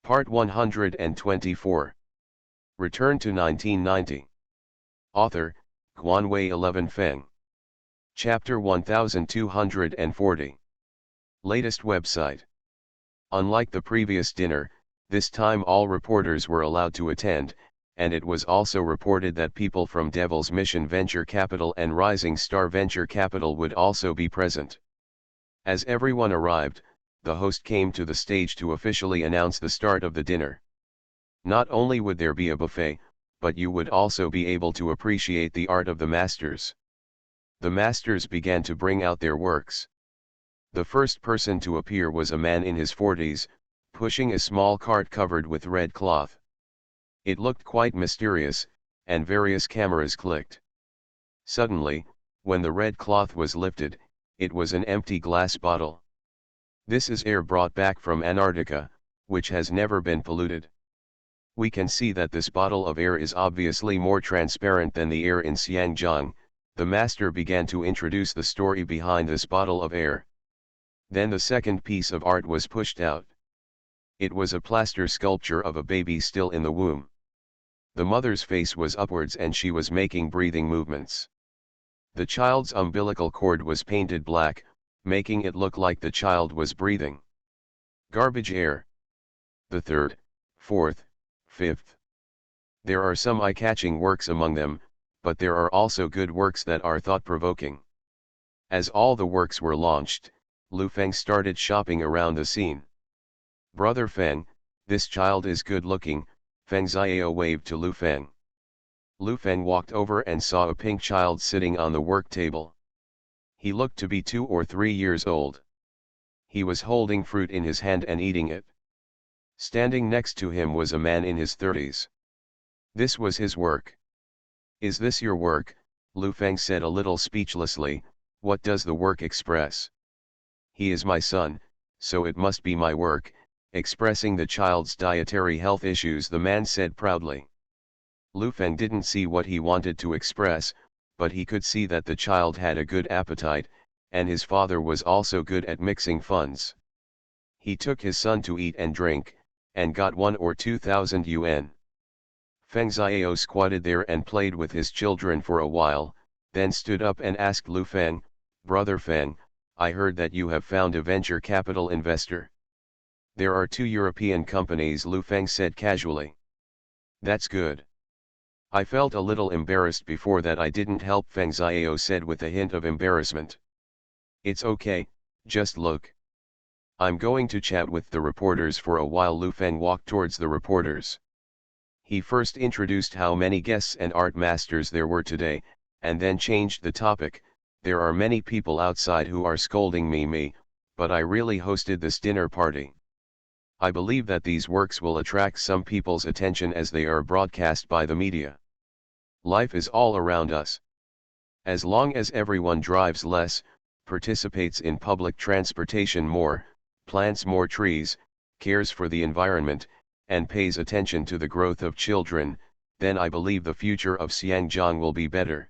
Part 124. Return to 1990. Author, Guanwei 11 Feng. Chapter 1240. Latest website. Unlike the previous dinner, this time all reporters were allowed to attend, and it was also reported that people from Devil's Mission Venture Capital and Rising Star Venture Capital would also be present. As everyone arrived, the host came to the stage to officially announce the start of the dinner. Not only would there be a buffet, but you would also be able to appreciate the art of the masters. The masters began to bring out their works. The first person to appear was a man in his 40s, pushing a small cart covered with red cloth. It looked quite mysterious, and various cameras clicked. Suddenly, when the red cloth was lifted, it was an empty glass bottle. This is air brought back from Antarctica, which has never been polluted. We can see that this bottle of air is obviously more transparent than the air in Xiangjiang. The master began to introduce the story behind this bottle of air. Then the second piece of art was pushed out. It was a plaster sculpture of a baby still in the womb. The mother's face was upwards and she was making breathing movements. The child's umbilical cord was painted black, making it look like the child was breathing. Garbage air. The third, fourth, fifth. There are some eye-catching works among them, but there are also good works that are thought-provoking. As all the works were launched, Lu Feng started shopping around the scene. "Brother Feng, this child is good-looking," Feng Xiao waved to Lu Feng. Lu Feng walked over and saw a pink child sitting on the work table. He looked to be 2 or 3 years old. He was holding fruit in his hand and eating it. Standing next to him was a man in his 30s. This was his work. "Is this your work?" Lu Feng said a little speechlessly. "What does the work express?" "He is my son, so it must be my work," expressing the child's dietary health issues, the man said proudly. Lu Feng didn't see what he wanted to express, but he could see that the child had a good appetite, and his father was also good at mixing funds. He took his son to eat and drink, and got 1 or 2,000 yuan. Feng Xiao squatted there and played with his children for a while, then stood up and asked Lu Feng, "Brother Feng, I heard that you have found a venture capital investor." "There are 2 European companies," Lu Feng said casually. "That's good." "I felt a little embarrassed before that I didn't help," Feng Xiao said with a hint of embarrassment. "It's okay, just look. I'm going to chat with the reporters for a while." Lu Feng walked towards the reporters. He first introduced how many guests and art masters there were today, and then changed the topic. "There are many people outside who are scolding me, but I really hosted this dinner party. I believe that these works will attract some people's attention as they are broadcast by the media. Life is all around us. As long as everyone drives less, participates in public transportation more, plants more trees, cares for the environment, and pays attention to the growth of children, then I believe the future of Xiangjiang will be better.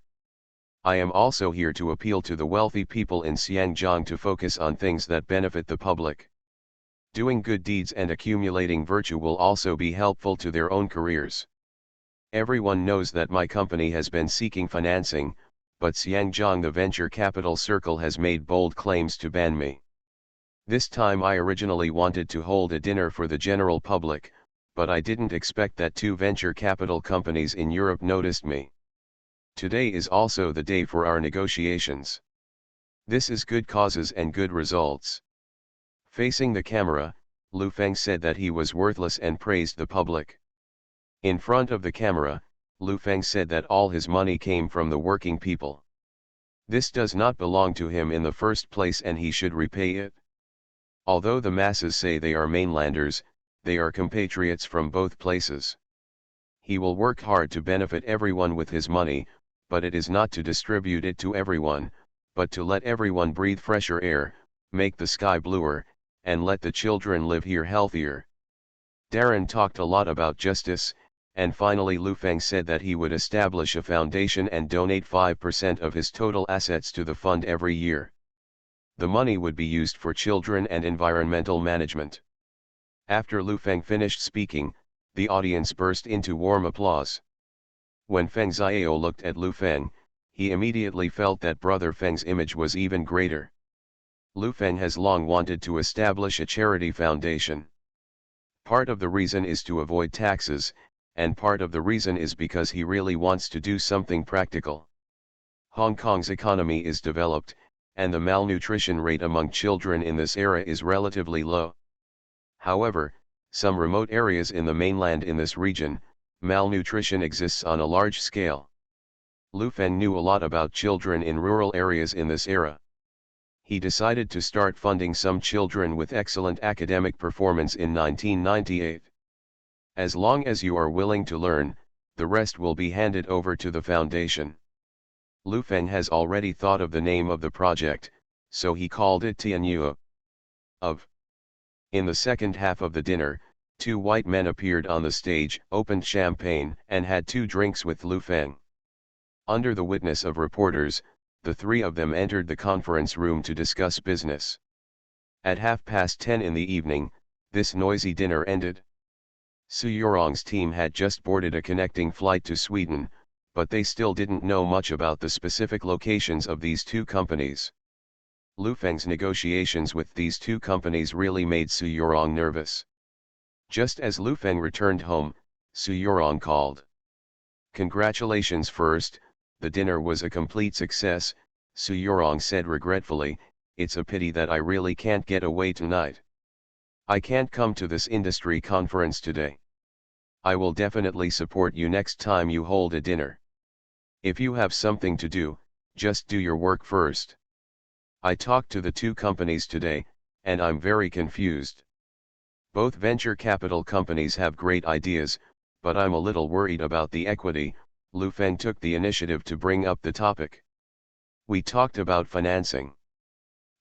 I am also here to appeal to the wealthy people in Xiangjiang to focus on things that benefit the public. Doing good deeds and accumulating virtue will also be helpful to their own careers. Everyone knows that my company has been seeking financing, but Xiangjiang, the venture capital circle, has made bold claims to ban me. This time I originally wanted to hold a dinner for the general public, but I didn't expect that 2 venture capital companies in Europe noticed me. Today is also the day for our negotiations. This is good causes and good results." Facing the camera, Lu Feng said that he was worthless and praised the public. In front of the camera, Lu Feng said that all his money came from the working people. This does not belong to him in the first place and he should repay it. Although the masses say they are mainlanders, they are compatriots from both places. He will work hard to benefit everyone with his money, but it is not to distribute it to everyone, but to let everyone breathe fresher air, make the sky bluer, and let the children live here healthier. Darren talked a lot about justice, and finally Lu Feng said that he would establish a foundation and donate 5% of his total assets to the fund every year. The money would be used for children and environmental management. After Lu Feng finished speaking, the audience burst into warm applause. When Feng Xiao looked at Lu Feng, he immediately felt that Brother Feng's image was even greater. Lu Feng has long wanted to establish a charity foundation. Part of the reason is to avoid taxes, and part of the reason is because he really wants to do something practical. Hong Kong's economy is developed, and the malnutrition rate among children in this era is relatively low. However, some remote areas in the mainland in this region, malnutrition exists on a large scale. Lu Feng knew a lot about children in rural areas in this era. He decided to start funding some children with excellent academic performance in 1998. As long as you are willing to learn, the rest will be handed over to the foundation. Lu Feng has already thought of the name of the project, so he called it Tianyue of. In the second half of the dinner, two white men appeared on the stage, opened champagne, and had 2 drinks with Lu Feng. Under the witness of reporters, the 3 of them entered the conference room to discuss business. At 10:30 in the evening, this noisy dinner ended. Su Yorong's team had just boarded a connecting flight to Sweden, but they still didn't know much about the specific locations of these 2 companies. Lu Feng's negotiations with these 2 companies really made Su Yorong nervous. Just as Lu Feng returned home, Su Yorong called. "Congratulations first, the dinner was a complete success," Su Yorong said regretfully. "It's a pity that I really can't get away tonight. I can't come to this industry conference today. I will definitely support you next time you hold a dinner. If you have something to do, just do your work first. I talked to the 2 companies today, and I'm very confused. Both venture capital companies have great ideas, but I'm a little worried about the equity." Lu Feng took the initiative to bring up the topic. "We talked about financing.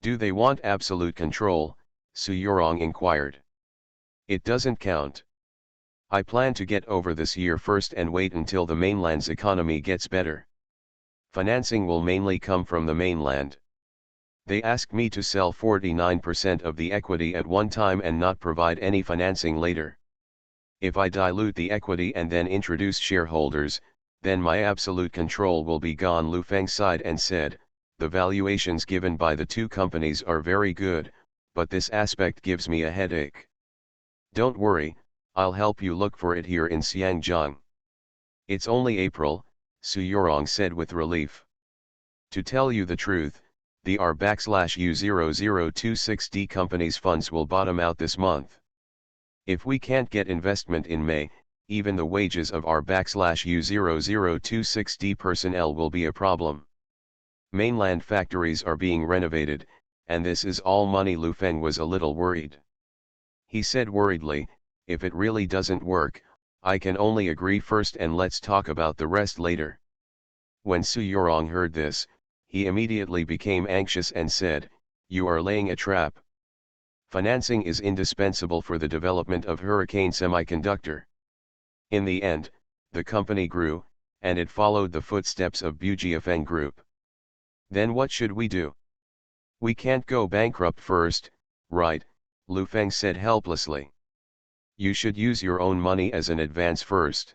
Do they want absolute control?" Su Yorong inquired. "It doesn't count. I plan to get over this year first and wait until the mainland's economy gets better. Financing will mainly come from the mainland. They asked me to sell 49% of the equity at one time and not provide any financing later. If I dilute the equity and then introduce shareholders, then my absolute control will be gone." Lu Feng sighed and said, "The valuations given by the 2 companies are very good, but this aspect gives me a headache." "Don't worry, I'll help you look for it here in Xiangjiang." "It's only April," Su Yorong said with relief. "To tell you the truth, the R/U0026D company's funds will bottom out this month. If we can't get investment in May, even the wages of R/U0026D personnel will be a problem. Mainland factories are being renovated, and this is all money." Lu Feng was a little worried. He said worriedly, "If it really doesn't work, I can only agree first and let's talk about the rest later." When Su Yorong heard this, he immediately became anxious and said, "You are laying a trap. Financing is indispensable for the development of Hurricane Semiconductor." In the end, the company grew, and it followed the footsteps of BeautifulFemale Group. "Then what should we do? We can't go bankrupt first, right?" Lu Feng said helplessly. "You should use your own money as an advance first.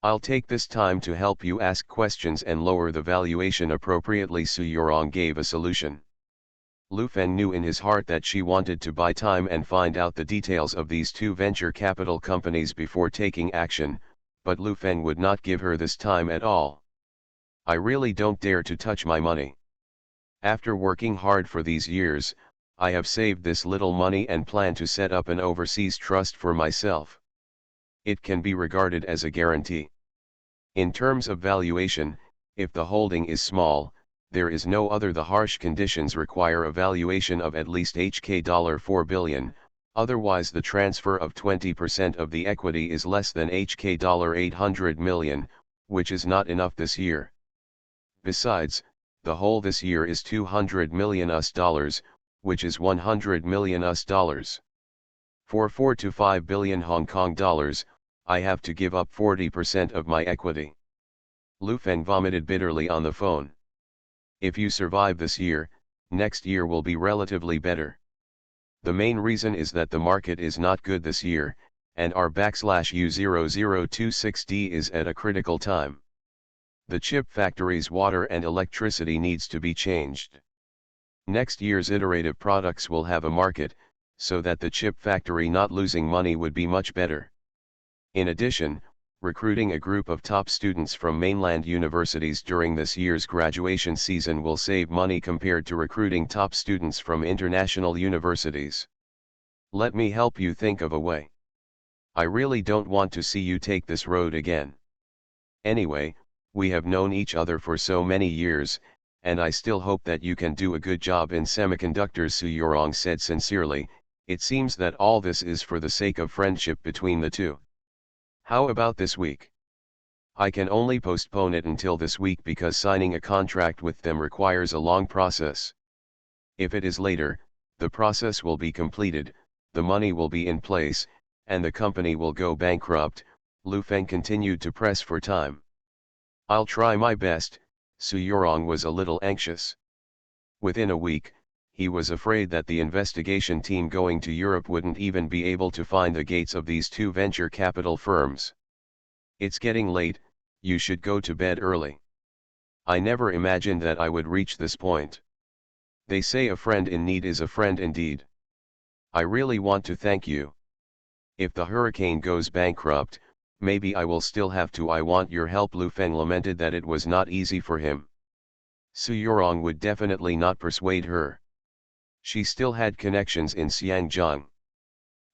I'll take this time to help you ask questions and lower the valuation appropriately." Su Yorong gave a solution. Lu Feng knew in his heart that she wanted to buy time and find out the details of these 2 venture capital companies before taking action, but Lu Feng would not give her this time at all. "I really don't dare to touch my money. After working hard for these years, I have saved this little money and plan to set up an overseas trust for myself. It can be regarded as a guarantee. In terms of valuation, if the holding is small, there is no other. The harsh conditions require a valuation of at least HK$4 billion, otherwise the transfer of 20% of the equity is less than HK$800 million, which is not enough this year. Besides, the whole this year is $200 million, which is $100 million. For 4 to 5 billion Hong Kong dollars, I have to give up 40% of my equity." Lu Feng vomited bitterly on the phone. "If you survive this year, next year will be relatively better. The main reason is that the market is not good this year, and our /U0026D is at a critical time. The chip factory's water and electricity needs to be changed. Next year's iterative products will have a market, so that the chip factory not losing money would be much better. In addition, recruiting a group of top students from mainland universities during this year's graduation season will save money compared to recruiting top students from international universities. Let me help you think of a way. I really don't want to see you take this road again. Anyway, we have known each other for so many years, and I still hope that you can do a good job in semiconductors, Su Yorong said sincerely. It seems that all this is for the sake of friendship between the two. How about this week? I can only postpone it until this week because signing a contract with them requires a long process. If it is later, the process will be completed, the money will be in place, and the company will go bankrupt. Lu Feng continued to press for time. I'll try my best. Su Yorong was a little anxious. Within a week, he was afraid that the investigation team going to Europe wouldn't even be able to find the gates of these two venture capital firms. It's getting late, you should go to bed early. I never imagined that I would reach this point. They say a friend in need is a friend indeed. I really want to thank you. If the hurricane goes bankrupt, maybe I will still have to. I want your help. Lu Feng lamented that it was not easy for him. Su Yorong would definitely not persuade her. She still had connections in Xiangjiang.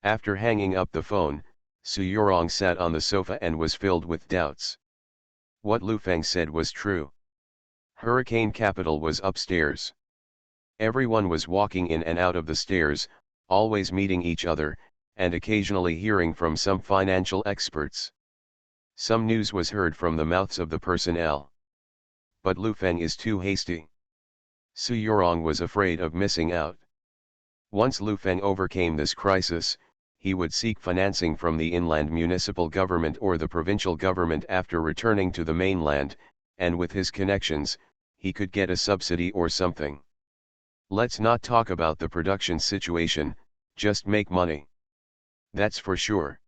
After hanging up the phone, Su Yorong sat on the sofa and was filled with doubts. What Lu Feng said was true. Hurricane Capital was upstairs. Everyone was walking in and out of the stairs, always meeting each other, and occasionally hearing from some financial experts. Some news was heard from the mouths of the personnel. But Lu Feng is too hasty. Su Yorong was afraid of missing out. Once Lu Feng overcame this crisis, he would seek financing from the inland municipal government or the provincial government after returning to the mainland, and with his connections, he could get a subsidy or something. Let's not talk about the production situation, just make money. That's for sure.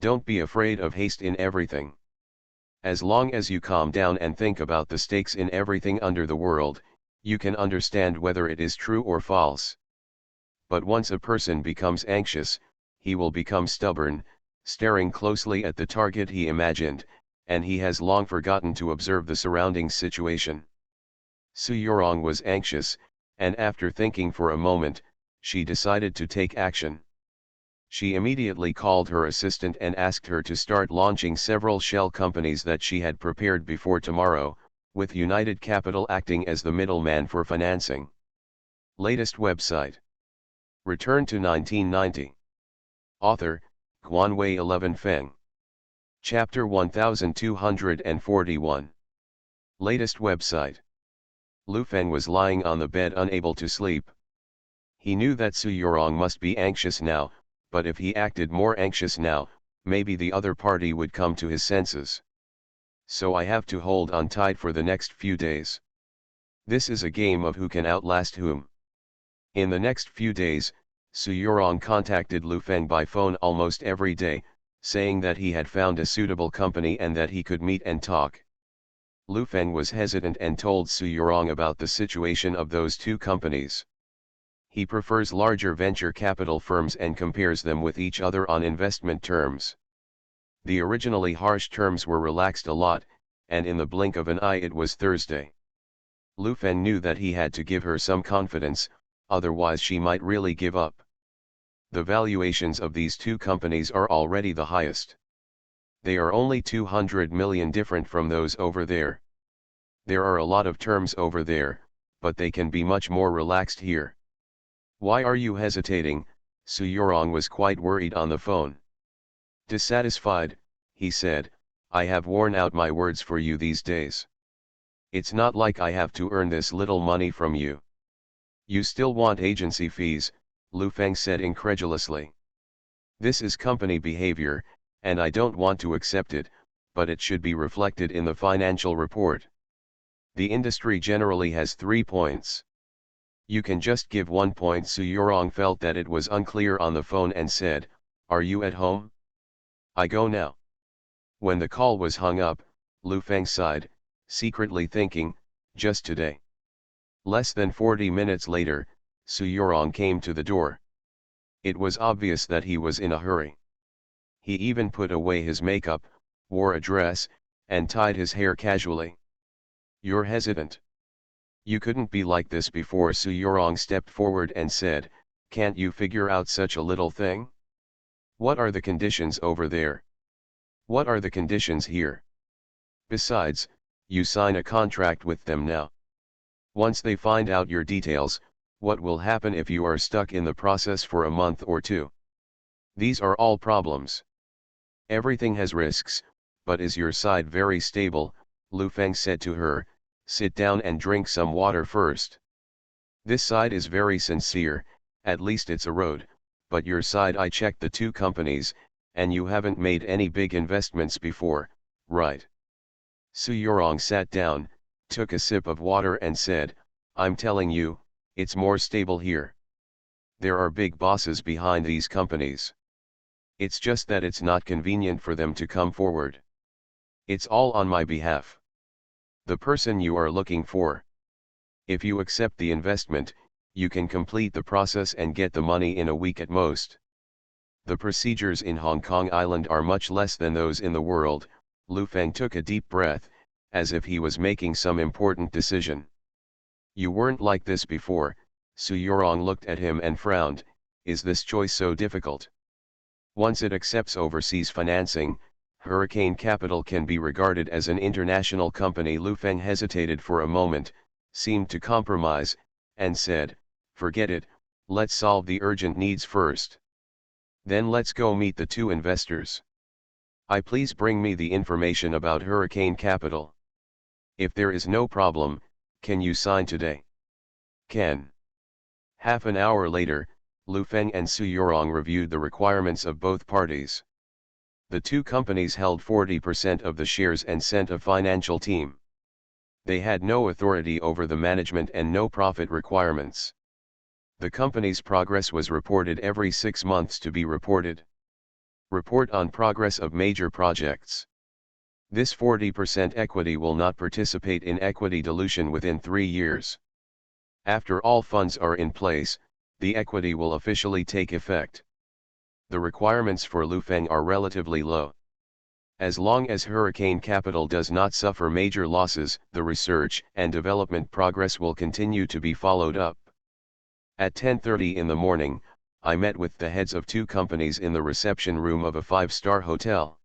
Don't be afraid of haste in everything. As long as you calm down and think about the stakes in everything under the world, you can understand whether it is true or false. But once a person becomes anxious, he will become stubborn, staring closely at the target he imagined, and he has long forgotten to observe the surrounding situation. Su Yorong was anxious, and after thinking for a moment, she decided to take action. She immediately called her assistant and asked her to start launching several shell companies that she had prepared before tomorrow, with United Capital acting as the middleman for financing. Latest website. Return to 1990. Author, Guanwei 11 Feng. Chapter 1241. Latest website. Lu Feng was lying on the bed unable to sleep. He knew that Su Yorong must be anxious now, but if he acted more anxious now, maybe the other party would come to his senses. So I have to hold on tight for the next few days. This is a game of who can outlast whom. In the next few days, Su Yorong contacted Lu Feng by phone almost every day, saying that he had found a suitable company and that he could meet and talk. Lu Feng was hesitant and told Su Yorong about the situation of those two companies. He prefers larger venture capital firms and compares them with each other on investment terms. The originally harsh terms were relaxed a lot, and in the blink of an eye it was Thursday. Lu Feng knew that he had to give her some confidence, otherwise she might really give up. The valuations of these two companies are already the highest. They are only 200 million different from those over there. There are a lot of terms over there, but they can be much more relaxed here. Why are you hesitating? Su Yorong was quite worried on the phone. Dissatisfied, he said, I have worn out my words for you these days. It's not like I have to earn this little money from you. You still want agency fees, Lu Feng said incredulously. This is company behavior, and I don't want to accept it, but it should be reflected in the financial report. The industry generally has 3 points. You can just give 1 point. Su Yurong felt that it was unclear on the phone and said, "Are you at home? I go now." When the call was hung up, Lu Feng sighed, secretly thinking, just today. Less than 40 minutes later, Su Yurong came to the door. It was obvious that he was in a hurry. He even put away his makeup, wore a dress, and tied his hair casually. "You're hesitant. You couldn't be like this before." Su Yurong stepped forward and said, "Can't you figure out such a little thing? What are the conditions over there? What are the conditions here? Besides, you sign a contract with them now. Once they find out your details, what will happen if you are stuck in the process for a month or two? These are all problems. Everything has risks, but is your side very stable?" Lu Feng said to her. "Sit down and drink some water first. This side is very sincere, at least it's a road, but your side, I checked the two companies, and you haven't made any big investments before, right?" Su Yurong sat down, took a sip of water and said, "I'm telling you, it's more stable here. There are big bosses behind these companies. It's just that it's not convenient for them to come forward. It's all on my behalf. The person you are looking for. If you accept the investment, you can complete the process and get the money in a week at most. The procedures in Hong Kong Island are much less than those in the world." Lu Feng took a deep breath, as if he was making some important decision. "You weren't like this before." Su Yurong looked at him and frowned. "Is this choice so difficult? Once it accepts overseas financing, Hurricane Capital can be regarded as an international company." Lu Feng hesitated for a moment, seemed to compromise, and said, "Forget it, let's solve the urgent needs first. Then let's go meet the two investors. Please bring me the information about Hurricane Capital. If there is no problem, can you sign today?" "Can." Half an hour later, Lu Feng and Su Yurong reviewed the requirements of both parties. The two companies held 40% of the shares and sent a financial team. They had no authority over the management and no profit requirements. The company's progress was reported every 6 months to be reported. Report on progress of major projects. This 40% equity will not participate in equity dilution within 3 years. After all funds are in place, the equity will officially take effect. The requirements for Lu Feng are relatively low. As long as Hurricane Capital does not suffer major losses, the research and development progress will continue to be followed up. At 10:30 in the morning, I met with the heads of two companies in the reception room of a 5-star hotel.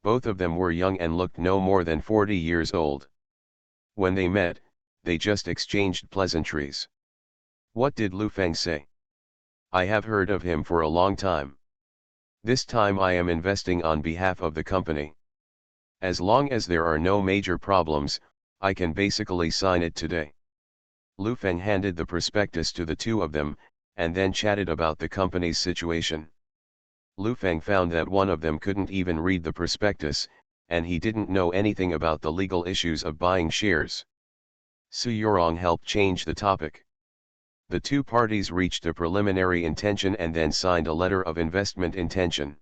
Both of them were young and looked no more than 40 years old. When they met, they just exchanged pleasantries. What did Lu Feng say? "I have heard of him for a long time. This time I am investing on behalf of the company. As long as there are no major problems, I can basically sign it today." Lu Feng handed the prospectus to the two of them, and then chatted about the company's situation. Lu Feng found that one of them couldn't even read the prospectus, and he didn't know anything about the legal issues of buying shares. Su Yurong helped change the topic. The two parties reached a preliminary intention and then signed a letter of investment intention.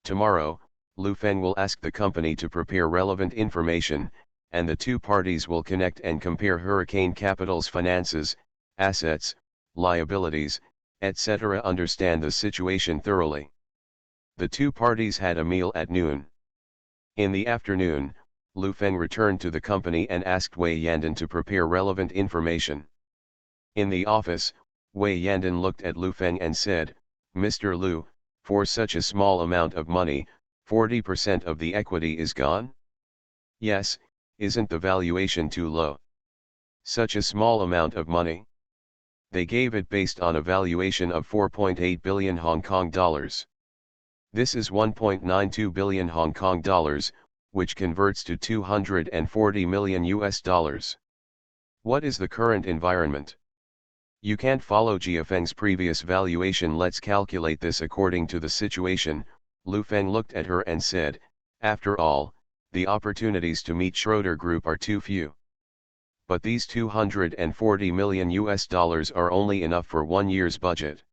Tomorrow, Lu Feng will ask the company to prepare relevant information, and the two parties will connect and compare Hurricane Capital's finances, assets, liabilities, etc. Understand the situation thoroughly. The two parties had a meal at noon. In the afternoon, Lu Feng returned to the company and asked Wei Yandan to prepare relevant information. In the office, Wei Yandan looked at Lu Feng and said, "Mr. Lu, for such a small amount of money, 40% of the equity is gone?" "Yes, isn't the valuation too low? Such a small amount of money? They gave it based on a valuation of 4.8 billion Hong Kong dollars. This is 1.92 billion Hong Kong dollars, which converts to 240 million US dollars. What is the current environment? You can't follow Jia Feng's previous valuation. Let's calculate this according to the situation." Lu Feng looked at her and said, "After all, the opportunities to meet Schroeder Group are too few. But these 240 million US dollars are only enough for 1 year's budget.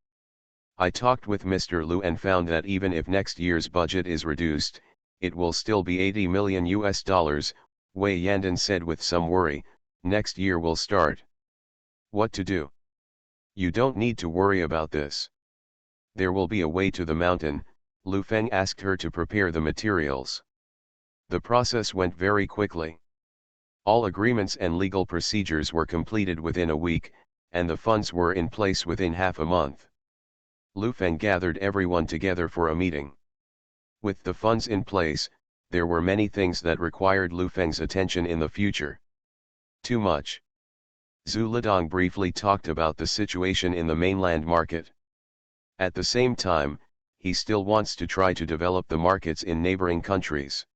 I talked with Mr. Liu and found that even if next year's budget is reduced, it will still be 80 million US dollars, Wei Yandan said with some worry. Next year will start. What to do? You don't need to worry about this. There will be a way to the mountain. Lu Feng asked her to prepare the materials. The process went very quickly. All agreements and legal procedures were completed within a week, and the funds were in place within half a month. Lu Feng gathered everyone together for a meeting. With the funds in place, there were many things that required Lu Feng's attention in the future. Too much. Zhu Lidong briefly talked about the situation in the mainland market. At the same time, he still wants to try to develop the markets in neighboring countries.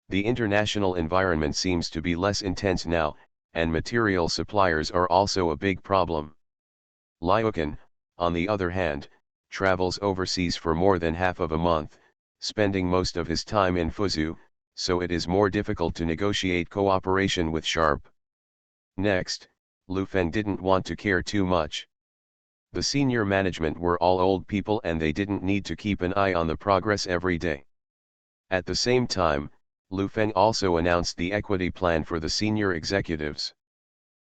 The international environment seems to be less intense now, and material suppliers are also a big problem. Liukan, on the other hand, travels overseas for more than half of a month, spending most of his time in Fuzhou, so it is more difficult to negotiate cooperation with Sharp. Next, Lu Feng didn't want to care too much. The senior management were all old people and they didn't need to keep an eye on the progress every day. At the same time, Lu Feng also announced the equity plan for the senior executives.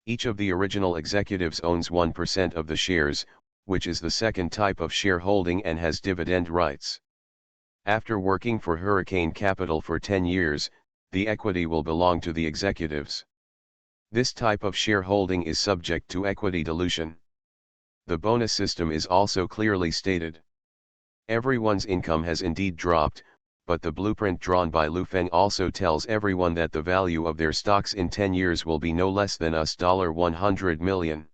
Each of the original executives owns 1% of the shares, which is the second type of shareholding and has dividend rights. After working for Hurricane Capital for 10 years, the equity will belong to the executives. This type of shareholding is subject to equity dilution. The bonus system is also clearly stated. Everyone's income has indeed dropped, but the blueprint drawn by Lu Feng also tells everyone that the value of their stocks in 10 years will be no less than $100 million.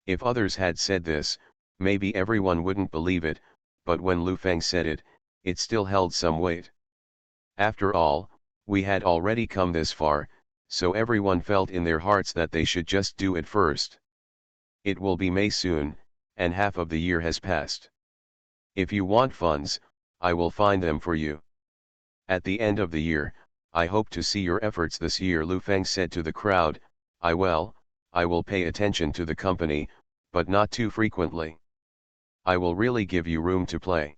If others had said this, maybe everyone wouldn't believe it, but when Lu Feng said it, it still held some weight. After all, we had already come this far, so everyone felt in their hearts that they should just do it first. It will be May soon, and half of the year has passed. If you want funds, I will find them for you. At the end of the year, I hope to see your efforts this year, Lu Feng said to the crowd. I will pay attention to the company, but not too frequently. I will really give you room to play.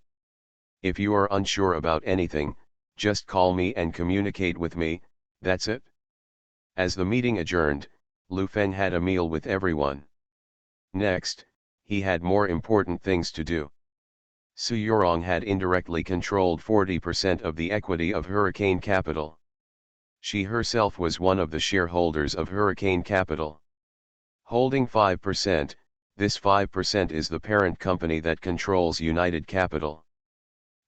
If you are unsure about anything, just call me and communicate with me, that's it. As the meeting adjourned, Lu Feng had a meal with everyone. Next, he had more important things to do. Su Yorong had indirectly controlled 40% of the equity of Hurricane Capital. She herself was one of the shareholders of Hurricane Capital. Holding 5%, this 5% is the parent company that controls United Capital.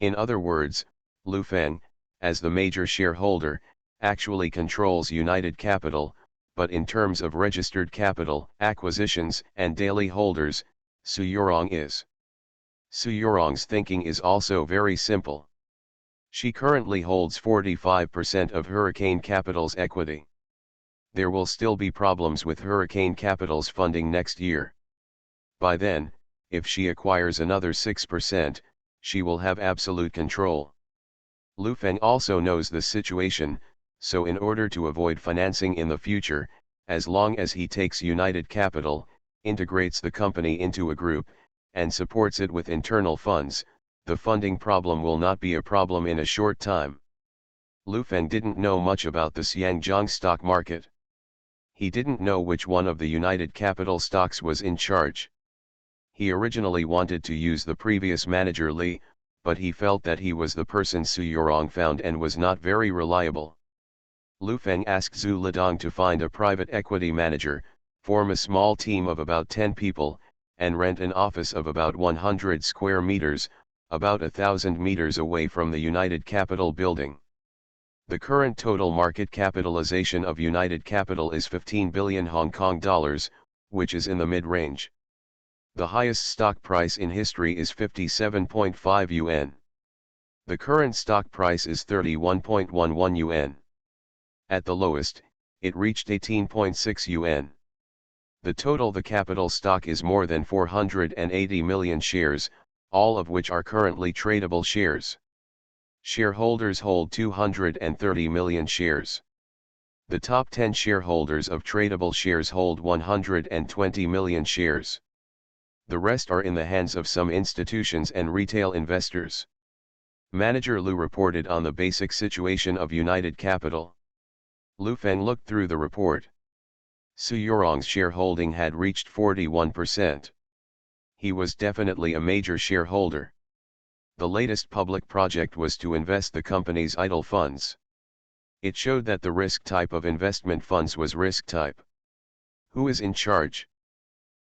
In other words, Lu Feng, as the major shareholder, actually controls United Capital, but in terms of registered capital, acquisitions, and daily holders, Su Yorong is. Su Yorong's thinking is also very simple. She currently holds 45% of Hurricane Capital's equity. There will still be problems with Hurricane Capital's funding next year. By then, if she acquires another 6%, she will have absolute control. Lu Feng also knows the situation, so in order to avoid financing in the future, as long as he takes United Capital, integrates the company into a group, and supports it with internal funds, the funding problem will not be a problem in a short time. Lu Feng didn't know much about the Xiangjiang stock market. He didn't know which one of the United Capital stocks was in charge. He originally wanted to use the previous manager Li, but he felt that he was the person Su Yorong found and was not very reliable. Lu Feng asked Zhu Lidong to find a private equity manager, form a small team of about 10 people, and rent an office of about 100 square meters, about 1,000 meters away from the United Capital building. The current total market capitalization of United Capital is 15 billion Hong Kong dollars, which is in the mid-range. The highest stock price in history is 57.5 yuan. The current stock price is 31.11 yuan. At the lowest, it reached 18.6 yuan. The capital stock is more than 480 million shares, all of which are currently tradable shares. Shareholders hold 230 million shares. The top 10 shareholders of tradable shares hold 120 million shares. The rest are in the hands of some institutions and retail investors. Manager Lu reported on the basic situation of United Capital. Lu Feng looked through the report. Su Yorong's shareholding had reached 41%. He was definitely a major shareholder. The latest public project was to invest the company's idle funds. It showed that the risk type of investment funds was risk type. Who is in charge?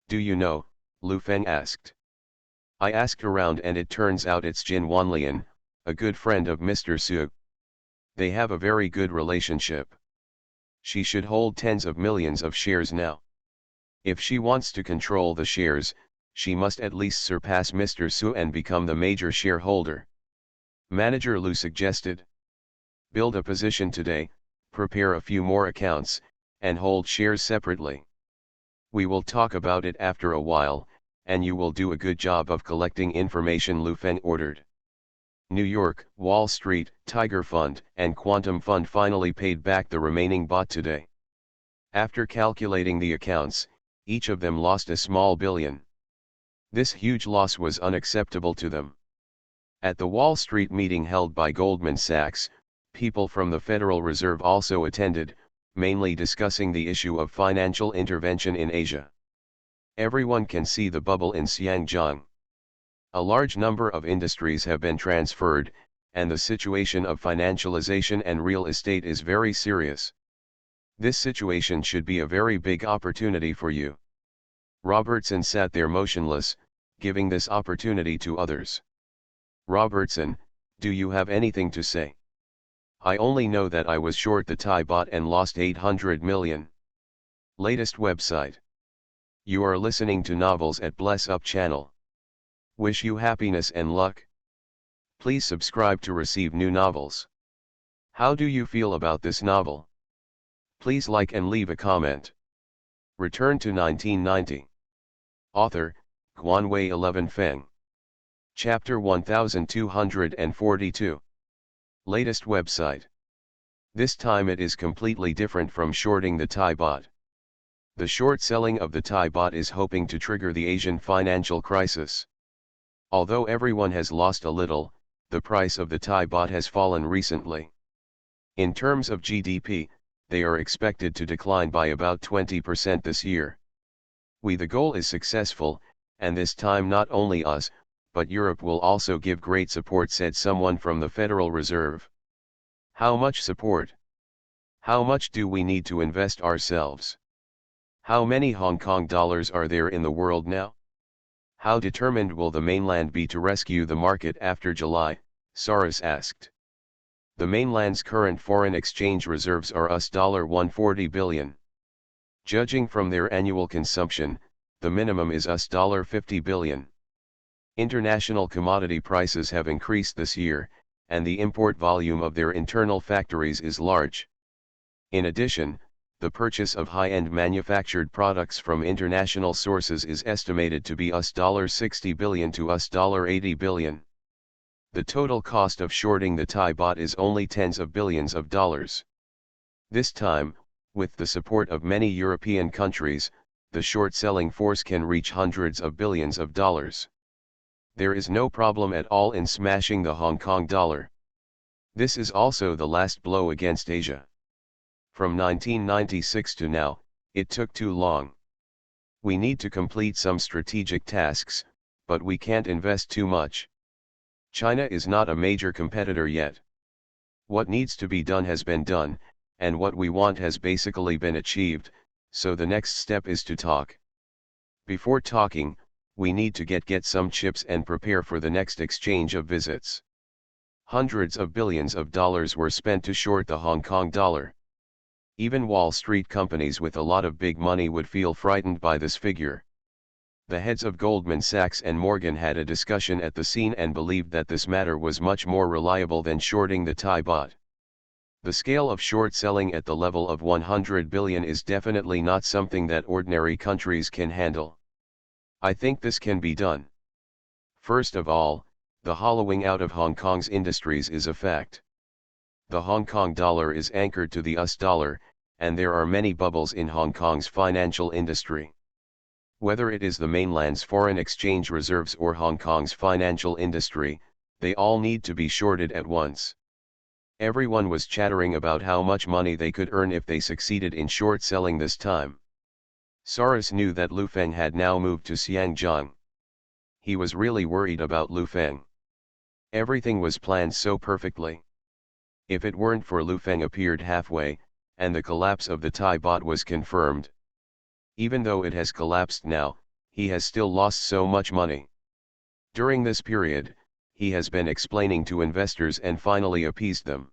Do you know? Lu Feng asked. I asked around and it turns out it's Jin Wanlian, a good friend of Mr. Su. They have a very good relationship. She should hold tens of millions of shares now. If she wants to control the shares, she must at least surpass Mr. Su and become the major shareholder. Manager Lu suggested. Build a position today, prepare a few more accounts, and hold shares separately. We will talk about it after a while, and you will do a good job of collecting information, Lu Feng ordered. New York, Wall Street, Tiger Fund, and Quantum Fund finally paid back the remaining bot today. After calculating the accounts, each of them lost a small billion. This huge loss was unacceptable to them. At the Wall Street meeting held by Goldman Sachs, people from the Federal Reserve also attended, mainly discussing the issue of financial intervention in Asia. Everyone can see the bubble in Xinjiang. A large number of industries have been transferred, and the situation of financialization and real estate is very serious. This situation should be a very big opportunity for you. Robertson sat there motionless, giving this opportunity to others. Robertson, do you have anything to say? I only know that I was short the Thai bot and lost 800 million. Latest website. You are listening to novels at Bless Up channel. Wish you happiness and luck. Please subscribe to receive new novels. How do you feel about this novel? Please like and leave a comment. Return to 1990. Author, Guanwei 11 Feng. Chapter 1242. Latest website. This time it is completely different from shorting the Thai bot. The short selling of the Thai bot is hoping to trigger the Asian financial crisis. Although everyone has lost a little, the price of the Thai bot has fallen recently. In terms of GDP, they are expected to decline by about 20% this year. The goal is successful, and this time not only us, but Europe will also give great support, said someone from the Federal Reserve. How much support? How much do we need to invest ourselves? How many Hong Kong dollars are there in the world now? How determined will the mainland be to rescue the market after July? Soros asked. The mainland's current foreign exchange reserves are $140 billion. Judging from their annual consumption, the minimum is $50 billion. International commodity prices have increased this year, and the import volume of their internal factories is large. In addition, the purchase of high-end manufactured products from international sources is estimated to be $60 billion to $80 billion. The total cost of shorting the Thai bot is only tens of billions of dollars. This time, with the support of many European countries, the short-selling force can reach hundreds of billions of dollars. There is no problem at all in smashing the Hong Kong dollar. This is also the last blow against Asia. From 1996 to now, it took too long. We need to complete some strategic tasks, but we can't invest too much. China is not a major competitor yet. What needs to be done has been done, and what we want has basically been achieved, so the next step is to talk. Before talking, we need to get some chips and prepare for the next exchange of visits. Hundreds of billions of dollars were spent to short the Hong Kong dollar. Even Wall Street companies with a lot of big money would feel frightened by this figure. The heads of Goldman Sachs and Morgan had a discussion at the scene and believed that this matter was much more reliable than shorting the Thai bot. The scale of short selling at the level of 100 billion is definitely not something that ordinary countries can handle. I think this can be done. First of all, the hollowing out of Hong Kong's industries is a fact. The Hong Kong dollar is anchored to the US dollar, and there are many bubbles in Hong Kong's financial industry. Whether it is the mainland's foreign exchange reserves or Hong Kong's financial industry, they all need to be shorted at once. Everyone was chattering about how much money they could earn if they succeeded in short selling this time. Cyrus knew that Lu Feng had now moved to Xiangjiang. He was really worried about Lu Feng. Everything was planned so perfectly. If it weren't for Lu Feng appeared halfway, and the collapse of the Thai baht was confirmed. Even though it has collapsed now, he has still lost so much money. During this period, he has been explaining to investors and finally appeased them.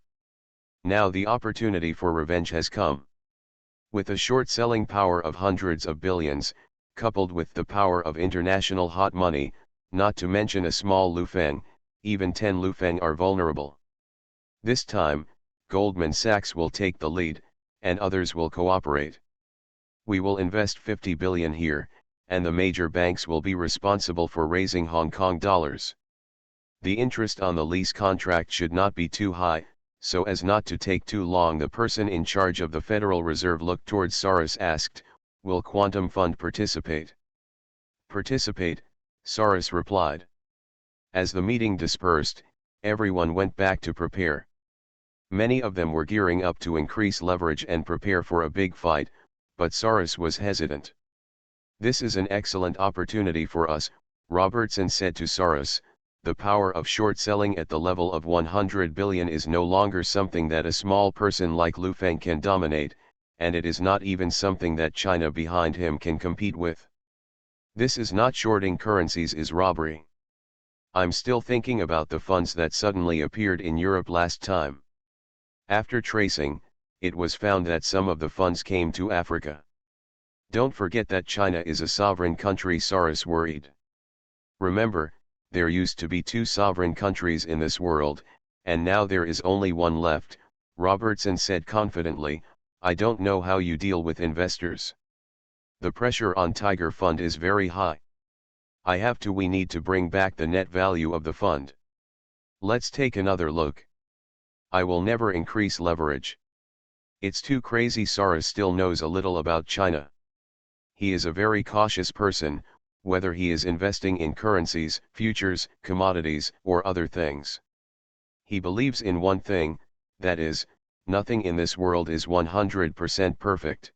Now the opportunity for revenge has come. With the short-selling power of hundreds of billions, coupled with the power of international hot money, not to mention a small Lu Feng, even 10 Lu Feng are vulnerable. This time, Goldman Sachs will take the lead, and others will cooperate. We will invest 50 billion here, and the major banks will be responsible for raising Hong Kong dollars. The interest on the lease contract should not be too high, so as not to take too long. The person in charge of the Federal Reserve looked towards Cyrus, asked, "Will Quantum Fund participate?" "Participate," Cyrus replied. As the meeting dispersed, everyone went back to prepare. Many of them were gearing up to increase leverage and prepare for a big fight, but Cyrus was hesitant. "This is an excellent opportunity for us," Robertson said to Cyrus. "The power of short selling at the level of 100 billion is no longer something that a small person like Lu Feng can dominate, and it is not even something that China behind him can compete with. This is not shorting currencies, is robbery. I'm still thinking about the funds that suddenly appeared in Europe last time. After tracing, it was found that some of the funds came to Africa. Don't forget that China is a sovereign country," Cyrus worried. "Remember, there used to be 2 sovereign countries in this world, and now there is only one left," Robertson said confidently. "I don't know how you deal with investors. The pressure on Tiger Fund is very high. We need to bring back the net value of the fund. Let's take another look. I will never increase leverage. It's too crazy." Cyrus still knows a little about China. He is a very cautious person, whether he is investing in currencies, futures, commodities, or other things. He believes in one thing, that is, nothing in this world is 100% perfect.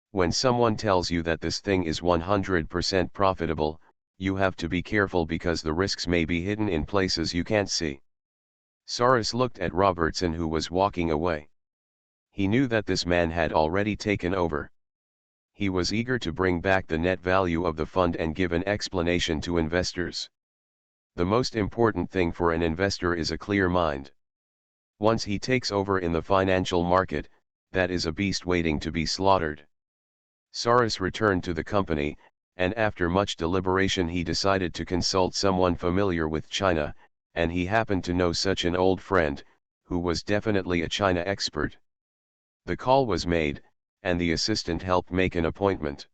When someone tells you that this thing is 100% profitable, you have to be careful because the risks may be hidden in places you can't see. Cyrus looked at Robertson, who was walking away. He knew that this man had already taken over. He was eager to bring back the net value of the fund and give an explanation to investors. The most important thing for an investor is a clear mind. Once he takes over in the financial market, that is a beast waiting to be slaughtered. Cyrus returned to the company, and after much deliberation he decided to consult someone familiar with China, and he happened to know such an old friend, who was definitely a China expert. The call was made, and the assistant helped make an appointment.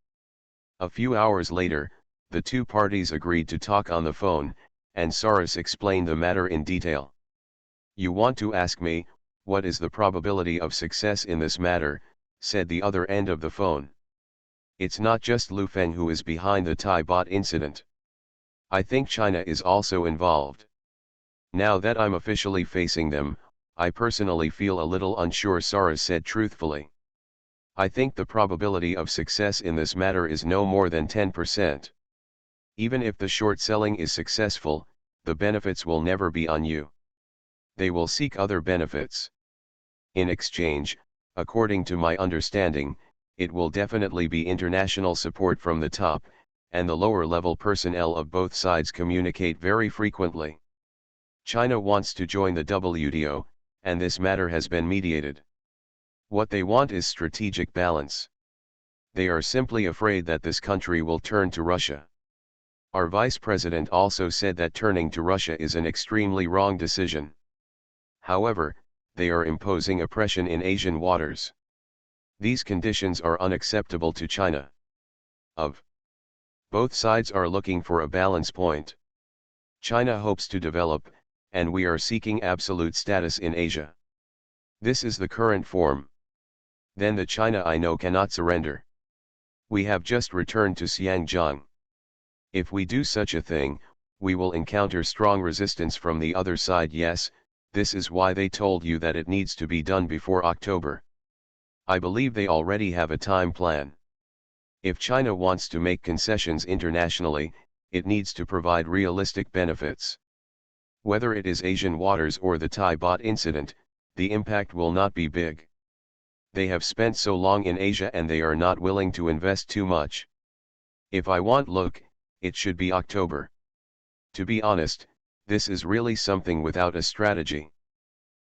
A few hours later, the 2 parties agreed to talk on the phone, and Cyrus explained the matter in detail. "You want to ask me, what is the probability of success in this matter?" said the other end of the phone. "It's not just Lu Feng who is behind the Thai baht incident. I think China is also involved. Now that I'm officially facing them, I personally feel a little unsure," Cyrus said truthfully. "I think the probability of success in this matter is no more than 10%. Even if the short selling is successful, the benefits will never be on you. They will seek other benefits. In exchange, according to my understanding, it will definitely be international support from the top, and the lower level personnel of both sides communicate very frequently. China wants to join the WTO, and this matter has been mediated. What they want is strategic balance. They are simply afraid that this country will turn to Russia. Our vice president also said that turning to Russia is an extremely wrong decision. However, they are imposing oppression in Asian waters. These conditions are unacceptable to China. Both sides are looking for a balance point. China hopes to develop, and we are seeking absolute status in Asia. This is the current form. Then the China I know cannot surrender. We have just returned to Xinjiang. If we do such a thing, we will encounter strong resistance from the other side. Yes, this is why they told you that it needs to be done before October. I believe they already have a time plan. If China wants to make concessions internationally, it needs to provide realistic benefits. Whether it is Asian waters or the Thai baht incident, the impact will not be big. They have spent so long in Asia and they are not willing to invest too much. If I want look, it should be October. To be honest, this is really something without a strategy.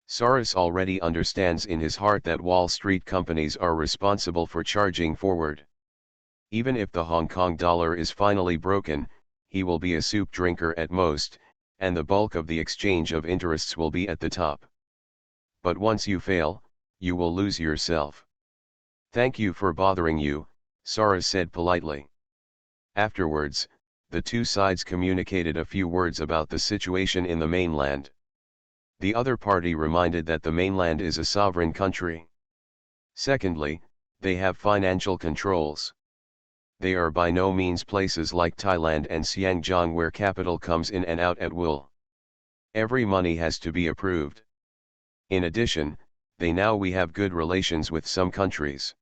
Soros already understands in his heart that Wall Street companies are responsible for charging forward. Even if the Hong Kong dollar is finally broken, he will be a soup drinker at most, and the bulk of the exchange of interests will be at the top. But once you fail, you will lose yourself. Thank you for bothering you, Soros said politely. Afterwards, the two sides communicated a few words about the situation in the mainland. The other party reminded that the mainland is a sovereign country. Secondly, they have financial controls. They are by no means places like Thailand and Xinjiang where capital comes in and out at will. Every money has to be approved. In addition, we have good relations with some countries.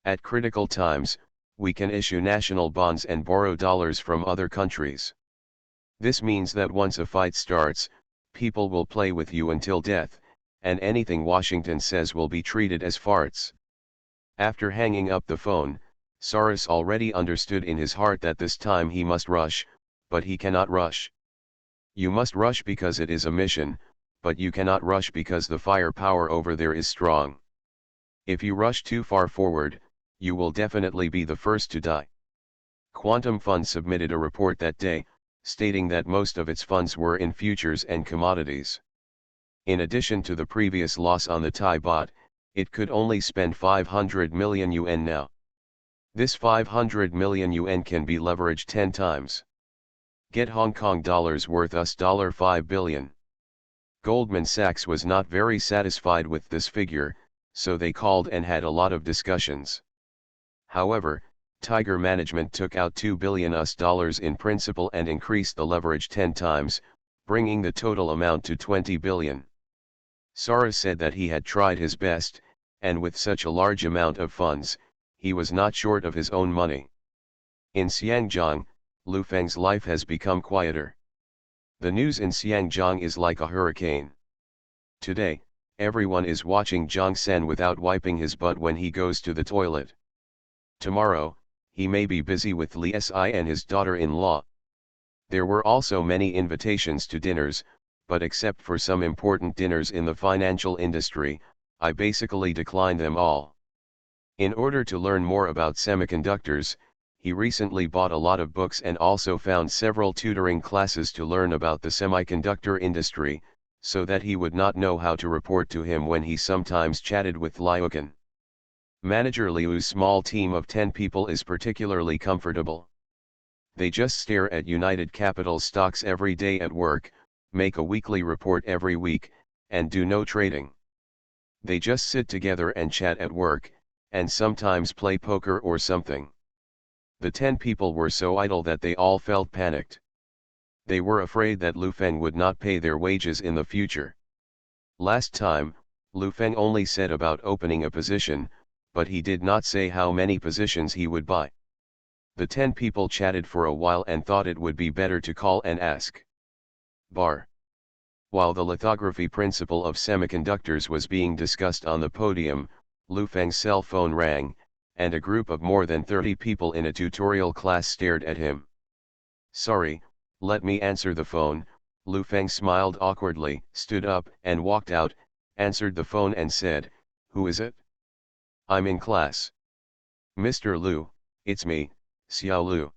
At critical times, we can issue national bonds and borrow dollars from other countries. This means that once a fight starts, people will play with you until death, and anything Washington says will be treated as farts. After hanging up the phone, Soros already understood in his heart that this time he must rush, but he cannot rush. You must rush because it is a mission, but you cannot rush because the firepower over there is strong. If you rush too far forward, you will definitely be the first to die. Quantum Fund submitted a report that day, stating that most of its funds were in futures and commodities. In addition to the previous loss on the Thai baht, it could only spend 500 million yuan now. This 500 million yuan can be leveraged 10 times. Get Hong Kong dollars worth us $5 billion. Goldman Sachs was not very satisfied with this figure, so they called and had a lot of discussions. However, Tiger Management took out $2 billion in principal and increased the leverage 10 times, bringing the total amount to 20 billion. Soros said that he had tried his best, and with such a large amount of funds, he was not short of his own money. In Xinjiang, Lu Feng's life has become quieter. The news in Xinjiang is like a hurricane. Today, everyone is watching Zhang Sen without wiping his butt when he goes to the toilet. Tomorrow, he may be busy with Li Si and his daughter-in-law. There were also many invitations to dinners, but except for some important dinners in the financial industry, I basically declined them all. In order to learn more about semiconductors, he recently bought a lot of books and also found several tutoring classes to learn about the semiconductor industry, so that he would not know how to report to him when he sometimes chatted with Liukin. Manager Liu's small team of 10 people is particularly comfortable. They just stare at United Capital stocks every day at work, make a weekly report every week, and do no trading. They just sit together and chat at work, and sometimes play poker or something. The 10 people were so idle that they all felt panicked. They were afraid that Lu Feng would not pay their wages in the future. Last time, Lu Feng only said about opening a position, but he did not say how many positions he would buy. The 10 people chatted for a while and thought it would be better to call and ask. Bar. While the lithography principle of semiconductors was being discussed on the podium, Lu Feng's cell phone rang, and a group of more than 30 people in a tutorial class stared at him. Sorry, let me answer the phone. Lu Feng smiled awkwardly, stood up and walked out, answered the phone and said, "Who is it?" "I'm in class." "Mr. Lu, it's me, Xiao Lu.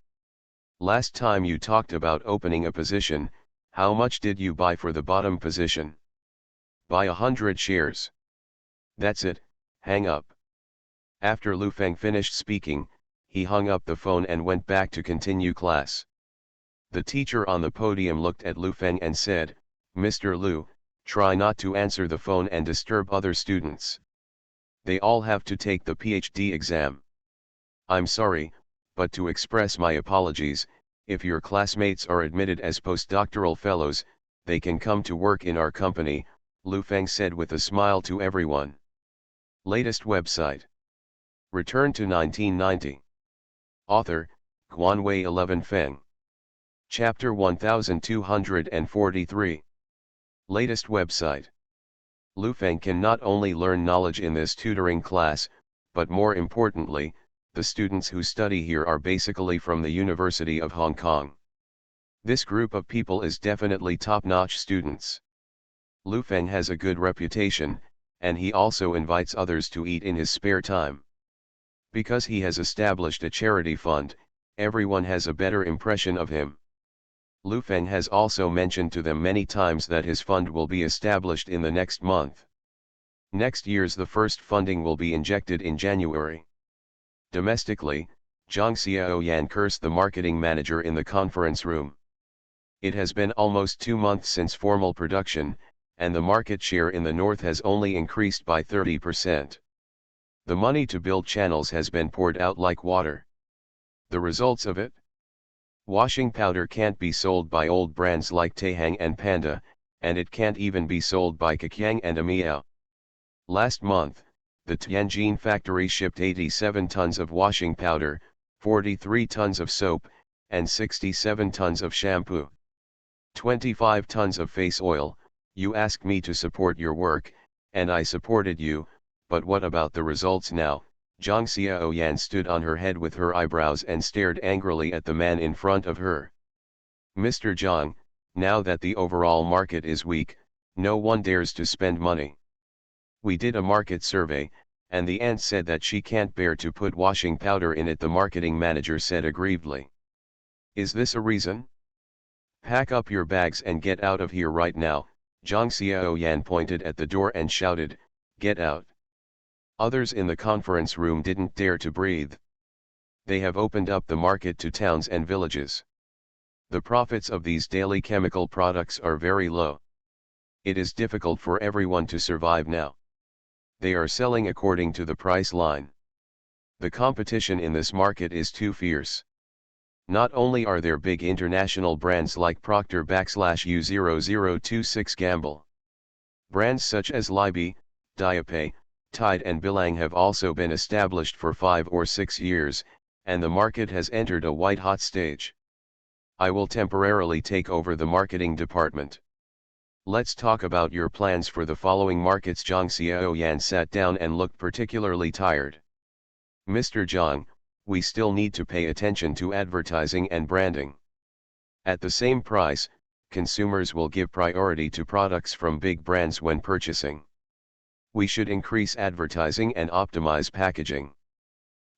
Last time you talked about opening a position, how much did you buy for the bottom position?" "Buy 100 shares. That's it, hang up." After Lu Feng finished speaking, he hung up the phone and went back to continue class. The teacher on the podium looked at Lu Feng and said, "Mr. Lu, try not to answer the phone and disturb other students." They all have to take the PhD exam. I'm sorry, but to express my apologies, if your classmates are admitted as postdoctoral fellows, they can come to work in our company, Lu Feng said with a smile to everyone. Latest website. Return to 1990. Author, Guanwei 11 Feng. Chapter 1243. Latest website. Lu Feng can not only learn knowledge in this tutoring class, but more importantly, the students who study here are basically from the University of Hong Kong. This group of people is definitely top-notch students. Lu Feng has a good reputation, and he also invites others to eat in his spare time. Because he has established a charity fund, everyone has a better impression of him. Lu Feng has also mentioned to them many times that his fund will be established in the next month. Next year's the first funding will be injected in January. Domestically, Zhang Xiaoyan cursed the marketing manager in the conference room. It has been almost 2 months since formal production, and the market share in the north has only increased by 30%. The money to build channels has been poured out like water. The results of it? Washing powder can't be sold by old brands like Taehang and Panda, and it can't even be sold by Kakyang and Amiao. Last month, the Tianjin factory shipped 87 tons of washing powder, 43 tons of soap, and 67 tons of shampoo. 25 tons of face oil. You asked me to support your work, and I supported you, but what about the results now? Zhang Xiaoyan stood on her head with her eyebrows and stared angrily at the man in front of her. Mr. Zhang, now that the overall market is weak, no one dares to spend money. We did a market survey, and the aunt said that she can't bear to put washing powder in it, the marketing manager said aggrievedly. Is this a reason? Pack up your bags and get out of here right now, Zhang Xiaoyan pointed at the door and shouted, get out. Others in the conference room didn't dare to breathe. They have opened up the market to towns and villages. The profits of these daily chemical products are very low. It is difficult for everyone to survive now. They are selling according to the price line. The competition in this market is too fierce. Not only are there big international brands like Procter/U0026 Gamble. Brands such as Libe, Diapay, Tide and Bilang have also been established for 5 or 6 years, and the market has entered a white-hot stage. I will temporarily take over the marketing department. Let's talk about your plans for the following markets. Zhang Xiaoyan sat down and looked particularly tired. Mr. Zhang, we still need to pay attention to advertising and branding. At the same price, consumers will give priority to products from big brands when purchasing. We should increase advertising and optimize packaging.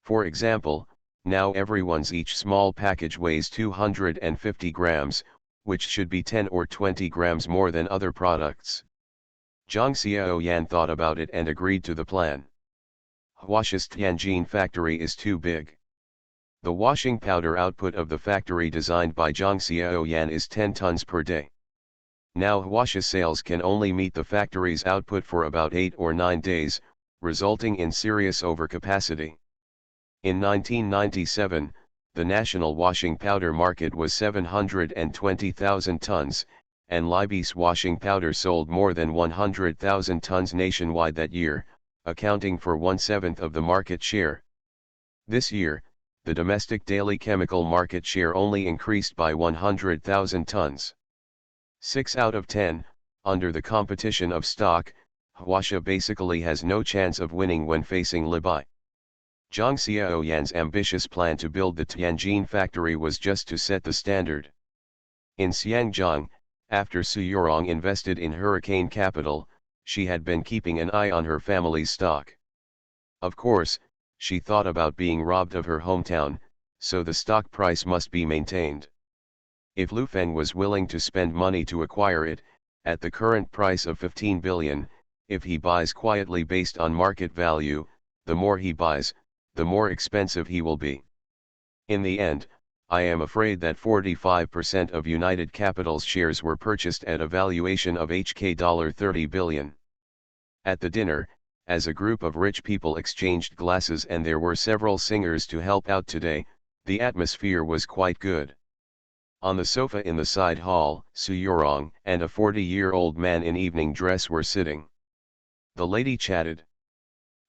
For example, now everyone's each small package weighs 250 grams, which should be 10 or 20 grams more than other products. Zhang Xiaoyan thought about it and agreed to the plan. Huashi's Tianjin factory is too big. The washing powder output of the factory designed by Zhang Xiaoyan is 10 tons per day. Now Huashi's sales can only meet the factory's output for about 8 or 9 days, resulting in serious overcapacity. In 1997, the national washing powder market was 720,000 tons, and Libe's washing powder sold more than 100,000 tons nationwide that year, accounting for 1/7 of the market share. This year, the domestic daily chemical market share only increased by 100,000 tons. 6 out of 10, under the competition of stock, Huashi basically has no chance of winning when facing Libe. Zhang Xiaoyan's ambitious plan to build the Tianjin factory was just to set the standard. In Xiangjiang, after Su Yorong invested in Hurricane Capital, she had been keeping an eye on her family's stock. Of course, she thought about being robbed of her hometown, so the stock price must be maintained. If Lu Feng was willing to spend money to acquire it, at the current price of 15 billion, if he buys quietly based on market value, the more he buys, the more expensive he will be. In the end, I am afraid that 45% of United Capital's shares were purchased at a valuation of HK$30 billion. At the dinner, As a group of rich people exchanged glasses and there were several singers to help out today, the atmosphere was quite good. On the sofa in the side hall, Su Yorong and a 40-year-old man in evening dress were sitting. The lady chatted.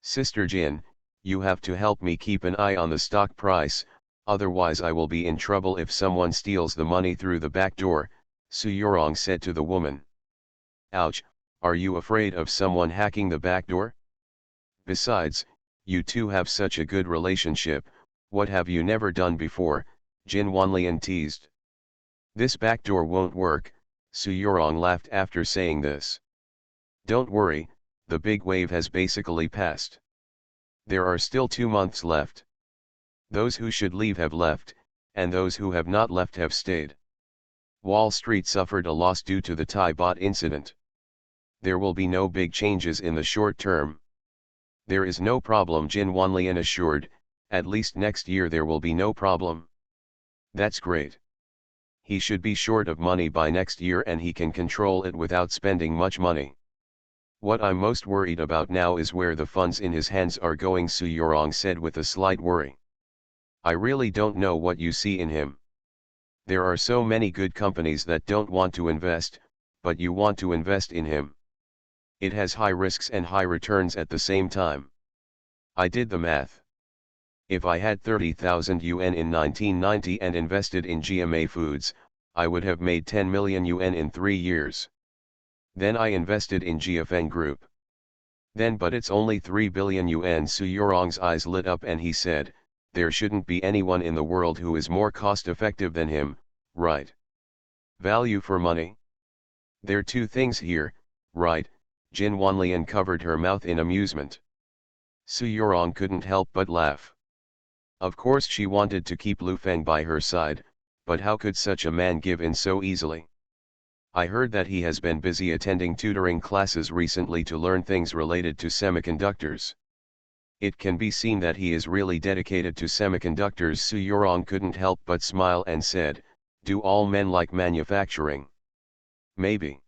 "Sister Jin, you have to help me keep an eye on the stock price, otherwise I will be in trouble if someone steals the money through the back door," Su Yorong said to the woman. "Ouch, are you afraid of someone hacking the back door? Besides, you two have such a good relationship, what have you never done before?" Jin Wanlian teased. "This back door won't work," Su Yorong laughed after saying this. "Don't worry, the big wave has basically passed. There are still 2 months left. Those who should leave have left, and those who have not left have stayed. Wall Street suffered a loss due to the Thai baht incident. There will be no big changes in the short term." "There is no problem," Jin Wanlian assured, "at least next year there will be no problem." "That's great. He should be short of money by next year and he can control it without spending much money. What I'm most worried about now is where the funds in his hands are going," Su Yorong said with a slight worry. "I really don't know what you see in him. There are so many good companies that don't want to invest, but you want to invest in him. It has high risks and high returns at the same time. I did the math. If I had 30,000 yuan in 1990 and invested in GMA Foods, I would have made 10 million yuan in 3 years. Then I invested in GFN Group. Then but it's only 3 billion yuan." Su Yorong's eyes lit up and he said, "There shouldn't be anyone in the world who is more cost-effective than him, right? Value for money. There are two things here, right?" Jin Wanlian covered her mouth in amusement. Su Yorong couldn't help but laugh. Of course she wanted to keep Lu Feng by her side, but how could such a man give in so easily? "I heard that he has been busy attending tutoring classes recently to learn things related to semiconductors. It can be seen that he is really dedicated to semiconductors." Su Yorong couldn't help but smile and said, "Do all men like manufacturing?" "Maybe.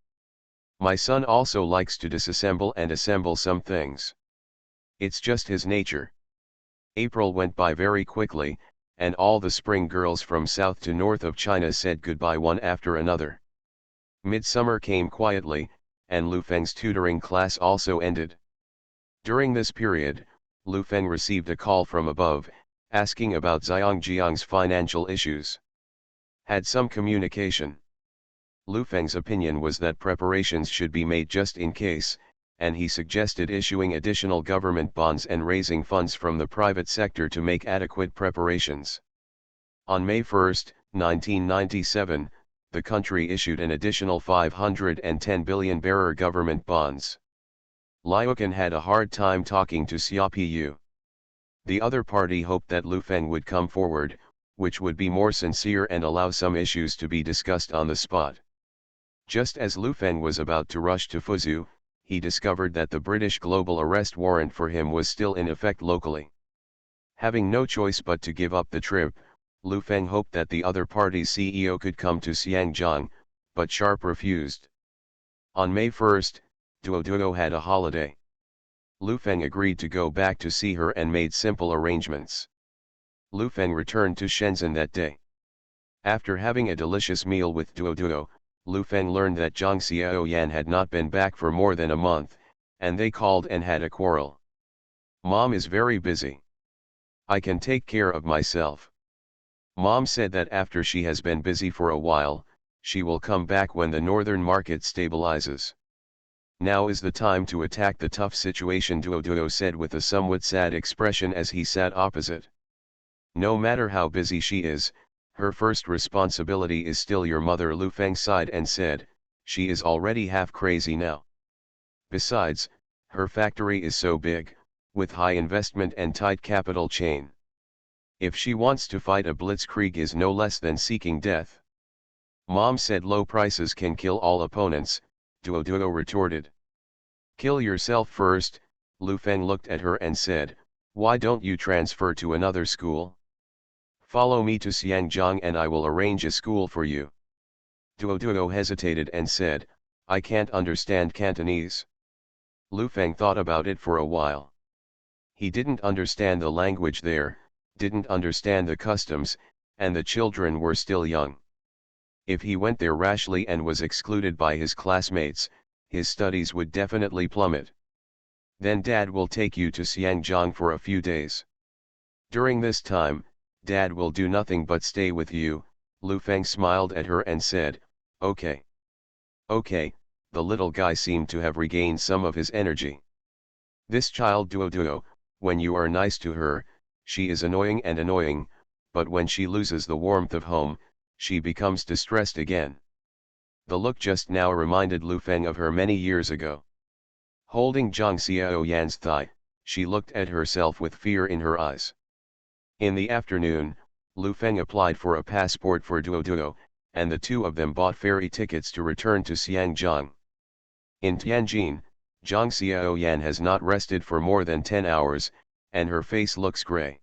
My son also likes to disassemble and assemble some things. It's just his nature." April went by very quickly, and all the spring girls from south to north of China said goodbye one after another. Midsummer came quietly, and Lu Feng's tutoring class also ended. During this period, Lu Feng received a call from above, asking about Zhang Jiang's financial issues. Had some communication. Lu Feng's opinion was that preparations should be made just in case, and he suggested issuing additional government bonds and raising funds from the private sector to make adequate preparations. On May 1, 1997, the country issued an additional 510 billion bearer government bonds. Liukan had a hard time talking to Xiaopu. The other party hoped that Lu Feng would come forward, which would be more sincere and allow some issues to be discussed on the spot. Just as Lu Feng was about to rush to Fuzhou, he discovered that the British global arrest warrant for him was still in effect locally. Having no choice but to give up the trip, Lu Feng hoped that the other party's CEO could come to Xiangjiang, but Sharp refused. On May 1, Duo had a holiday. Lu Feng agreed to go back to see her and made simple arrangements. Lu Feng returned to Shenzhen that day. After having a delicious meal with Duo, Lu Feng learned that Zhang Xiaoyan had not been back for more than a month, and they called and had a quarrel. "Mom is very busy. I can take care of myself." Mom said that after she has been busy for a while, she will come back when the northern market stabilizes. "Now is the time to attack the tough situation," Duo said with a somewhat sad expression as he sat opposite. "No matter how busy she is, her first responsibility is still your mother." Lu Feng sighed and said, "She is already half crazy now. Besides, her factory is so big, with high investment and tight capital chain. If she wants to fight a blitzkrieg is no less than seeking death." Mom said low prices can kill all opponents, Duo retorted. "Kill yourself first." Lu Feng looked at her and said, "Why don't you transfer to another school? Follow me to Xiangjiang and I will arrange a school for you." Duo hesitated and said, "I can't understand Cantonese." Lu Feng thought about it for a while. He didn't understand the language there, didn't understand the customs, and the children were still young. If he went there rashly and was excluded by his classmates, his studies would definitely plummet. Then Dad will take you to Xiangjiang for a few days. During this time, Dad will do nothing but stay with you. Lu Feng smiled at her and said, "Okay. Okay." The little guy seemed to have regained some of his energy. This child Duo, when you are nice to her, she is annoying, but when she loses the warmth of home, she becomes distressed again. The look just now reminded Lu Feng of her many years ago. Holding Zhang Xiaoyan's thigh, she looked at herself with fear in her eyes. In the afternoon, Lu Feng applied for a passport for Duo, and the two of them bought ferry tickets to return to Xiangjiang. In Tianjin, Zhang Xiaoyan has not rested for more than 10 hours, and her face looks gray.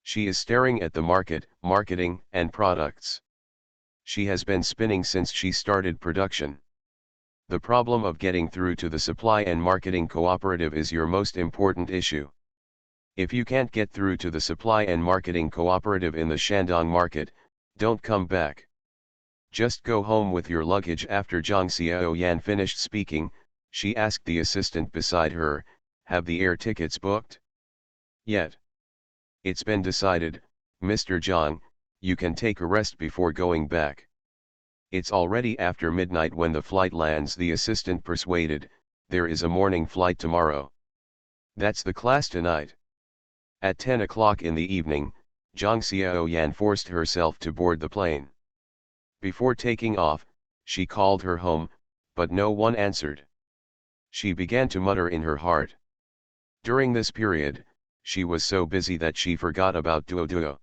She is staring at the marketing, and products. She has been spinning since she started production. The problem of getting through to the supply and marketing cooperative is your most important issue. If you can't get through to the supply and marketing cooperative in the Shandong market, don't come back. Just go home with your luggage. After Zhang Xiaoyan finished speaking, she asked the assistant beside her, "Have the air tickets booked?" "Yet." "It's been decided, Mr. Zhang, you can take a rest before going back." "It's already after midnight when the flight lands," the assistant persuaded. "There is a morning flight tomorrow." "That's the class tonight." At 10 o'clock in the evening, Zhang Xiaoyan forced herself to board the plane. Before taking off, she called her home, but no one answered. She began to mutter in her heart. During this period, she was so busy that she forgot about Duo.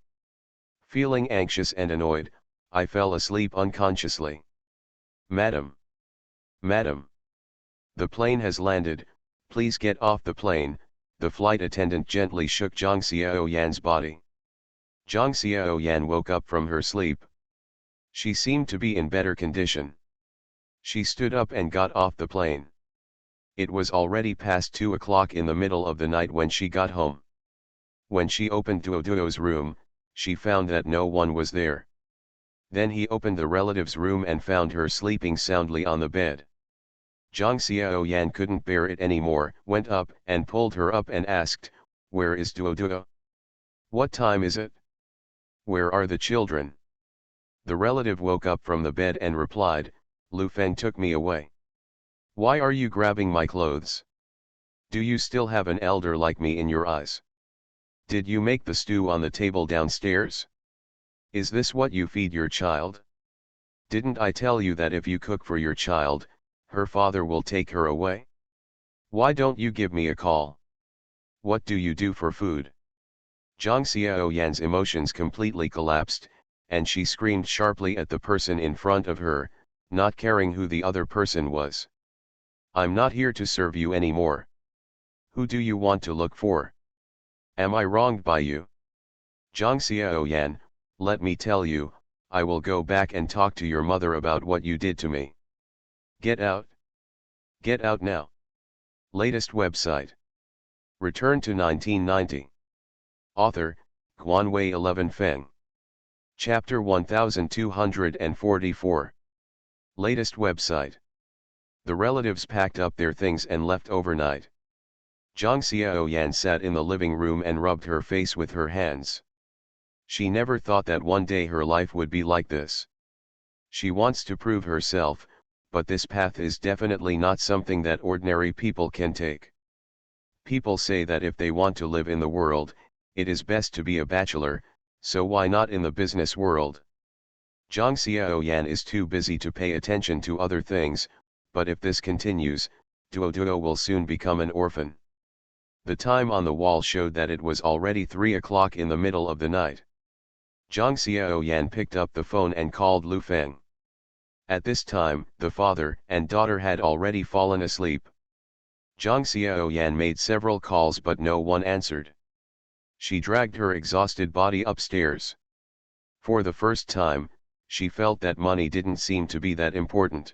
Feeling anxious and annoyed, I fell asleep unconsciously. "Madam! Madam! The plane has landed, please get off the plane." The flight attendant gently shook Zhang Xiaoyan's body. Zhang Xiaoyan woke up from her sleep. She seemed to be in better condition. She stood up and got off the plane. It was already past 2 o'clock in the middle of the night when she got home. When she opened Duo's room, she found that no one was there. Then he opened the relative's room and found her sleeping soundly on the bed. Zhang Xiaoyan couldn't bear it anymore, went up and pulled her up and asked, "Where is Duo? What time is it? Where are the children?" The relative woke up from the bed and replied, "Lu Feng took me away." "Why are you grabbing my clothes? Do you still have an elder like me in your eyes? Did you make the stew on the table downstairs? Is this what you feed your child? Didn't I tell you that if you cook for your child, her father will take her away? Why don't you give me a call? What do you do for food?" Zhang Xiaoyan's emotions completely collapsed, and she screamed sharply at the person in front of her, not caring who the other person was. "I'm not here to serve you anymore. Who do you want to look for? Am I wronged by you? Zhang Xiaoyan, let me tell you, I will go back and talk to your mother about what you did to me. Get out. Get out now." Latest website. Return to 1990. Author, Guanwei 11 Feng. Chapter 1244. Latest website. The relatives packed up their things and left overnight. Zhang Xiaoyan sat in the living room and rubbed her face with her hands. She never thought that one day her life would be like this. She wants to prove herself, but this path is definitely not something that ordinary people can take. People say that if they want to live in the world, it is best to be a bachelor, so why not in the business world? Zhang Xiaoyan is too busy to pay attention to other things, but if this continues, Duo will soon become an orphan. The time on the wall showed that it was already 3 o'clock in the middle of the night. Zhang Xiaoyan picked up the phone and called Lu Feng. At this time, the father and daughter had already fallen asleep. Zhang Xiaoyan made several calls but no one answered. She dragged her exhausted body upstairs. For the first time, she felt that money didn't seem to be that important.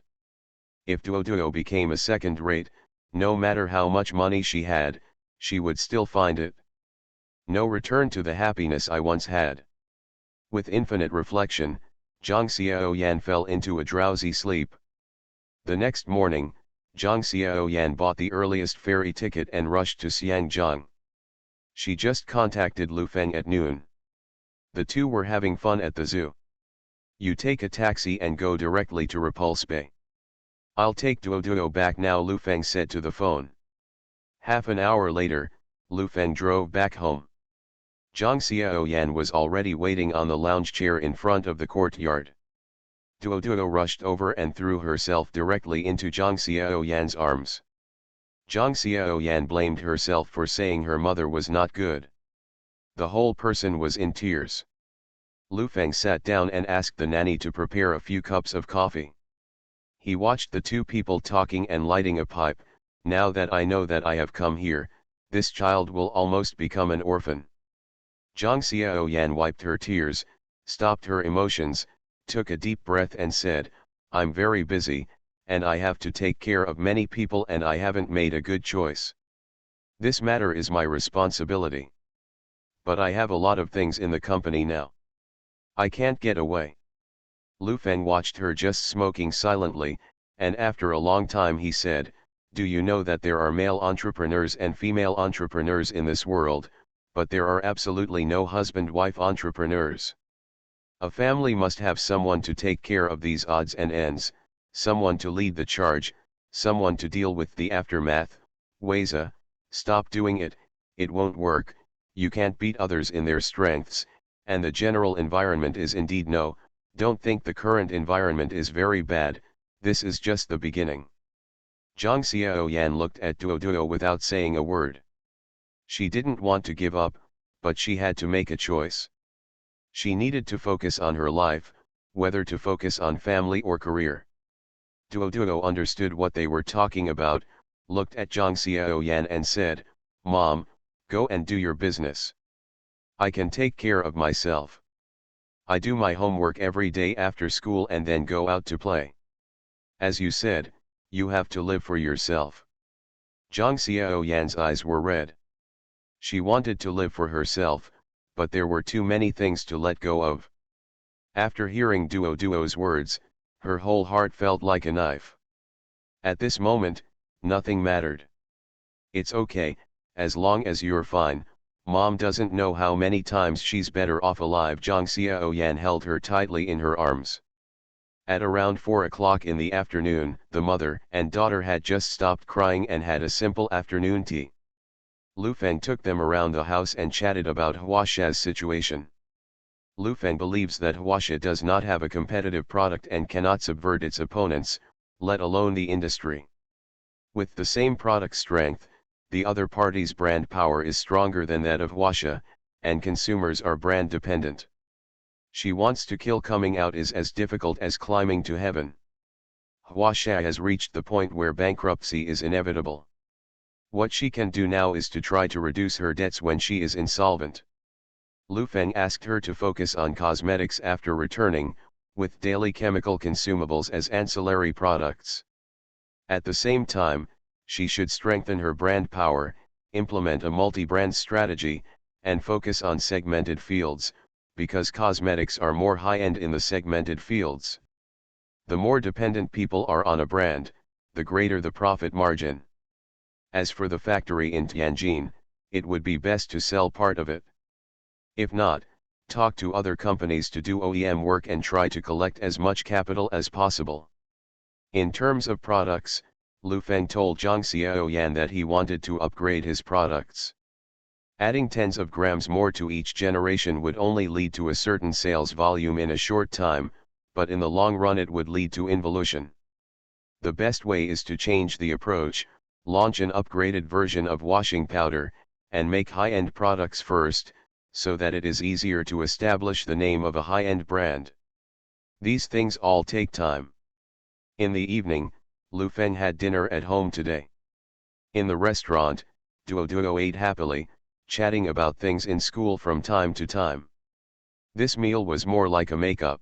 If Duo became a second-rate, No matter how much money she had, she would still find it. No return to the happiness I once had. With infinite reflection, Zhang Xiaoyan fell into a drowsy sleep. The next morning, Zhang Xiaoyan bought the earliest ferry ticket and rushed to Xiangjiang. She just contacted Lu Feng at noon. The two were having fun at the zoo. You take a taxi and go directly to Repulse Bay. I'll take Duo back now, Lu Feng said to the phone. Half an hour later, Lu Feng drove back home. Zhang Xiaoyan was already waiting on the lounge chair in front of the courtyard. Duo rushed over and threw herself directly into Zhang Xiaoyan's arms. Zhang Xiaoyan blamed herself for saying her mother was not good. The whole person was in tears. Lu Feng sat down and asked the nanny to prepare a few cups of coffee. He watched the two people talking and lighting a pipe. Now that I know that I have come here, this child will almost become an orphan. Zhang Xiaoyan wiped her tears, stopped her emotions, took a deep breath and said, I'm very busy, and I have to take care of many people and I haven't made a good choice. This matter is my responsibility. But I have a lot of things in the company now. I can't get away. Lu Feng watched her just smoking silently, and after a long time he said, do you know that there are male entrepreneurs and female entrepreneurs in this world, but there are absolutely no husband-wife entrepreneurs. A family must have someone to take care of these odds and ends, someone to lead the charge, someone to deal with the aftermath. Weza, stop doing it, it won't work, you can't beat others in their strengths, and the general environment is indeed no, don't think the current environment is very bad, this is just the beginning. Zhang Xiaoyan looked at Duo without saying a word. She didn't want to give up, but she had to make a choice. She needed to focus on her life, whether to focus on family or career. Duo understood what they were talking about, looked at Zhang Xiaoyan and said, Mom, go and do your business. I can take care of myself. I do my homework every day after school and then go out to play. As you said, you have to live for yourself. Zhang Xiaoyan's eyes were red. She wanted to live for herself, but there were too many things to let go of. After hearing Duo's words, her whole heart felt like a knife. At this moment, nothing mattered. It's okay, as long as you're fine, Mom doesn't know how many times she's better off alive. Zhang Xiaoyan held her tightly in her arms. At around 4 o'clock in the afternoon, the mother and daughter had just stopped crying and had a simple afternoon tea. Lu Feng took them around the house and chatted about Huaxia's situation. Lu Feng believes that Huaxia does not have a competitive product and cannot subvert its opponents, let alone the industry. With the same product strength, the other party's brand power is stronger than that of Huaxia, and consumers are brand dependent. She wants to kill coming out is as difficult as climbing to heaven. Huaxia has reached the point where bankruptcy is inevitable. What she can do now is to try to reduce her debts when she is insolvent. Lu Feng asked her to focus on cosmetics after returning, with daily chemical consumables as ancillary products. At the same time, she should strengthen her brand power, implement a multi-brand strategy, and focus on segmented fields, because cosmetics are more high-end in the segmented fields. The more dependent people are on a brand, the greater the profit margin. As for the factory in Tianjin, it would be best to sell part of it. If not, talk to other companies to do OEM work and try to collect as much capital as possible. In terms of products, Lu Feng told Zhang Xiaoyan that he wanted to upgrade his products. Adding tens of grams more to each generation would only lead to a certain sales volume in a short time, but in the long run it would lead to involution. The best way is to change the approach, launch an upgraded version of washing powder, and make high-end products first, so that it is easier to establish the name of a high-end brand. These things all take time. In the evening, Lu Feng had dinner at home today. In the restaurant, Duo ate happily, chatting about things in school from time to time. This meal was more like a make-up.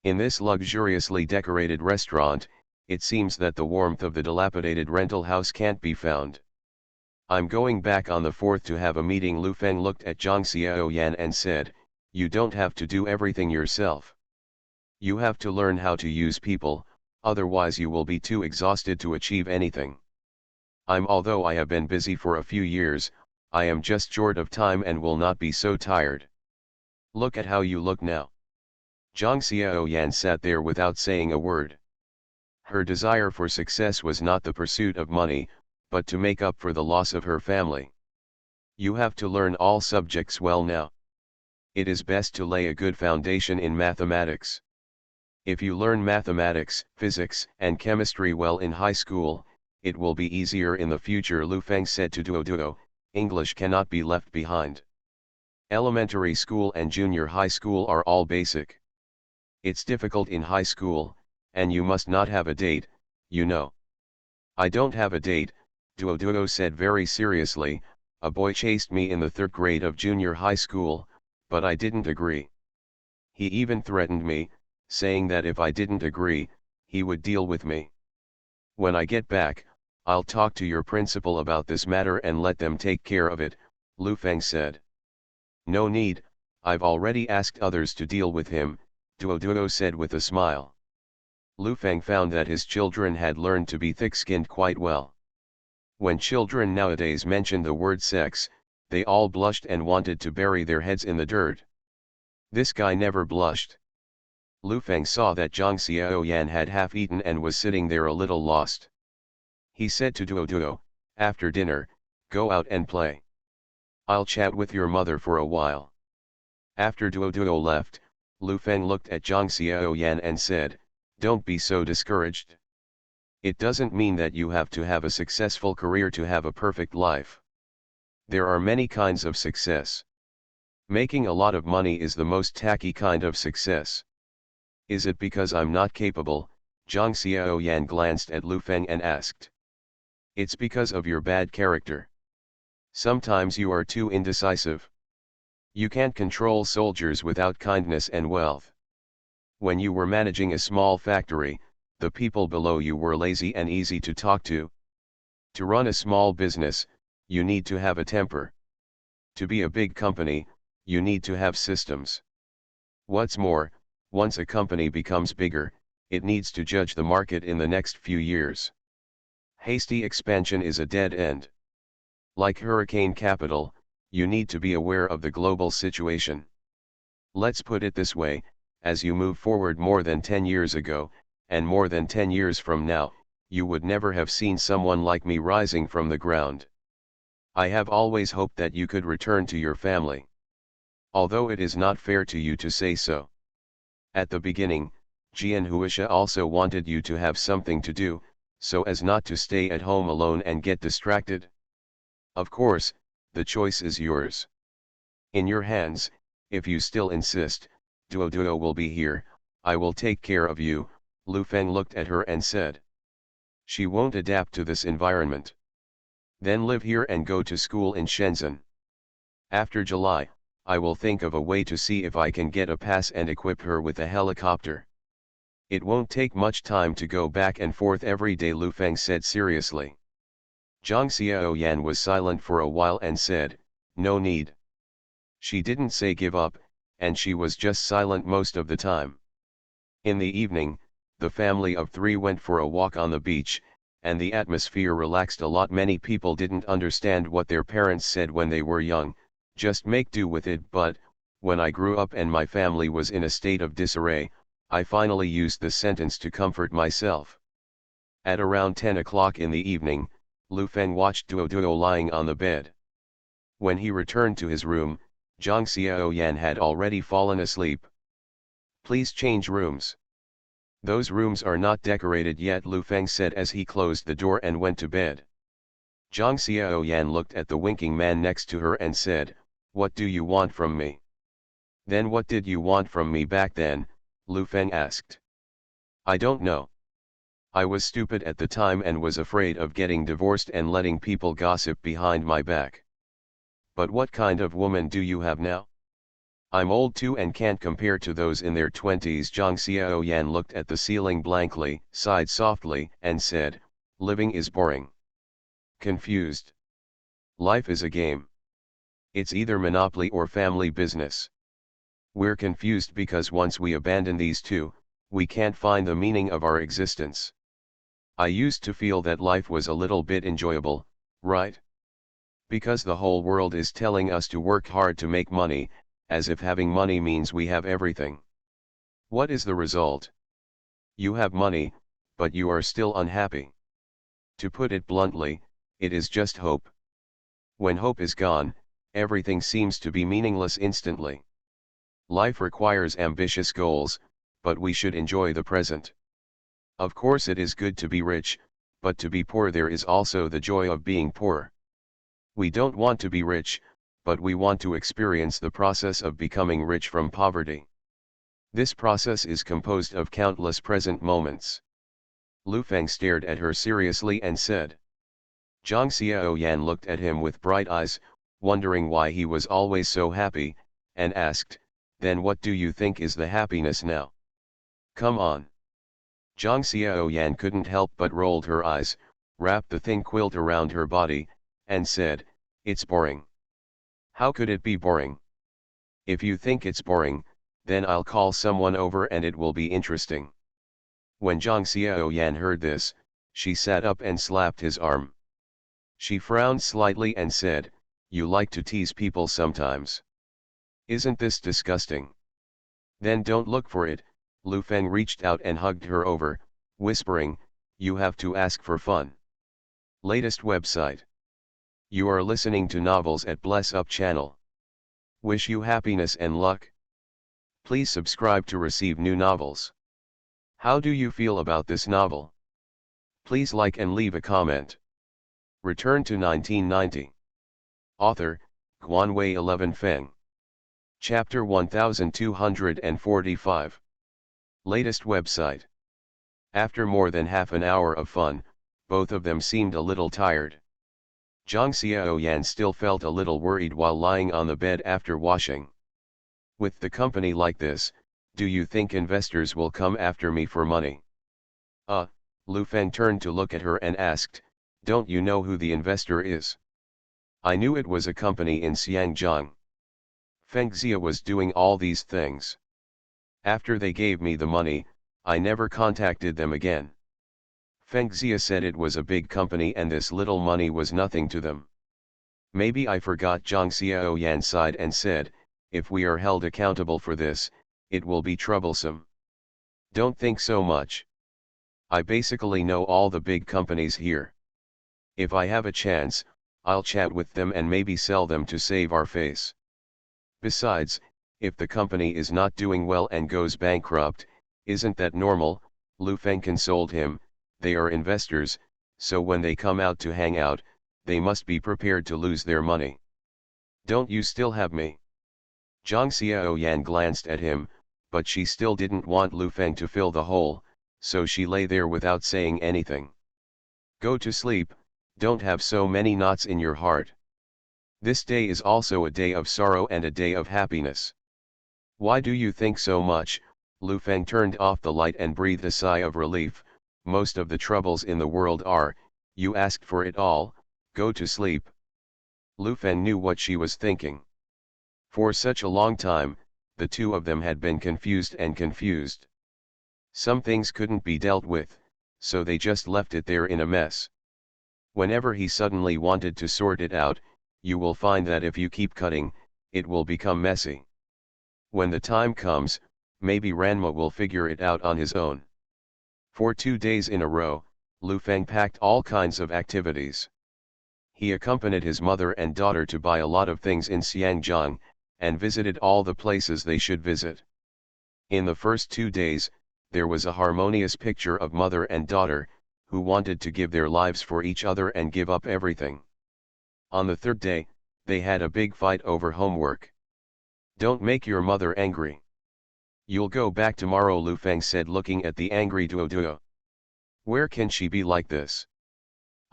In this luxuriously decorated restaurant, it seems that the warmth of the dilapidated rental house can't be found. I'm going back on the 4th to have a meeting. Lu Feng looked at Zhang Xiaoyan and said, you don't have to do everything yourself. You have to learn how to use people, otherwise you will be too exhausted to achieve anything. Although I have been busy for a few years, I am just short of time and will not be so tired. Look at how you look now. Zhang Xiaoyan sat there without saying a word. Her desire for success was not the pursuit of money, but to make up for the loss of her family. You have to learn all subjects well now. It is best to lay a good foundation in mathematics. If you learn mathematics, physics, and chemistry well in high school, it will be easier in the future. Lu Feng said to Duo, English cannot be left behind. Elementary school and junior high school are all basic. It's difficult in high school, and you must not have a date, you know. I don't have a date, Duo said very seriously. A boy chased me in the 3rd grade of junior high school, but I didn't agree. He even threatened me, saying that if I didn't agree, he would deal with me. When I get back, I'll talk to your principal about this matter and let them take care of it, Lu Feng said. No need, I've already asked others to deal with him, Duo said with a smile. Lu Feng found that his children had learned to be thick-skinned quite well. When children nowadays mention the word sex, they all blushed and wanted to bury their heads in the dirt. This guy never blushed. Lu Feng saw that Zhang Xiaoyan had half eaten and was sitting there a little lost. He said to Duo, after dinner, go out and play. I'll chat with your mother for a while. After Duo left, Lu Feng looked at Zhang Xiaoyan and said, don't be so discouraged. It doesn't mean that you have to have a successful career to have a perfect life. There are many kinds of success. Making a lot of money is the most tacky kind of success. Is it because I'm not capable? Zhang Xiaoyan glanced at Lu Feng and asked. It's because of your bad character. Sometimes you are too indecisive. You can't control soldiers without kindness and wealth. When you were managing a small factory, the people below you were lazy and easy to talk to. To run a small business, you need to have a temper. To be a big company, you need to have systems. What's more, once a company becomes bigger, it needs to judge the market in the next few years. Hasty expansion is a dead end. Like hurricane capital, you need to be aware of the global situation. Let's put it this way, as you move forward more than 10 years ago, and more than 10 years from now, you would never have seen someone like me rising from the ground. I have always hoped that you could return to your family. Although it is not fair to you to say so. At the beginning, Jian Huisha also wanted you to have something to do, so as not to stay at home alone and get distracted. Of course, the choice is yours. In your hands, if you still insist, Duo will be here, I will take care of you. Lu Feng looked at her and said. She won't adapt to this environment. Then live here and go to school in Shenzhen. After July, I will think of a way to see if I can get a pass and equip her with a helicopter. It won't take much time to go back and forth every day, Lu Feng said seriously. Zhang Xiaoyan was silent for a while and said, no need. She didn't say give up, and she was just silent most of the time. In the evening, the family of 3 went for a walk on the beach, and the atmosphere relaxed a lot. Many people didn't understand what their parents said when they were young, just make do with it, but, when I grew up and my family was in a state of disarray, I finally used the sentence to comfort myself. At around 10 o'clock in the evening, Lu Feng watched Duo lying on the bed. When he returned to his room, Zhang Xiaoyan had already fallen asleep. Please change rooms. Those rooms are not decorated yet, Lu Feng said as he closed the door and went to bed. Zhang Xiaoyan looked at the winking man next to her and said, what do you want from me? Then what did you want from me back then? Lu Feng asked. I don't know. I was stupid at the time and was afraid of getting divorced and letting people gossip behind my back. But what kind of woman do you have now? I'm old too and can't compare to those in their 20s. Zhang Xiaoyan looked at the ceiling blankly, sighed softly, and said, living is boring. Confused. Life is a game. It's either monopoly or family business. We're confused because once we abandon these two, we can't find the meaning of our existence. I used to feel that life was a little bit enjoyable, right? Because the whole world is telling us to work hard to make money, as if having money means we have everything. What is the result? You have money, but you are still unhappy. To put it bluntly, it is just hope. When hope is gone, everything seems to be meaningless instantly. Life requires ambitious goals, but we should enjoy the present. Of course it is good to be rich, but to be poor there is also the joy of being poor. We don't want to be rich, but we want to experience the process of becoming rich from poverty. This process is composed of countless present moments. Lu Feng stared at her seriously and said. Zhang Xiaoyan looked at him with bright eyes, wondering why he was always so happy, and asked, then what do you think is the happiness now? Come on. Zhang Xiaoyan couldn't help but rolled her eyes, wrapped the thin quilt around her body, and said, it's boring. How could it be boring? If you think it's boring, then I'll call someone over and it will be interesting. When Zhang Xiaoyan heard this, she sat up and slapped his arm. She frowned slightly and said, you like to tease people sometimes. Isn't this disgusting? Then don't look for it. Lu Feng reached out and hugged her over, whispering, you have to ask for fun. Latest website. You are listening to novels at Bless Up channel. Wish you happiness and luck. Please subscribe to receive new novels. How do you feel about this novel? Please like and leave a comment. Return to 1990. Author, Guanwei 11 Feng. Chapter 1245. Latest website. After more than half an hour of fun, both of them seemed a little tired. Zhang Xiaoyan still felt a little worried while lying on the bed after washing. With the company like this, do you think investors will come after me for money? Lu Feng turned to look at her and asked, don't you know who the investor is? I knew it was a company in Xiangjiang. Feng Xia was doing all these things. After they gave me the money, I never contacted them again. Feng Xia said it was a big company and this little money was nothing to them. Maybe I forgot. Zhang Xiaoyan sighed and said, if we are held accountable for this, it will be troublesome. Don't think so much. I basically know all the big companies here. If I have a chance, I'll chat with them and maybe sell them to save our face. Besides, if the company is not doing well and goes bankrupt, isn't that normal? Lu Feng consoled him, they are investors, so when they come out to hang out, they must be prepared to lose their money. Don't you still have me? Zhang Xiaoyan glanced at him, but she still didn't want Lu Feng to fill the hole, so she lay there without saying anything. Go to sleep, don't have so many knots in your heart. This day is also a day of sorrow and a day of happiness. Why do you think so much? Lu Feng turned off the light and breathed a sigh of relief. Most of the troubles in the world are, you asked for it all, go to sleep. Lu Feng knew what she was thinking. For such a long time, the two of them had been confused and confused. Some things couldn't be dealt with, so they just left it there in a mess. Whenever he suddenly wanted to sort it out, you will find that if you keep cutting, it will become messy. When the time comes, maybe Ranma will figure it out on his own. For 2 days in a row, Lu Feng packed all kinds of activities. He accompanied his mother and daughter to buy a lot of things in Xiangjiang, and visited all the places they should visit. In the first 2 days, there was a harmonious picture of mother and daughter, who wanted to give their lives for each other and give up everything. On the third day, they had a big fight over homework. Don't make your mother angry. You'll go back tomorrow, Lu Feng said, looking at the angry Duo. Where can she be like this?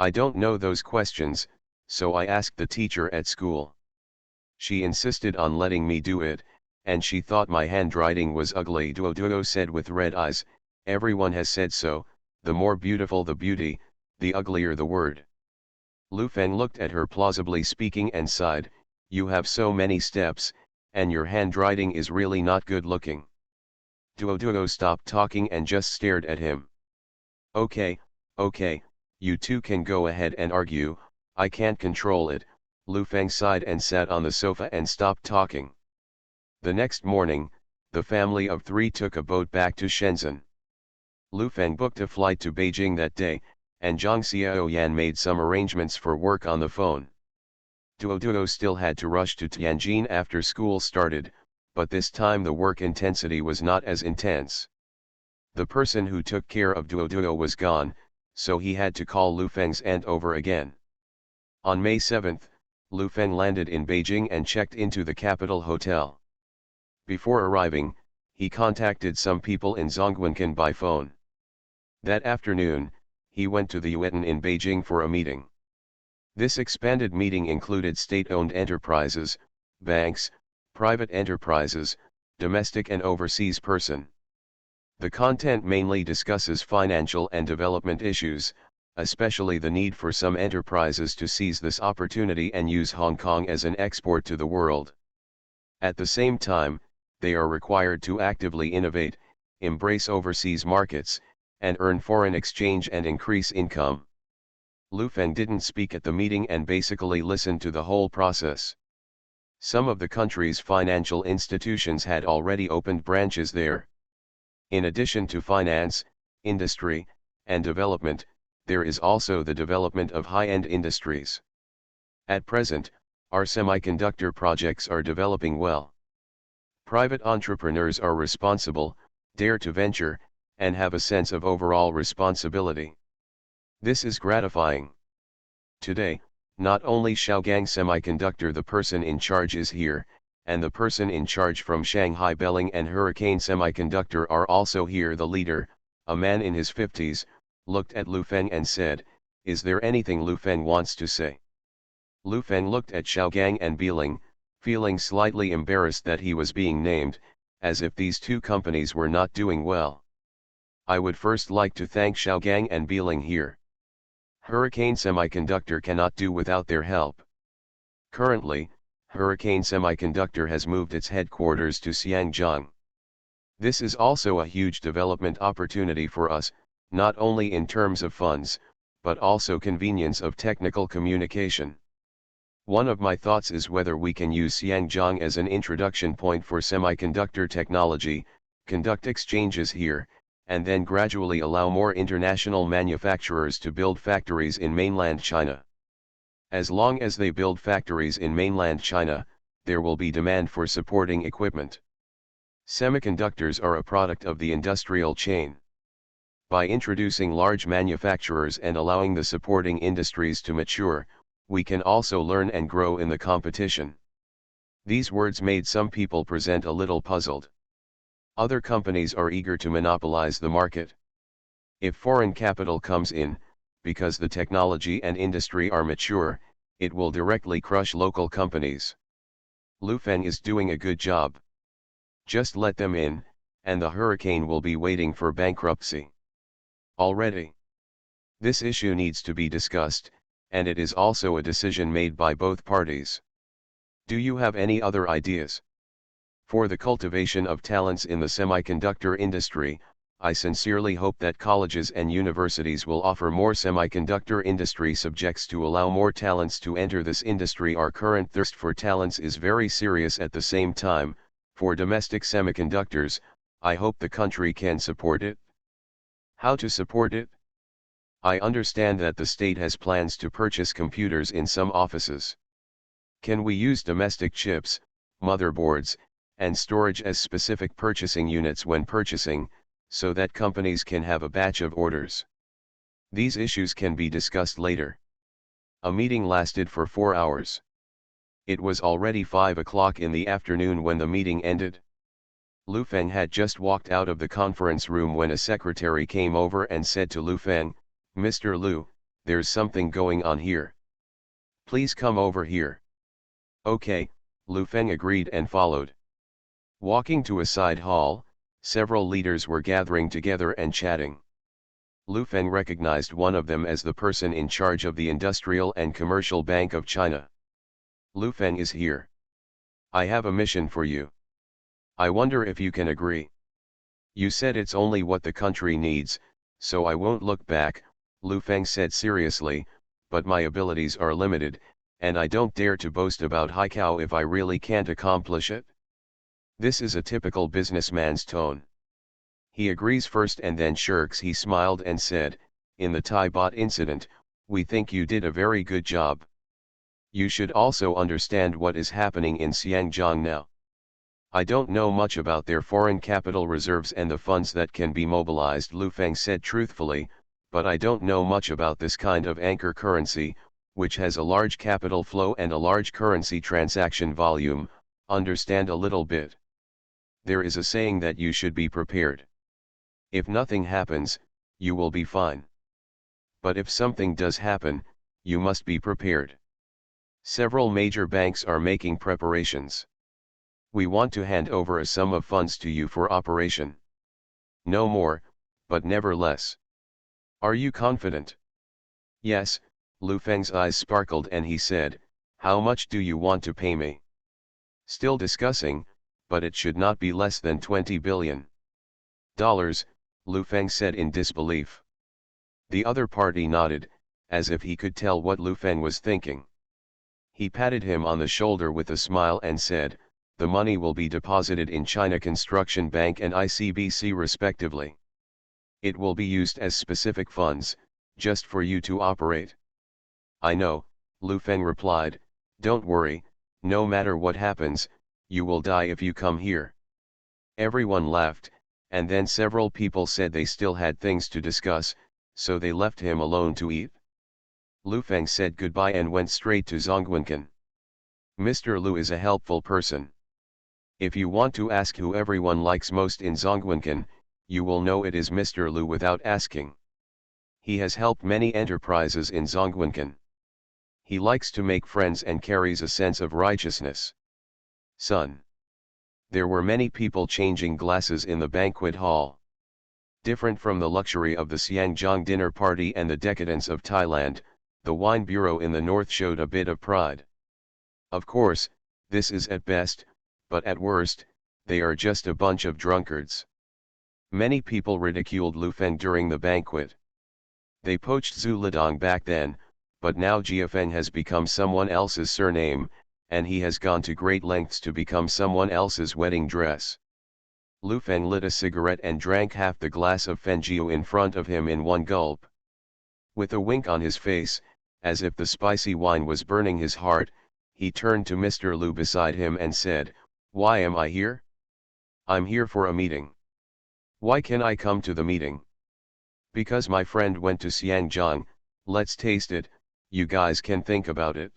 I don't know those questions, so I asked the teacher at school. She insisted on letting me do it, and she thought my handwriting was ugly. Duo said with red eyes, everyone has said so, the more beautiful the beauty, the uglier the word. Lu Feng looked at her plausibly speaking and sighed, you have so many steps, and your handwriting is really not good looking. Duo stopped talking and just stared at him. Okay, you two can go ahead and argue, I can't control it. Lu Feng sighed and sat on the sofa and stopped talking. The next morning, the family of 3 took a boat back to Shenzhen. Lu Feng booked a flight to Beijing that day, and Zhang Xiaoyan made some arrangements for work on the phone. Duo still had to rush to Tianjin after school started, but this time the work intensity was not as intense. The person who took care of Duo was gone, so he had to call Lu Feng's aunt over again. On May 7, Lu Feng landed in Beijing and checked into the capital hotel. Before arriving, he contacted some people in Zhongguancun by phone. That afternoon, he went to the Yuan in Beijing for a meeting. This expanded meeting included state-owned enterprises, banks, private enterprises, domestic and overseas person. The content mainly discusses financial and development issues, especially the need for some enterprises to seize this opportunity and use Hong Kong as an export to the world. At the same time, they are required to actively innovate, embrace overseas markets, and earn foreign exchange and increase income. Lu Feng didn't speak at the meeting and basically listened to the whole process. Some of the country's financial institutions had already opened branches there. In addition to finance, industry, and development, there is also the development of high-end industries. At present, our semiconductor projects are developing well. Private entrepreneurs are responsible, dare to venture, and have a sense of overall responsibility. This is gratifying. Today, not only Shaogang Semiconductor, the person in charge is here, and the person in charge from Shanghai Belling and Hurricane Semiconductor are also here. The leader, a man in his 50s, looked at Lu Feng and said, is there anything Lu Feng wants to say? Lu Feng looked at Shaogang and Belling, feeling slightly embarrassed that he was being named, as if these two companies were not doing well. I would first like to thank Shaogang and Belling here. Hurricane Semiconductor cannot do without their help. Currently, Hurricane Semiconductor has moved its headquarters to Xiangjiang. This is also a huge development opportunity for us, not only in terms of funds, but also convenience of technical communication. One of my thoughts is whether we can use Xiangjiang as an introduction point for semiconductor technology, conduct exchanges here, and then gradually allow more international manufacturers to build factories in mainland China. As long as they build factories in mainland China, there will be demand for supporting equipment. Semiconductors are a product of the industrial chain. By introducing large manufacturers and allowing the supporting industries to mature, we can also learn and grow in the competition. These words made some people present a little puzzled. Other companies are eager to monopolize the market. If foreign capital comes in, because the technology and industry are mature, it will directly crush local companies. Lu Feng is doing a good job. Just let them in, and the hurricane will be waiting for bankruptcy. Already. This issue needs to be discussed, and it is also a decision made by both parties. Do you have any other ideas? For the cultivation of talents in the semiconductor industry, I sincerely hope that colleges and universities will offer more semiconductor industry subjects to allow more talents to enter this industry. Our current thirst for talents is very serious. At the same time, for domestic semiconductors, I hope the country can support it. How to support it? I understand that the state has plans to purchase computers in some offices. Can we use domestic chips, motherboards, and storage as specific purchasing units when purchasing, so that companies can have a batch of orders? These issues can be discussed later. A meeting lasted for 4 hours. It was already 5 o'clock in the afternoon when the meeting ended. Lu Feng had just walked out of the conference room when a secretary came over and said to Lu Feng, Mr. Lu, there's something going on here. Please come over here. Okay, Lu Feng agreed and followed. Walking to a side hall, several leaders were gathering together and chatting. Lu Feng recognized one of them as the person in charge of the Industrial and Commercial Bank of China. Lu Feng is here. I have a mission for you. I wonder if you can agree. You said it's only what the country needs, so I won't look back, Lu Feng said seriously, but my abilities are limited, and I don't dare to boast about Haikao if I really can't accomplish it. This is a typical businessman's tone. He agrees first and then shirks. He smiled and said, in the Thai bot incident, we think you did a very good job. You should also understand what is happening in Xinjiang now. I don't know much about their foreign capital reserves and the funds that can be mobilized, Lu Feng said truthfully, but I don't know much about this kind of anchor currency, which has a large capital flow and a large currency transaction volume, understand a little bit. There is a saying that you should be prepared. If nothing happens, you will be fine. But if something does happen, you must be prepared. Several major banks are making preparations. We want to hand over a sum of funds to you for operation. No more, but never less. Are you confident? Yes, Lu Feng's eyes sparkled and he said, how much do you want to pay me? Still discussing, but it should not be less than $20 billion. Lu Feng said in disbelief. The other party nodded, as if he could tell what Lu Feng was thinking. He patted him on the shoulder with a smile and said, the money will be deposited in China Construction Bank and ICBC respectively. It will be used as specific funds, just for you to operate. I know, Lu Feng replied, don't worry, no matter what happens, you will die if you come here. Everyone laughed, and then several people said they still had things to discuss, so they left him alone to eat. Lu Feng said goodbye and went straight to Zhongguancun. Mr. Lu is a helpful person. If you want to ask who everyone likes most in Zhongguancun, you will know it is Mr. Lu without asking. He has helped many enterprises in Zhongguancun. He likes to make friends and carries a sense of righteousness. Son. There were many people changing glasses in the banquet hall. Different from the luxury of the Xinjiang dinner party and the decadence of Thailand, the wine bureau in the north showed a bit of pride. Of course, this is at best, but at worst, they are just a bunch of drunkards. Many people ridiculed Lu Feng during the banquet. They poached Zhu Lidong back then, but now Jiafeng has become someone else's surname, and he has gone to great lengths to become someone else's wedding dress. Lu Feng lit a cigarette and drank half the glass of Fengjiu in front of him in one gulp. With a wink on his face, as if the spicy wine was burning his heart, he turned to Mr. Lu beside him and said, why am I here? I'm here for a meeting. Why can I come to the meeting? Because my friend went to Xinjiang, let's taste it, you guys can think about it.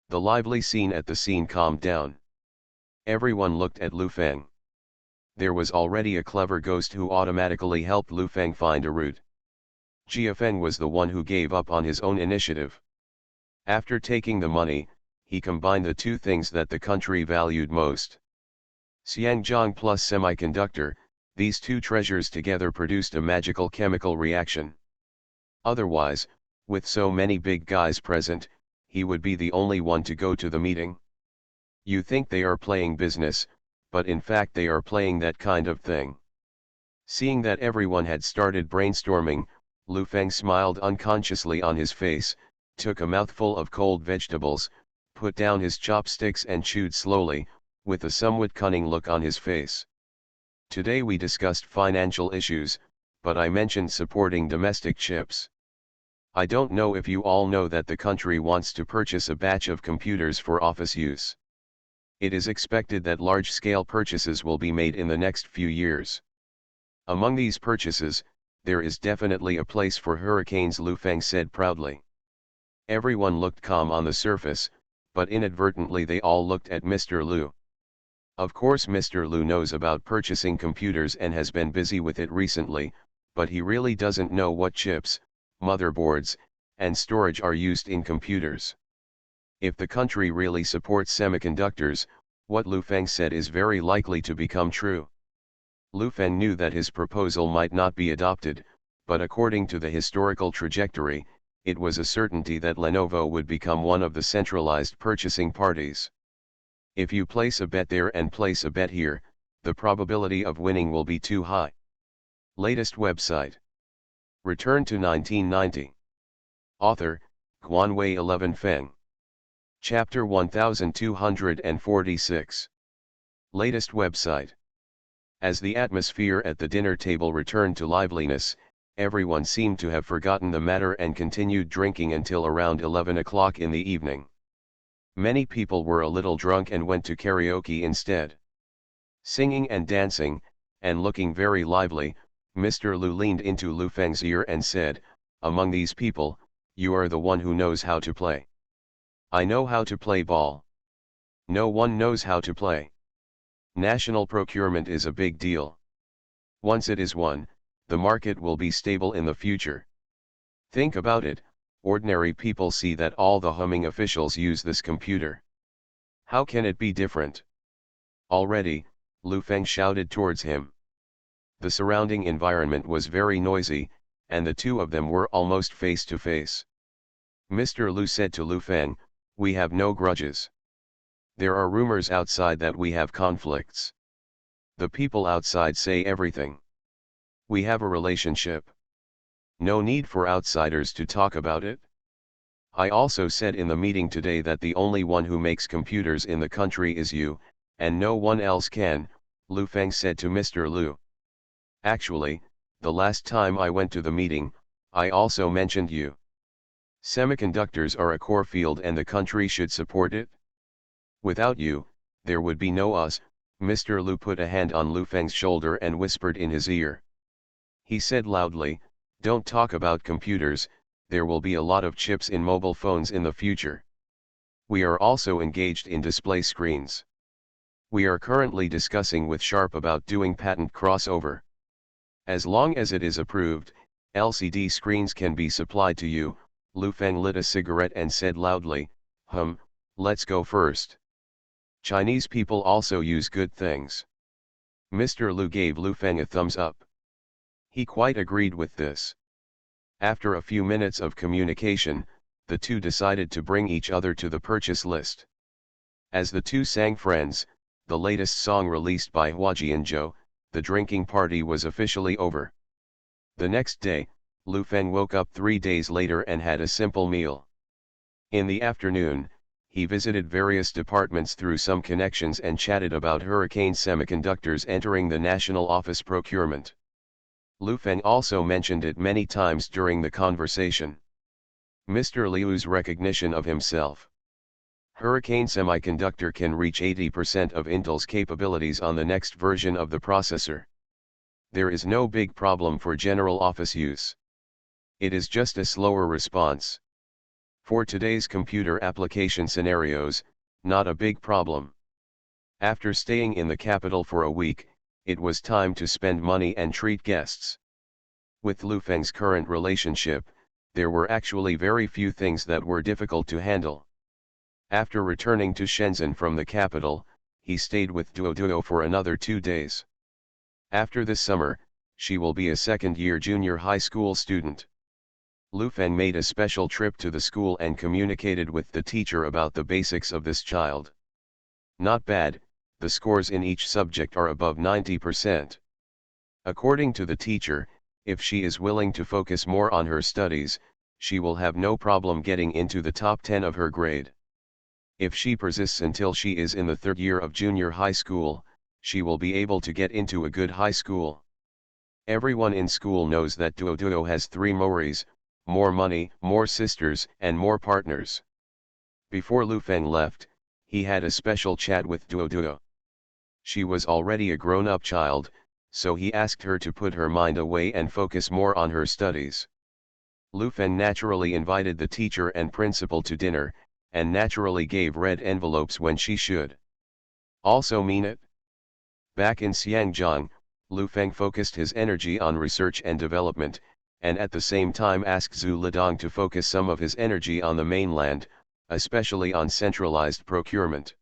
The lively scene at the scene calmed down. Everyone looked at Lu Feng. There was already a clever ghost who automatically helped Lu Feng find a route. Jiafeng was the one who gave up on his own initiative. After taking the money, he combined the two things that the country valued most. Xinjiang plus semiconductor, these two treasures together produced a magical chemical reaction. Otherwise, with so many big guys present, he would be the only one to go to the meeting. You think they are playing business, but in fact they are playing that kind of thing. Seeing that everyone had started brainstorming, Lu Feng smiled unconsciously on his face, took a mouthful of cold vegetables, put down his chopsticks and chewed slowly, with a somewhat cunning look on his face. Today we discussed financial issues, but I mentioned supporting domestic chips. I don't know if you all know that the country wants to purchase a batch of computers for office use. It is expected that large-scale purchases will be made in the next few years. Among these purchases, there is definitely a place for hurricanes, Lu Feng said proudly. Everyone looked calm on the surface, but inadvertently they all looked at Mr. Lu. Of course Mr. Lu knows about purchasing computers and has been busy with it recently, but he really doesn't know what chips, motherboards, and storage are used in computers. If the country really supports semiconductors, What Lu Feng said is very likely to become true. Lu Feng knew that his proposal might not be adopted, but according to the historical trajectory, it was a certainty that Lenovo would become one of the centralized purchasing parties. If you place a bet there and place a bet here, the probability of winning will be too high. Latest website. Return to 1990. Author, Guanwei 11 Feng. Chapter 1246. Latest website. As the atmosphere at the dinner table returned to liveliness, everyone seemed to have forgotten the matter and continued drinking until around 11 o'clock in the evening. Many people were a little drunk and went to karaoke instead. Singing and dancing, and looking very lively, Mr. Lu leaned into Lu Feng's ear and said, "Among these people, you are the one who knows how to play. I know how to play ball. No one knows how to play. National procurement is a big deal. Once it is won, the market will be stable in the future. Think about it, ordinary people see that all the humming officials use this computer. How can it be different?" Already, Lu Feng shouted towards him. The surrounding environment was very noisy, and the two of them were almost face to face. Mr. Lu said to Lu Feng, "We have no grudges. There are rumors outside that we have conflicts. The people outside say everything. We have a relationship. No need for outsiders to talk about it. I also said in the meeting today that the only one who makes computers in the country is you, and no one else can," Lu Feng said to Mr. Lu. "Actually, the last time I went to the meeting, I also mentioned you. Semiconductors are a core field and the country should support it. Without you, there would be no us." Mr. Lu put a hand on Lu Feng's shoulder and whispered in his ear. He said loudly, "Don't talk about computers, there will be a lot of chips in mobile phones in the future. We are also engaged in display screens. We are currently discussing with Sharp about doing patent crossover. As long as it is approved, LCD screens can be supplied to you." Lu Feng lit a cigarette and said loudly, "Let's go first. Chinese people also use good things." Mr. Lu gave Lu Feng a thumbs up. He quite agreed with this. After a few minutes of communication, the two decided to bring each other to the purchase list. As the two sang Friends, the latest song released by Hua Jianzhou, the drinking party was officially over. The next day, Lu Feng woke up 3 days later and had a simple meal. In the afternoon, he visited various departments through some connections and chatted about Hurricane Semiconductors entering the national office procurement. Lu Feng also mentioned it many times during the conversation. Mr. Liu's recognition of himself. Hurricane Semiconductor can reach 80% of Intel's capabilities on the next version of the processor. There is no big problem for general office use. It is just a slower response. For today's computer application scenarios, not a big problem. After staying in the capital for a week, it was time to spend money and treat guests. With Lu Feng's current relationship, there were actually very few things that were difficult to handle. After returning to Shenzhen from the capital, he stayed with Duo for another 2 days. After this summer, she will be a second-year junior high school student. Lu Feng made a special trip to the school and communicated with the teacher about the basics of this child. Not bad, the scores in each subject are above 90%. According to the teacher, if she is willing to focus more on her studies, she will have no problem getting into the top 10 of her grade. If she persists until she is in the 3rd year of junior high school, she will be able to get into a good high school. Everyone in school knows that Duo has 3 Moris, more money, more sisters, and more partners. Before Lu Feng left, he had a special chat with Duo. She was already a grown-up child, so he asked her to put her mind away and focus more on her studies. Lu Feng naturally invited the teacher and principal to dinner, and naturally gave red envelopes when she should. Also mean it. Back in Xiangjiang, Lu Feng focused his energy on research and development, and at the same time asked Zhu Lidong to focus some of his energy on the mainland, especially on centralized procurement.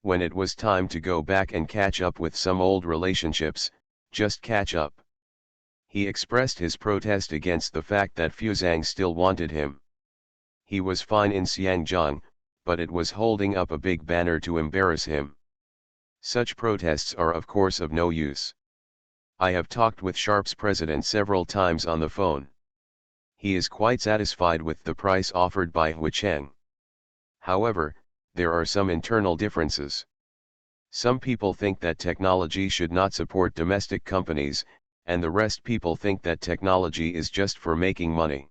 When it was time to go back and catch up with some old relationships, just catch up. He expressed his protest against the fact that Fuzhang still wanted him. He was fine in Xiangjiang, but it was holding up a big banner to embarrass him. Such protests are of course of no use. I have talked with Sharp's president several times on the phone. He is quite satisfied with the price offered by Huicheng. However, there are some internal differences. Some people think that technology should not support domestic companies, and the rest people think that technology is just for making money.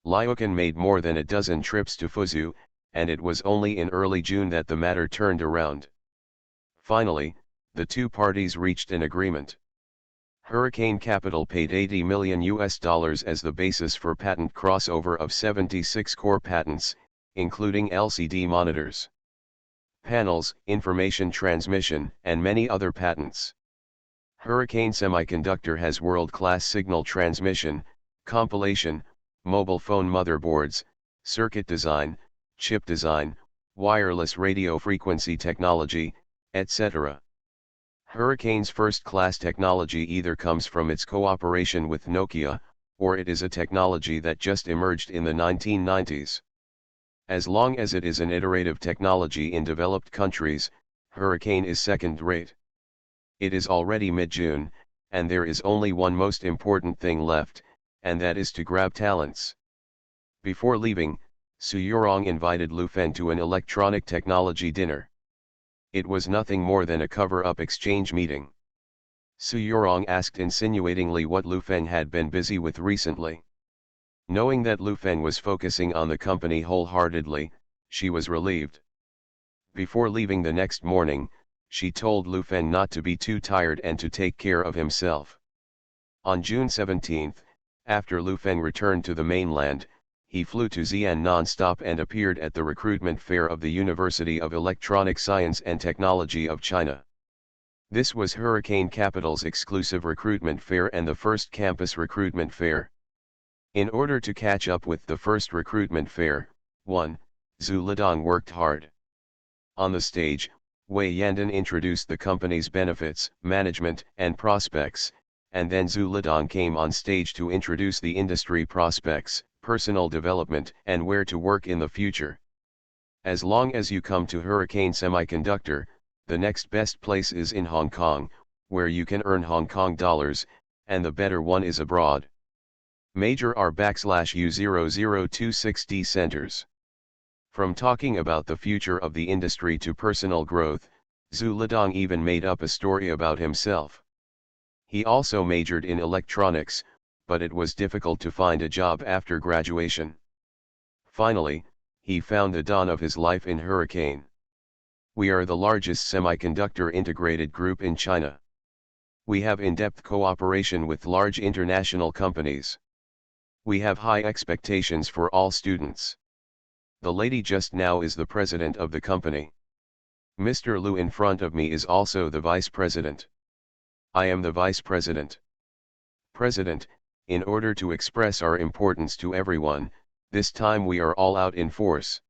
Liuchen made more than a dozen trips to Fuzhou, and it was only in early June that the matter turned around. Finally, the two parties reached an agreement. Hurricane Capital paid $80 million as the basis for patent crossover of 76 core patents, including LCD monitors, panels, information transmission, and many other patents. Hurricane Semiconductor has world-class signal transmission, compilation, mobile phone motherboards, circuit design, chip design, wireless radio frequency technology, etc. Hurricane's first-class technology either comes from its cooperation with Nokia, or it is a technology that just emerged in the 1990s. As long as it is an iterative technology in developed countries, Hurricane is second-rate. It is already mid-June, and there is only one most important thing left, and that is to grab talents. Before leaving, Su Yurong invited Lu Fen to an electronic technology dinner. It was nothing more than a cover-up exchange meeting. Su Yurong asked insinuatingly what Lu Fen had been busy with recently. Knowing that Lu Fen was focusing on the company wholeheartedly, she was relieved. Before leaving the next morning, she told Lu Fen not to be too tired and to take care of himself. On June 17, after Lu Fen returned to the mainland, he flew to Xi'an non-stop and appeared at the recruitment fair of the University of Electronic Science and Technology of China. This was Hurricane Capital's exclusive recruitment fair and the first campus recruitment fair. In order to catch up with the first recruitment fair, Zhu Lidong worked hard. On the stage, Wei Yandan introduced the company's benefits, management, and prospects, and then Zhu Lidong came on stage to introduce the industry prospects, personal development, and where to work in the future. As long as you come to Hurricane Semiconductor, the next best place is in Hong Kong, where you can earn Hong Kong dollars, and the better one is abroad. Major R/U00260 centers. From talking about the future of the industry to personal growth, Zhu Lidong even made up a story about himself. He also majored in electronics, but it was difficult to find a job after graduation. Finally, he found the dawn of his life in Hurricane. We are the largest semiconductor integrated group in China. We have in-depth cooperation with large international companies. We have high expectations for all students. The lady just now is the president of the company. Mr. Lu in front of me is also the vice president. I am the vice president. President, in order to express our importance to everyone, this time we are all out in force.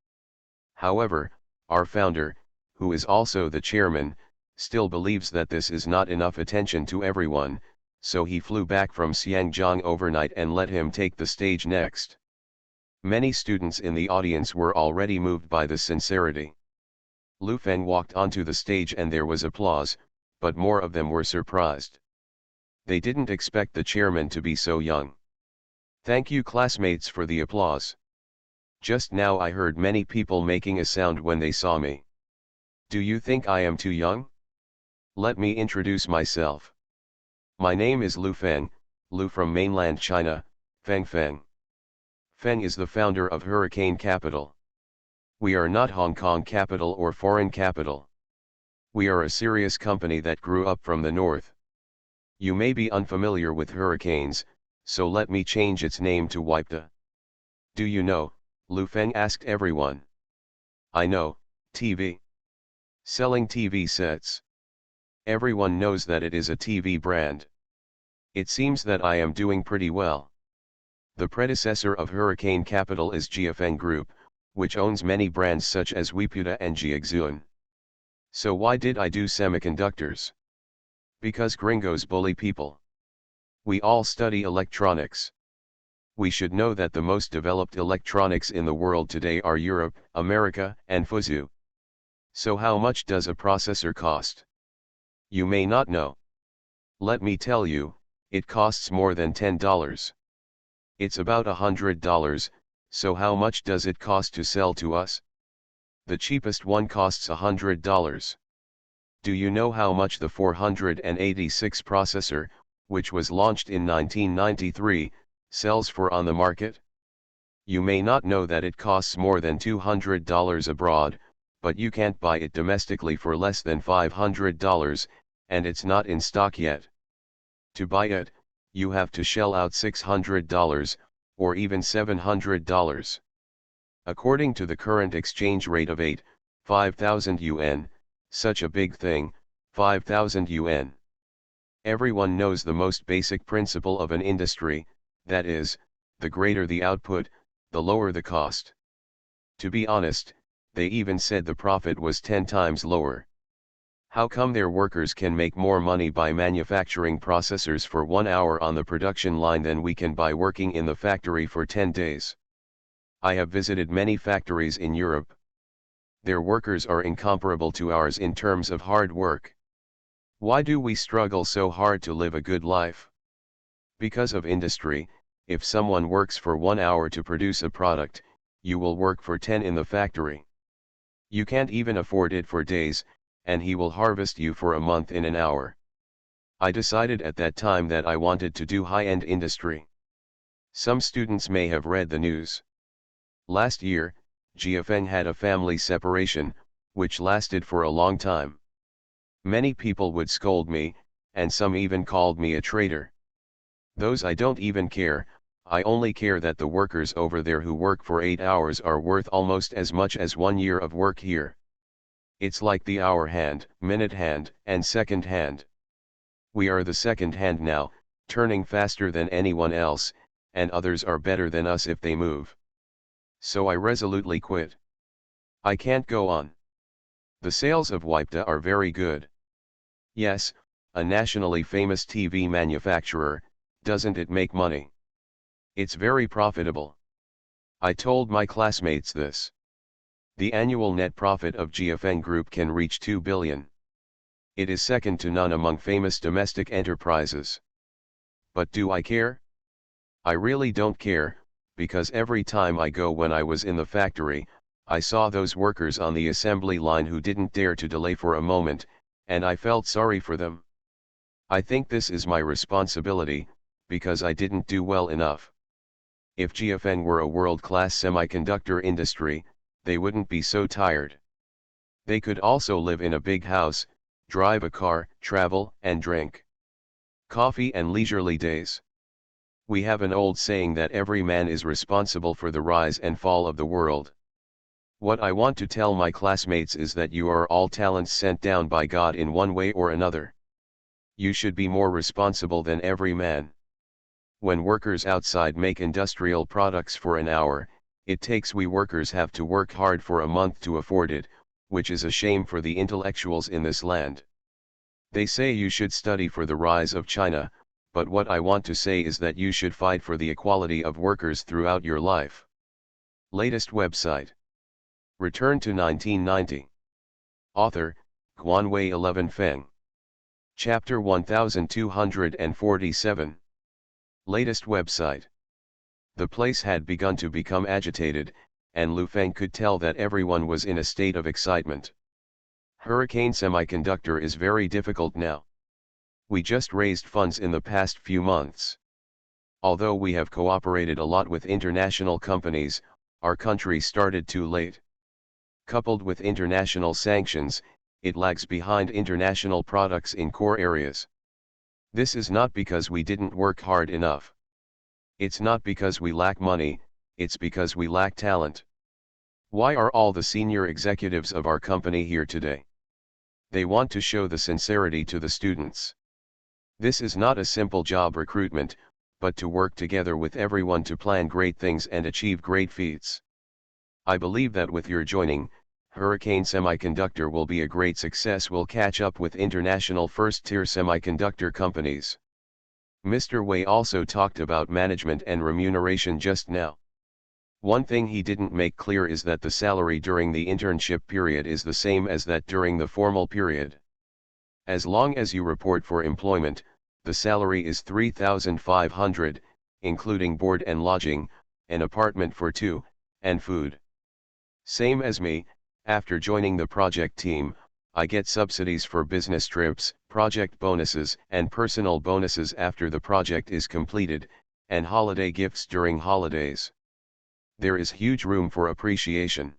However, our founder, who is also the chairman, still believes that this is not enough attention to everyone, so he flew back from Xiangjiang overnight and let him take the stage next. Many students in the audience were already moved by the sincerity. Lu Fen walked onto the stage and there was applause, but more of them were surprised. They didn't expect the chairman to be so young. Thank you classmates for the applause. Just now I heard many people making a sound when they saw me. Do you think I am too young? Let me introduce myself. My name is Lu Feng, Lu from mainland China, Feng Feng. Feng is the founder of Hurricane Capital. We are not Hong Kong capital or foreign capital. We are a serious company that grew up from the north. You may be unfamiliar with hurricanes, so let me change its name to Wipta. Do you know? Lu Feng asked everyone. I know, TV. Selling TV sets. Everyone knows that it is a TV brand. It seems that I am doing pretty well. The predecessor of Hurricane Capital is Jiafeng Group, which owns many brands such as Wiputa and Jiexuan. So why did I do semiconductors? Because gringos bully people. We all study electronics. We should know that the most developed electronics in the world today are Europe, America, and Fuzhou. So how much does a processor cost? You may not know. Let me tell you, it costs more than $10. It's about $100, so how much does it cost to sell to us? The cheapest one costs $100. Do you know how much the 486 processor, which was launched in 1993, sells for on the market? You may not know that it costs more than $200 abroad, but you can't buy it domestically for less than $500, and it's not in stock yet. To buy it, you have to shell out $600, or even $700. According to the current exchange rate of 5,000 yuan, such a big thing, 5,000 yuan. Everyone knows the most basic principle of an industry, that is, the greater the output, the lower the cost. To be honest, they even said the profit was 10 times lower. How come their workers can make more money by manufacturing processors for 1 hour on the production line than we can by working in the factory for 10 days? I have visited many factories in Europe. Their workers are incomparable to ours in terms of hard work. Why do we struggle so hard to live a good life? Because of industry. If someone works for 1 hour to produce a product, you will work for 10 in the factory. You can't even afford it for days, and he will harvest you for a month in an hour. I decided at that time that I wanted to do high-end industry. Some students may have read the news. Last year, Jiafeng had a family separation, which lasted for a long time. Many people would scold me, and some even called me a traitor. Those I don't even care. I only care that the workers over there who work for 8 hours are worth almost as much as 1 year of work here. It's like the hour hand, minute hand, and second hand. We are the second hand now, turning faster than anyone else, and others are better than us if they move. So I resolutely quit. I can't go on. The sales of Wipta are very good. Yes, a nationally famous TV manufacturer, doesn't it make money? It's very profitable. I told my classmates this. The annual net profit of Jiafeng Group can reach 2 billion. It is second to none among famous domestic enterprises. But do I care? I really don't care, because every time I go when I was in the factory, I saw those workers on the assembly line who didn't dare to delay for a moment, and I felt sorry for them. I think this is my responsibility, because I didn't do well enough. If Jiafeng were a world-class semiconductor industry, they wouldn't be so tired. They could also live in a big house, drive a car, travel and drink coffee and leisurely days. We have an old saying that every man is responsible for the rise and fall of the world. What I want to tell my classmates is that you are all talents sent down by God in one way or another. You should be more responsible than every man. When workers outside make industrial products for an hour, it takes we workers have to work hard for a month to afford it, which is a shame for the intellectuals in this land. They say you should study for the rise of China, but what I want to say is that you should fight for the equality of workers throughout your life. Latest website. Return to 1990. Author, Guanwei 11 Feng. Chapter 1247. Latest website. The place had begun to become agitated, and Lu Feng could tell that everyone was in a state of excitement. Hurricane Semiconductor is very difficult now. We just raised funds in the past few months. Although we have cooperated a lot with international companies, our country started too late. Coupled with international sanctions, it lags behind international products in core areas. This is not because we didn't work hard enough. It's not because we lack money, it's because we lack talent. Why are all the senior executives of our company here today? They want to show the sincerity to the students. This is not a simple job recruitment, but to work together with everyone to plan great things and achieve great feats. I believe that with your joining, Hurricane Semiconductor will be a great success. Will catch up with international first-tier semiconductor companies. Mr. Wei also talked about management and remuneration just now. One thing he didn't make clear is that the salary during the internship period is the same as that during the formal period. As long as you report for employment, the salary is 3,500, including board and lodging, an apartment for two, and food. Same as me. After joining the project team, I get subsidies for business trips, project bonuses and personal bonuses after the project is completed, and holiday gifts during holidays. There is huge room for appreciation.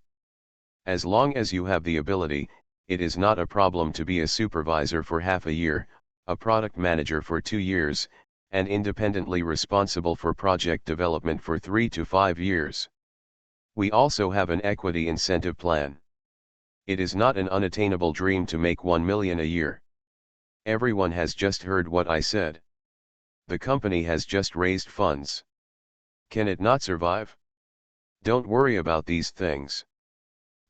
As long as you have the ability, it is not a problem to be a supervisor for half a year, a product manager for 2 years, and independently responsible for project development for 3 to 5 years. We also have an equity incentive plan. It is not an unattainable dream to make 1 million a year. Everyone has just heard what I said. The company has just raised funds. Can it not survive? Don't worry about these things.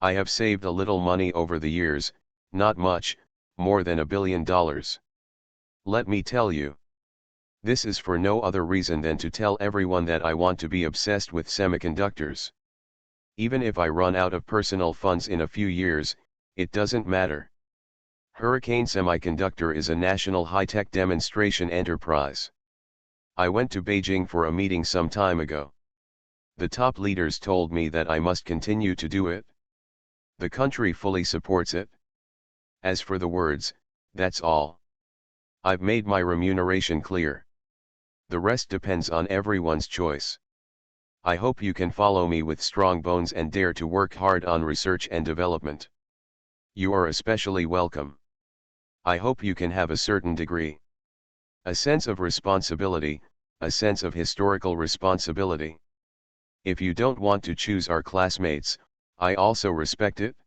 I have saved a little money over the years, not much, more than $1 billion. Let me tell you. This is for no other reason than to tell everyone that I want to be obsessed with semiconductors. Even if I run out of personal funds in a few years, it doesn't matter. Hurricane Semiconductor is a national high-tech demonstration enterprise. I went to Beijing for a meeting some time ago. The top leaders told me that I must continue to do it. The country fully supports it. As for the words, that's all. I've made my remuneration clear. The rest depends on everyone's choice. I hope you can follow me with strong bones and dare to work hard on research and development. You are especially welcome. I hope you can have a certain degree. A sense of responsibility, a sense of historical responsibility. If you don't want to choose our classmates, I also respect it.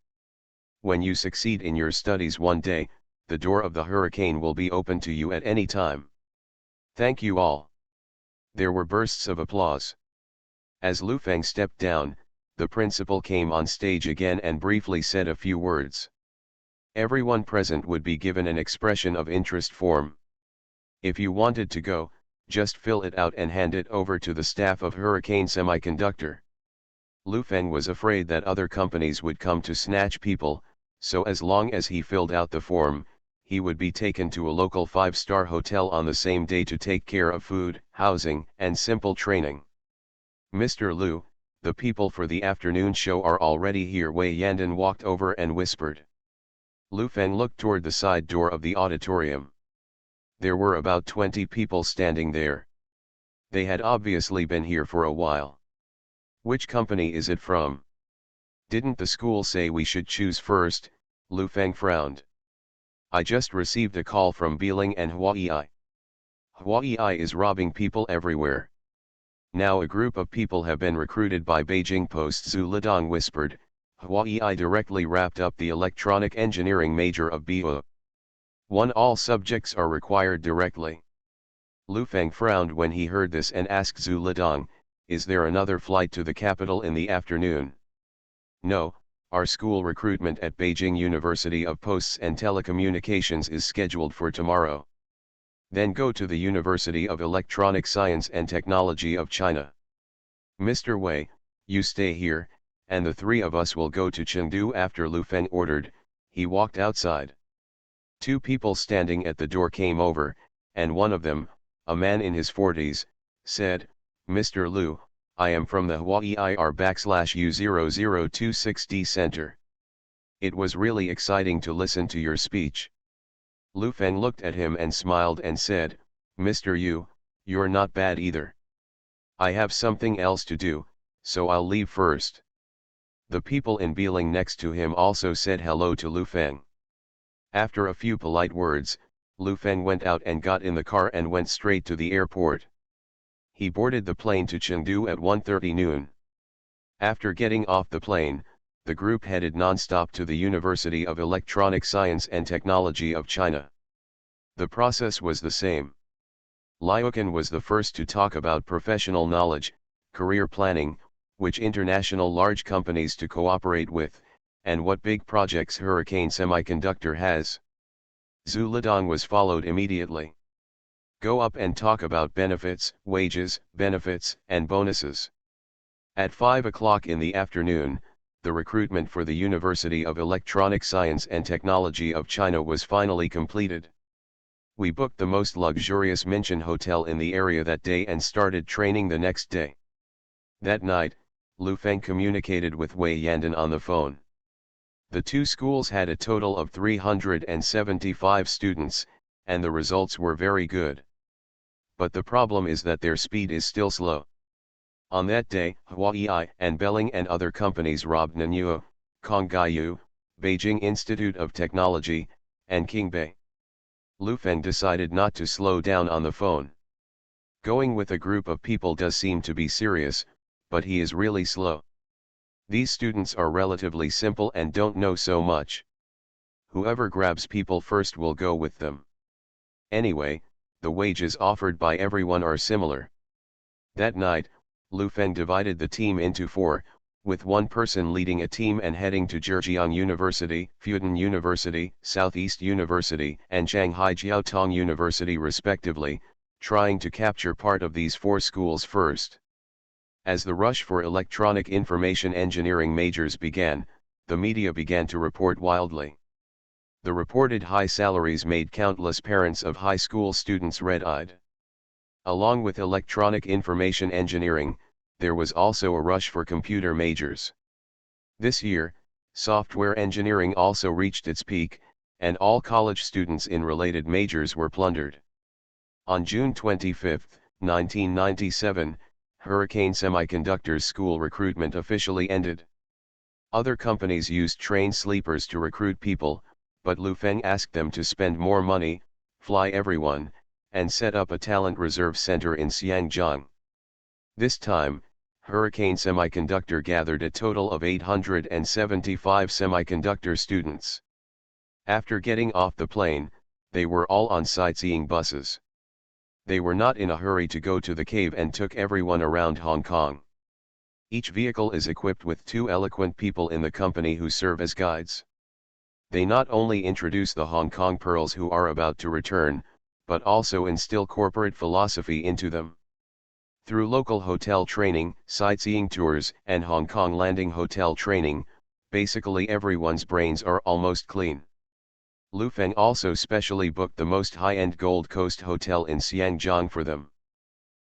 When you succeed in your studies one day, the door of the hurricane will be open to you at any time. Thank you all. There were bursts of applause. As Lu Feng stepped down, the principal came on stage again and briefly said a few words. Everyone present would be given an expression of interest form. If you wanted to go, just fill it out and hand it over to the staff of Hurricane Semiconductor. Lu Feng was afraid that other companies would come to snatch people, so as long as he filled out the form, he would be taken to a local 5-star hotel on the same day to take care of food, housing, and simple training. Mr. Lu, the people for the afternoon show are already here. Wei Yandan walked over and whispered. Lu Feng looked toward the side door of the auditorium. There were about 20 people standing there. They had obviously been here for a while. Which company is it from? Didn't the school say we should choose first? Lu Feng frowned. I just received a call from Biling and Huai. Huai is robbing people everywhere. Now a group of people have been recruited by Beijing Post. Zhu Lidong whispered. Huai directly wrapped up the electronic engineering major of BU. All subjects are required directly. Lu Feng frowned when he heard this and asked Zhu Lidong, is there another flight to the capital in the afternoon? No, our school recruitment at Beijing University of Posts and Telecommunications is scheduled for tomorrow. Then go to the University of Electronic Science and Technology of China. Mr. Wei, you stay here, and the three of us will go to Chengdu after. Lu Feng ordered. He walked outside. 2 people standing at the door came over, and one of them, a man in his 40s, said, Mr. Lu, I am from the Huai/U0026D Center. It was really exciting to listen to your speech. Lu Feng looked at him and smiled and said, Mr. Yu, you're not bad either. I have something else to do, so I'll leave first. The people in Biling next to him also said hello to Lu Feng. After a few polite words, Lu Feng went out and got in the car and went straight to the airport. He boarded the plane to Chengdu at 1:30 noon. After getting off the plane, the group headed non-stop to the University of Electronic Science and Technology of China. The process was the same. Liukin was the first to talk about professional knowledge, career planning, which international large companies to cooperate with, and what big projects Hurricane Semiconductor has. Zhu Lidong was followed immediately. Go up and talk about benefits, wages, benefits, and bonuses. At 5 o'clock in the afternoon, the recruitment for the University of Electronic Science and Technology of China was finally completed. We booked the most luxurious Minchin hotel in the area that day and started training the next day. That night, Lu Feng communicated with Wei Yandan on the phone. The two schools had a total of 375 students, and the results were very good. But the problem is that their speed is still slow. On that day, Huawei and Belling and other companies robbed Nanyue, Kongaiyu, Beijing Institute of Technology, and Qingbei. Lu Feng decided not to slow down on the phone. Going with a group of people does seem to be serious, but he is really slow. These students are relatively simple and don't know so much. Whoever grabs people first will go with them. Anyway, the wages offered by everyone are similar. That night, Lu Feng divided the team into four, with one person leading a team and heading to Zhejiang University, Fudan University, Southeast University, and Shanghai Jiaotong University respectively, trying to capture part of these four schools first. As the rush for electronic information engineering majors began, the media began to report wildly. The reported high salaries made countless parents of high school students red-eyed. Along with electronic information engineering, there was also a rush for computer majors. This year, software engineering also reached its peak, and all college students in related majors were plundered. On June 25, 1997, Hurricane Semiconductor's school recruitment officially ended. Other companies used train sleepers to recruit people, but Lu Feng asked them to spend more money, fly everyone, and set up a talent reserve center in Xiangjiang. This time, Hurricane Semiconductor gathered a total of 875 semiconductor students. After getting off the plane, they were all on sightseeing buses. They were not in a hurry to go to the cave and took everyone around Hong Kong. Each vehicle is equipped with two eloquent people in the company who serve as guides. They not only introduce the Hong Kong pearls who are about to return, but also instill corporate philosophy into them. Through local hotel training, sightseeing tours, and Hong Kong landing hotel training, basically everyone's brains are almost clean. Lu Feng also specially booked the most high-end Gold Coast hotel in Xiangjiang for them.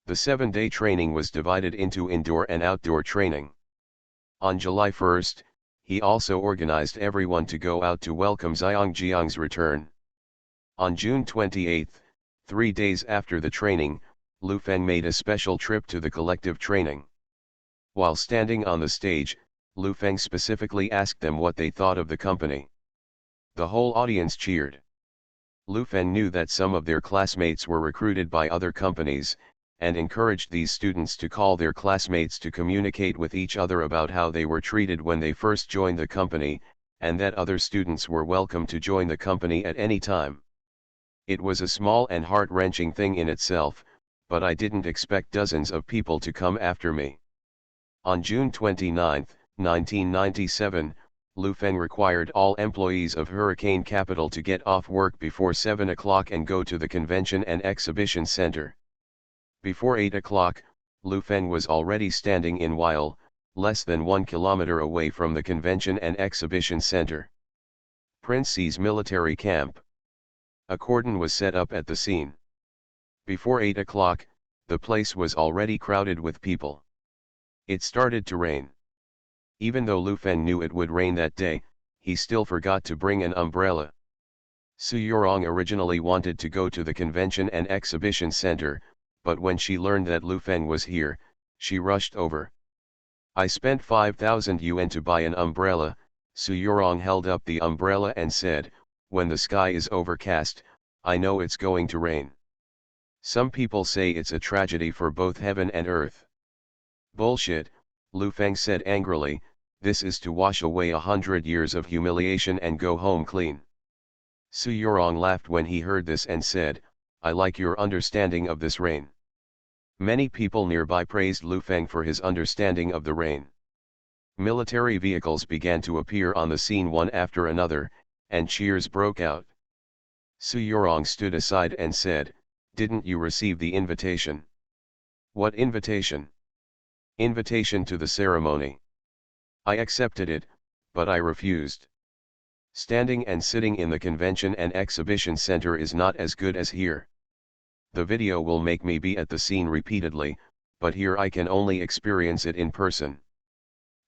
The 7-day training was divided into indoor and outdoor training. On July 1, he also organized everyone to go out to welcome Xiangjiang's return. On June 28, 3 days after the training, Lu Feng made a special trip to the collective training. While standing on the stage, Lu Feng specifically asked them what they thought of the company. The whole audience cheered. Lu Feng knew that some of their classmates were recruited by other companies, and encouraged these students to call their classmates to communicate with each other about how they were treated when they first joined the company, and that other students were welcome to join the company at any time. It was a small and heart-wrenching thing in itself, but I didn't expect dozens of people to come after me. On June 29, 1997, Lu Feng required all employees of Hurricane Capital to get off work before 7 o'clock and go to the Convention and Exhibition Center. Before 8 o'clock, Lu Feng was already standing in Weil, less than 1 kilometer away from the Convention and Exhibition Center. Prince X's military camp. A cordon was set up at the scene. Before 8 o'clock, the place was already crowded with people. It started to rain. Even though Lu Feng knew it would rain that day, he still forgot to bring an umbrella. Su Yorong originally wanted to go to the Convention and Exhibition Center, but when she learned that Lu Feng was here, she rushed over. I spent 5,000 yuan to buy an umbrella. Su Yorong held up the umbrella and said, "When the sky is overcast, I know it's going to rain. Some people say it's a tragedy for both heaven and earth." "Bullshit," Lu Feng said angrily, "this is to wash away 100 years of humiliation and go home clean." Su Yorong laughed when he heard this and said, "I like your understanding of this rain." Many people nearby praised Lu Feng for his understanding of the rain. Military vehicles began to appear on the scene one after another, and cheers broke out. Su Yorong stood aside and said, "Didn't you receive the invitation?" "What invitation?" "Invitation to the ceremony." "I accepted it, but I refused. Standing and sitting in the convention and exhibition center is not as good as here. The video will make me be at the scene repeatedly, but here I can only experience it in person."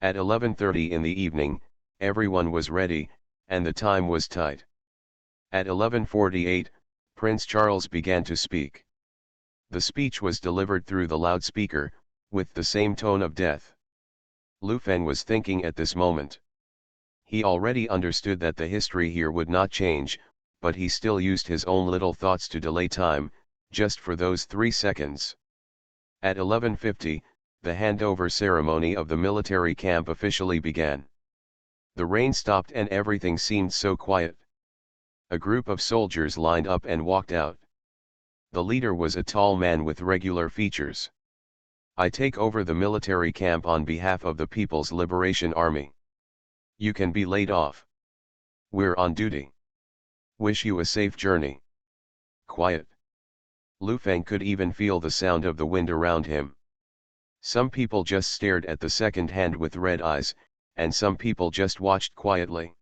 At 11:30 in the evening, everyone was ready, and the time was tight. At 11:48, Prince Charles began to speak. The speech was delivered through the loudspeaker, with the same tone of death. Lu Feng was thinking at this moment. He already understood that the history here would not change, but he still used his own little thoughts to delay time, just for those 3 seconds. At 11:50, the handover ceremony of the military camp officially began. The rain stopped and everything seemed so quiet. A group of soldiers lined up and walked out. The leader was a tall man with regular features. "I take over the military camp on behalf of the People's Liberation Army. You can be laid off. We're on duty. Wish you a safe journey." Quiet. Lu Feng could even feel the sound of the wind around him. Some people just stared at the second hand with red eyes, and some people just watched quietly.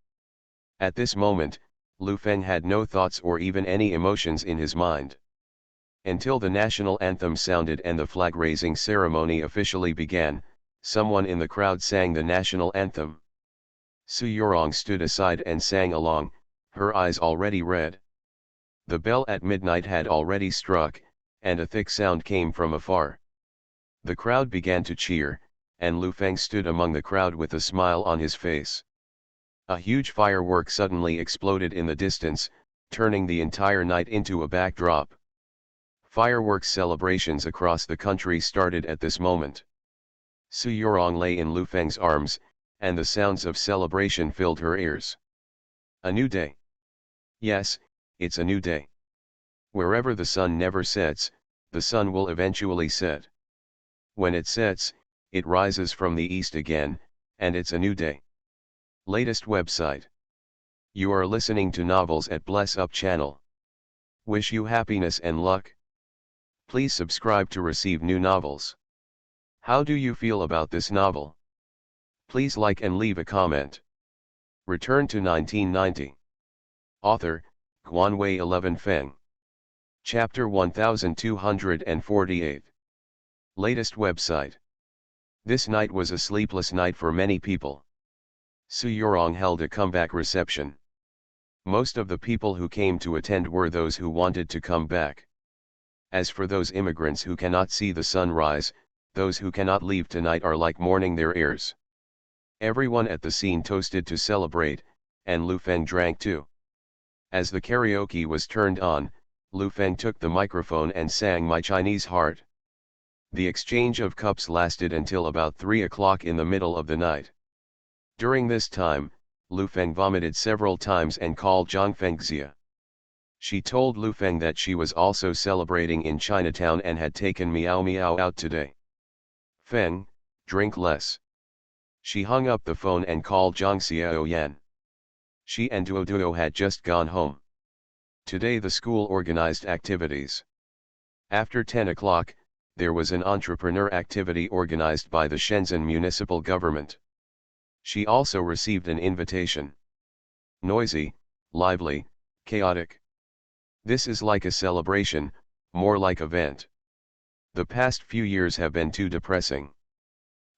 At this moment, Lu Feng had no thoughts or even any emotions in his mind. Until the national anthem sounded and the flag-raising ceremony officially began, someone in the crowd sang the national anthem. Su Yorong stood aside and sang along, her eyes already red. The bell at midnight had already struck, and a thick sound came from afar. The crowd began to cheer, and Lu Feng stood among the crowd with a smile on his face. A huge firework suddenly exploded in the distance, turning the entire night into a backdrop. Fireworks celebrations across the country started at this moment. Su Yorong lay in Lu Feng's arms, and the sounds of celebration filled her ears. A new day. Yes, it's a new day. Wherever the sun never sets, the sun will eventually set. When it sets, it rises from the east again, and it's a new day. Latest website. You are listening to novels at Bless Up channel. Wish you happiness and luck. Please subscribe to receive new novels. How do you feel about this novel? Please like and leave a comment. Return to 1990. Author, Guanwei 11 Feng. Chapter 1248. Latest website. This night was a sleepless night for many people. Su Yorong held a comeback reception. Most of the people who came to attend were those who wanted to come back. As for those immigrants who cannot see the sun rise, those who cannot leave tonight are like mourning their heirs. Everyone at the scene toasted to celebrate, and Lu Feng drank too. As the karaoke was turned on, Lu Feng took the microphone and sang My Chinese Heart. The exchange of cups lasted until about 3 o'clock in the middle of the night. During this time, Lu Feng vomited several times and called Zhang Fengxia. She told Lu Feng that she was also celebrating in Chinatown and had taken Miao Miao out today. "Feng, drink less." She hung up the phone and called Zhang Xiaoyan. She and Duo Duo had just gone home. Today the school organized activities. After 10 o'clock, there was an entrepreneur activity organized by the Shenzhen municipal government. She also received an invitation. Noisy, lively, chaotic. This is like a celebration, more like event. The past few years have been too depressing.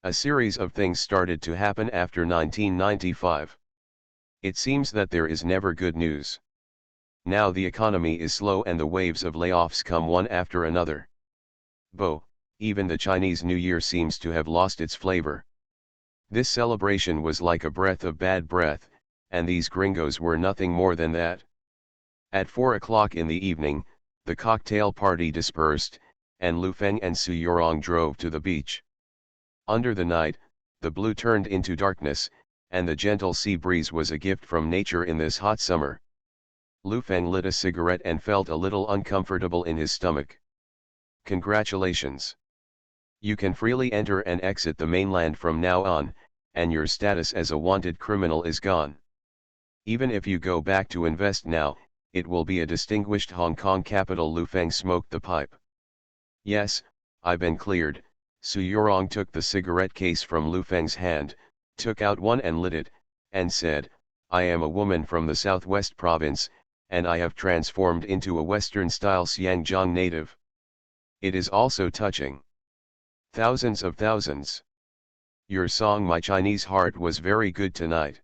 A series of things started to happen after 1995. It seems that there is never good news. Now the economy is slow and the waves of layoffs come one after another. Even the Chinese New Year seems to have lost its flavor. This celebration was like a breath of bad breath, and these gringos were nothing more than that. At 4 o'clock in the evening, the cocktail party dispersed, and Lu Feng and Su Yorong drove to the beach. Under the night, the blue turned into darkness, and the gentle sea breeze was a gift from nature in this hot summer. Lu Feng lit a cigarette and felt a little uncomfortable in his stomach. Congratulations! You can freely enter and exit the mainland from now on, and your status as a wanted criminal is gone. Even if you go back to invest now, it will be a distinguished Hong Kong capital. Lu Feng smoked the pipe. Yes, I've been cleared. Su Yorong took the cigarette case from Lu Feng's hand, took out one and lit it, and said, I am a woman from the southwest province, and I have transformed into a Western-style Xiangjiang native. It is also touching. Thousands of thousands. Your song My Chinese Heart was very good tonight.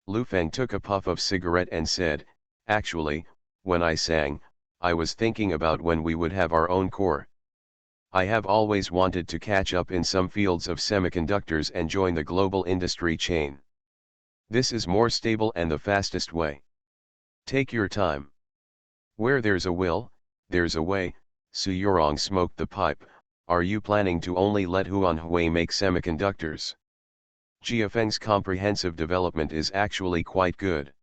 Lu Feng took a puff of cigarette and said, actually, when I sang, I was thinking about when we would have our own core. I have always wanted to catch up in some fields of semiconductors and join the global industry chain. This is more stable and the fastest way. Take your time. Where there's a will, there's a way. Su Yorong smoked the pipe. Are you planning to only let Huanhui make semiconductors? Jiafeng's comprehensive development is actually quite good.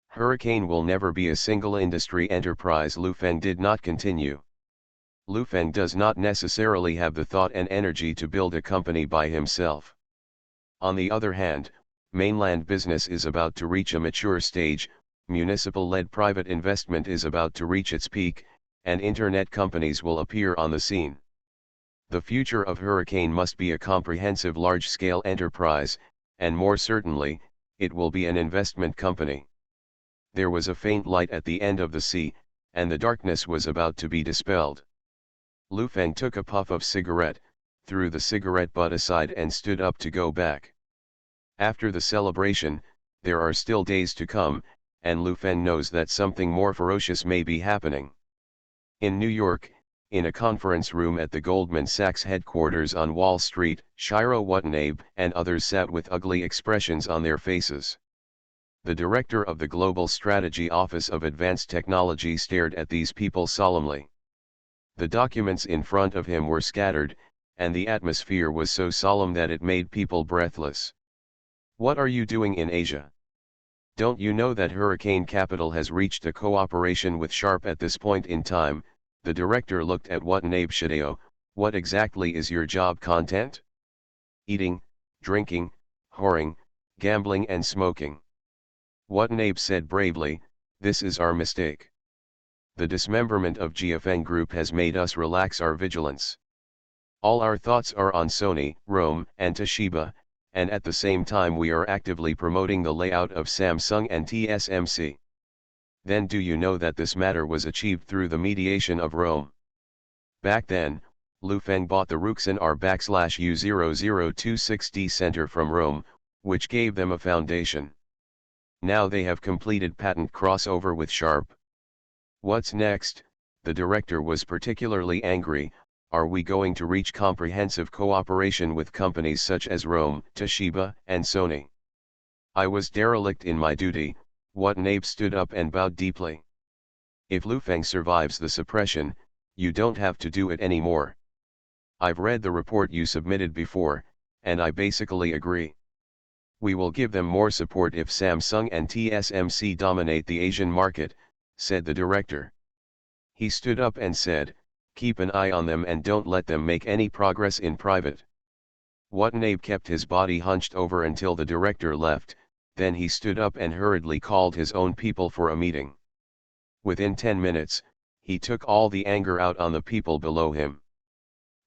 Hurricane will never be a single industry enterprise. Lu Feng did not continue. Lu Feng does not necessarily have the thought and energy to build a company by himself. On the other hand, mainland business is about to reach a mature stage, municipal-led private investment is about to reach its peak, and internet companies will appear on the scene. The future of Hurricane must be a comprehensive large-scale enterprise, and more certainly, it will be an investment company. There was a faint light at the end of the sea, and the darkness was about to be dispelled. Lu Feng took a puff of cigarette, threw the cigarette butt aside and stood up to go back. After the celebration, there are still days to come, and Lu Feng knows that something more ferocious may be happening. In New York, in a conference room at the Goldman Sachs headquarters on Wall Street, Shiro Watanabe and others sat with ugly expressions on their faces. The director of the Global Strategy Office of Advanced Technology stared at these people solemnly. The documents in front of him were scattered, and the atmosphere was so solemn that it made people breathless. What are you doing in Asia? Don't you know that Hurricane Capital has reached a cooperation with Sharp at this point in time? The director looked at Watanabe. Shideo, what exactly is your job content? Eating, drinking, whoring, gambling and smoking. Watanabe said bravely, this is our mistake. The dismemberment of Jiafeng Group has made us relax our vigilance. All our thoughts are on Sony, Rome, and Toshiba, and at the same time we are actively promoting the layout of Samsung and TSMC. Then do you know that this matter was achieved through the mediation of Rome? Back then, Lu Feng bought the Ruxin R/U0026D Center from Rome, which gave them a foundation. Now they have completed patent crossover with Sharp. What's next? The director was particularly angry. Are we going to reach comprehensive cooperation with companies such as Rome, Toshiba, and Sony? I was derelict in my duty. Watanabe stood up and bowed deeply. If Lu Feng survives the suppression, you don't have to do it anymore. I've read the report you submitted before, and I basically agree. We will give them more support if Samsung and TSMC dominate the Asian market, said the director. He stood up and said, keep an eye on them and don't let them make any progress in private. Watanabe kept his body hunched over until the director left. Then he stood up and hurriedly called his own people for a meeting. Within 10 minutes, he took all the anger out on the people below him.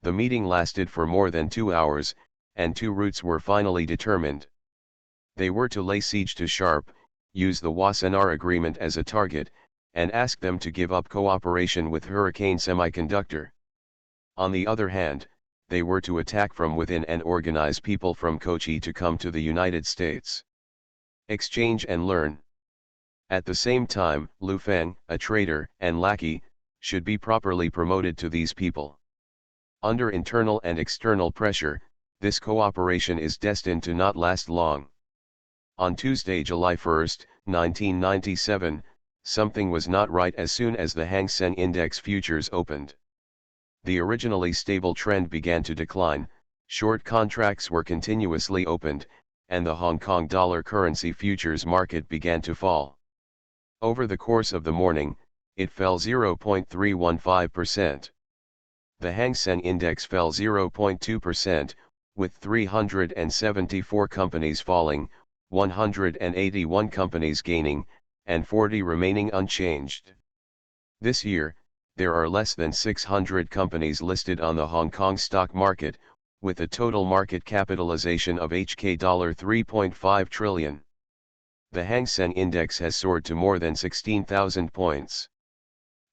The meeting lasted for more than 2 hours, and 2 routes were finally determined. They were to lay siege to Sharp, use the Wassenaar Agreement as a target, and ask them to give up cooperation with Hurricane Semiconductor. On the other hand, they were to attack from within and organize people from Kochi to come to the United States. Exchange and learn. At the same time, Lu Feng, a traitor and lackey, should be properly promoted to these people. Under internal and external pressure, this cooperation is destined to not last long. On Tuesday, July 1, 1997, something was not right as soon as the Hang Seng Index futures opened. The originally stable trend began to decline, short contracts were continuously opened, and the Hong Kong dollar currency futures market began to fall. Over the course of the morning, it fell 0.315%. The Hang Seng Index fell 0.2%, with 374 companies falling, 181 companies gaining, and 40 remaining unchanged. This year, there are less than 600 companies listed on the Hong Kong stock market, with a total market capitalization of HK$ 3.5 trillion. The Hang Seng Index has soared to more than 16,000 points.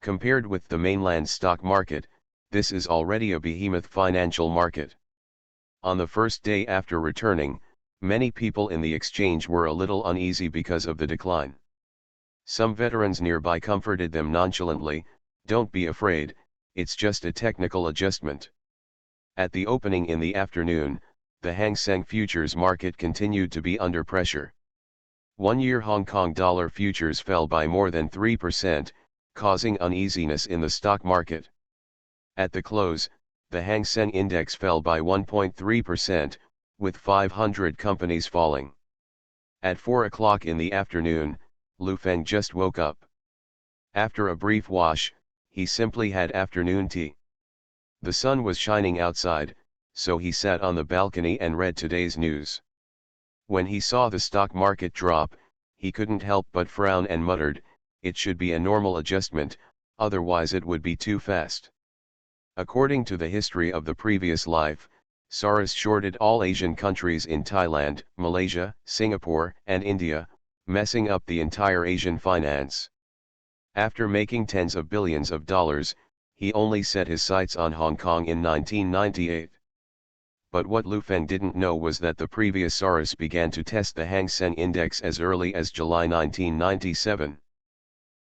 Compared with the mainland stock market, this is already a behemoth financial market. On the first day after returning, many people in the exchange were a little uneasy because of the decline. Some veterans nearby comforted them nonchalantly, "Don't be afraid, it's just a technical adjustment." At the opening in the afternoon, the Hang Seng futures market continued to be under pressure. One-year Hong Kong dollar futures fell by more than 3%, causing uneasiness in the stock market. At the close, the Hang Seng Index fell by 1.3%, with 500 companies falling. At 4 o'clock in the afternoon, Lu Feng just woke up. After a brief wash, he simply had afternoon tea. The sun was shining outside, so he sat on the balcony and read today's news. When he saw the stock market drop, he couldn't help but frown and muttered, "It should be a normal adjustment, otherwise it would be too fast." According to the history of the previous life, SARS shorted all Asian countries in Thailand, Malaysia, Singapore, and India, messing up the entire Asian finance. After making tens of billions of dollars, he only set his sights on Hong Kong in 1998. But what Lu Feng didn't know was that the previous SARS began to test the Hang Seng Index as early as July 1997.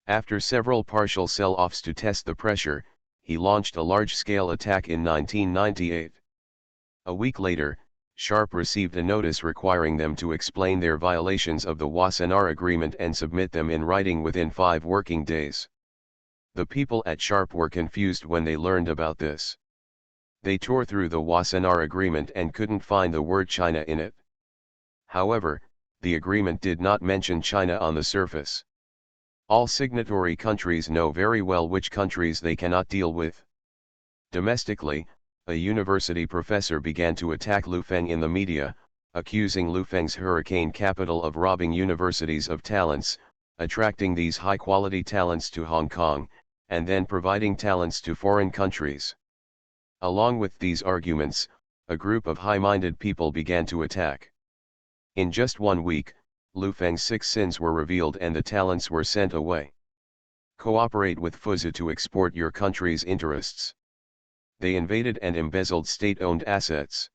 After several partial sell-offs to test the pressure, he launched a large-scale attack in 1998. A week later, Sharp received a notice requiring them to explain their violations of the Wassenaar Agreement and submit them in writing within 5 working days. The people at Sharp were confused when they learned about this. They tore through the Wassenaar Agreement and couldn't find the word China in it. However, the agreement did not mention China on the surface. All signatory countries know very well which countries they cannot deal with. Domestically, a university professor began to attack Lu Feng in the media, accusing Lu Feng's hurricane capital of robbing universities of talents, attracting these high-quality talents to Hong Kong, and then providing talents to foreign countries. Along with these arguments, a group of high-minded people began to attack. In just 1 week, Lu Feng's 6 sins were revealed and the talents were sent away. Cooperate with FUZU to export your country's interests. They invaded and embezzled state-owned assets.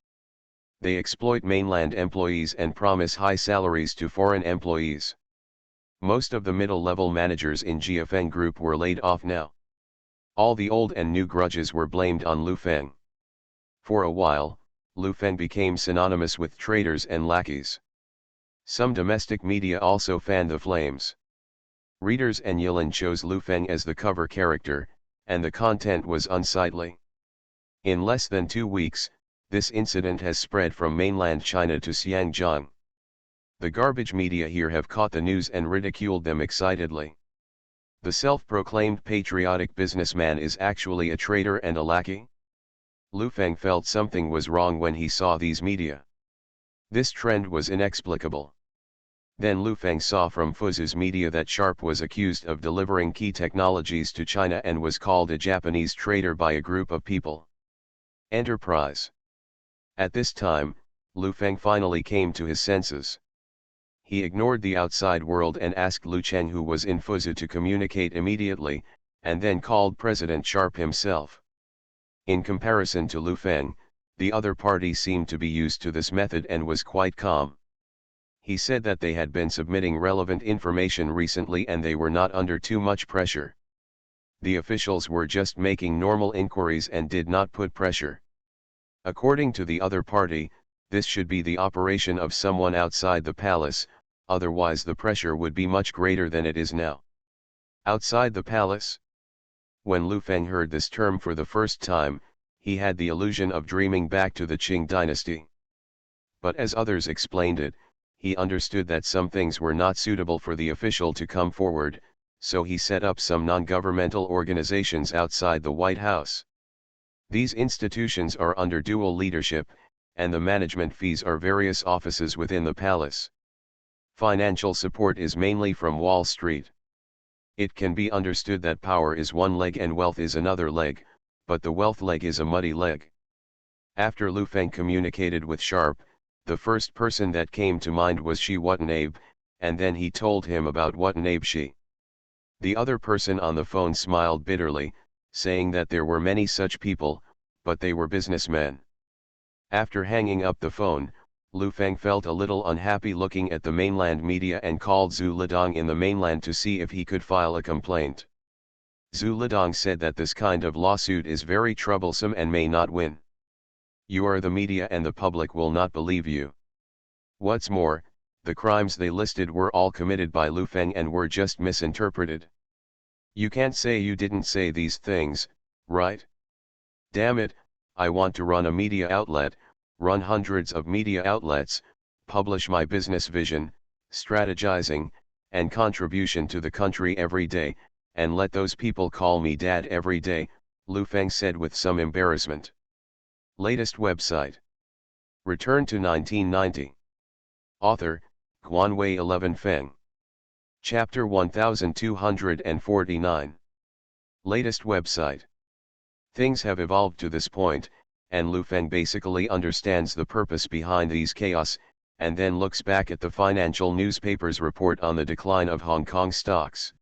They exploit mainland employees and promise high salaries to foreign employees. Most of the middle-level managers in GFN Group were laid off now. All the old and new grudges were blamed on Lu Feng. For a while, Lu Feng became synonymous with traitors and lackeys. Some domestic media also fanned the flames. Readers and Yilin chose Lu Feng as the cover character, and the content was unsightly. In less than 2 weeks, this incident has spread from mainland China to Xinjiang. The garbage media here have caught the news and ridiculed them excitedly. The self-proclaimed patriotic businessman is actually a traitor and a lackey? Lu Feng felt something was wrong when he saw these media. This trend was inexplicable. Then Lu Feng saw from FUZU's media that Sharp was accused of delivering key technologies to China and was called a Japanese traitor by a group of people. Enterprise. At this time, Lu Feng finally came to his senses. He ignored the outside world and asked Lu Cheng, who was in FUZU, to communicate immediately, and then called President Sharp himself. In comparison to Lu Feng, the other party seemed to be used to this method and was quite calm. He said that they had been submitting relevant information recently and they were not under too much pressure. The officials were just making normal inquiries and did not put pressure. According to the other party, this should be the operation of someone outside the palace, otherwise the pressure would be much greater than it is now. Outside the palace? When Lu Feng heard this term for the first time, he had the illusion of dreaming back to the Qing dynasty. But as others explained it, he understood that some things were not suitable for the official to come forward, so he set up some non-governmental organizations outside the White House. These institutions are under dual leadership, and the management fees are various offices within the palace. Financial support is mainly from Wall Street. It can be understood that power is one leg and wealth is another leg, but the wealth leg is a muddy leg. After Lu Feng communicated with Sharp, the first person that came to mind was Shi Watanabe, and then he told him about Watanabe Shi. The other person on the phone smiled bitterly, saying that there were many such people, but they were businessmen. After hanging up the phone, Lu Feng felt a little unhappy looking at the mainland media and called Zhu Lidong in the mainland to see if he could file a complaint. Zhu Lidong said that this kind of lawsuit is very troublesome and may not win. You are the media and the public will not believe you. What's more, the crimes they listed were all committed by Lu Feng and were just misinterpreted. You can't say you didn't say these things, right? Damn it, I want to run a media outlet, run hundreds of media outlets, publish my business vision, strategizing, and contribution to the country every day, and let those people call me dad every day, Lu Feng said with some embarrassment. Latest website. Return to 1990. Author, Guanwei 11 Feng. Chapter 1249. Latest website. Things have evolved to this point, and Lu Feng basically understands the purpose behind these chaos, and then looks back at the financial newspapers' report on the decline of Hong Kong stocks.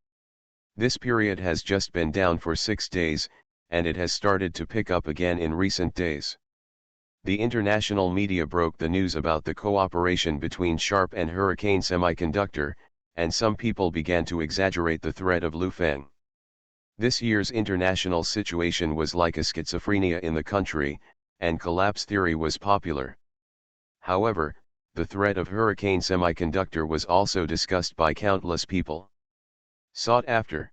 This period has just been down for 6 days, and it has started to pick up again in recent days. The international media broke the news about the cooperation between Sharp and Hurricane Semiconductor, and some people began to exaggerate the threat of Lu Feng. This year's international situation was like a schizophrenia in the country, and collapse theory was popular. However, the threat of Hurricane Semiconductor was also discussed by countless people. Sought after.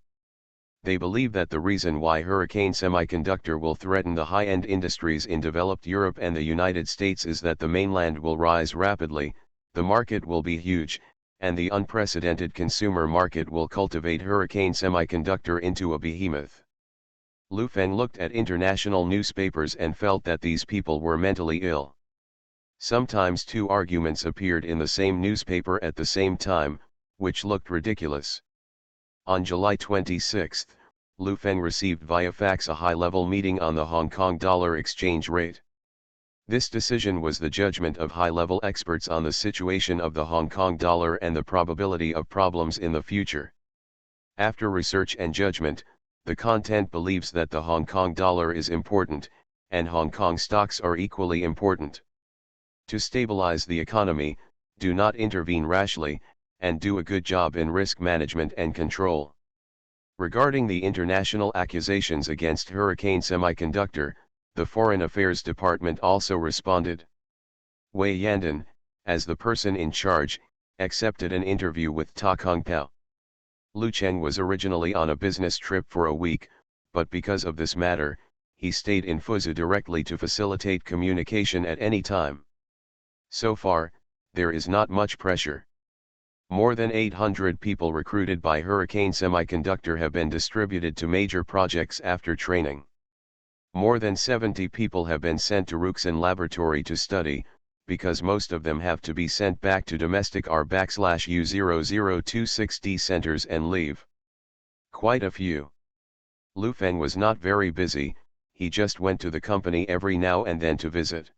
They believe that the reason why Hurricane Semiconductor will threaten the high-end industries in developed Europe and the United States is that the mainland will rise rapidly, the market will be huge, and the unprecedented consumer market will cultivate Hurricane Semiconductor into a behemoth. Lu Feng looked at international newspapers and felt that these people were mentally ill. Sometimes two arguments appeared in the same newspaper at the same time, which looked ridiculous. On July 26, Lu Feng received via fax a high-level meeting on the Hong Kong dollar exchange rate. This decision was the judgment of high-level experts on the situation of the Hong Kong dollar and the probability of problems in the future. After research and judgment, the content believes that the Hong Kong dollar is important, and Hong Kong stocks are equally important. To stabilize the economy, do not intervene rashly, and do a good job in risk management and control. Regarding the international accusations against Hurricane Semiconductor, the Foreign Affairs Department also responded. Wei Yandan, as the person in charge, accepted an interview with Ta Kung-pao. Lu Cheng was originally on a business trip for a week, but because of this matter, he stayed in Fuzhou directly to facilitate communication at any time. So far, there is not much pressure. More than 800 people recruited by Hurricane Semiconductor have been distributed to major projects after training. More than 70 people have been sent to Ruxin Laboratory to study, because most of them have to be sent back to domestic R/U0026D centers and leave. Quite a few. Lu Feng was not very busy, he just went to the company every now and then to visit.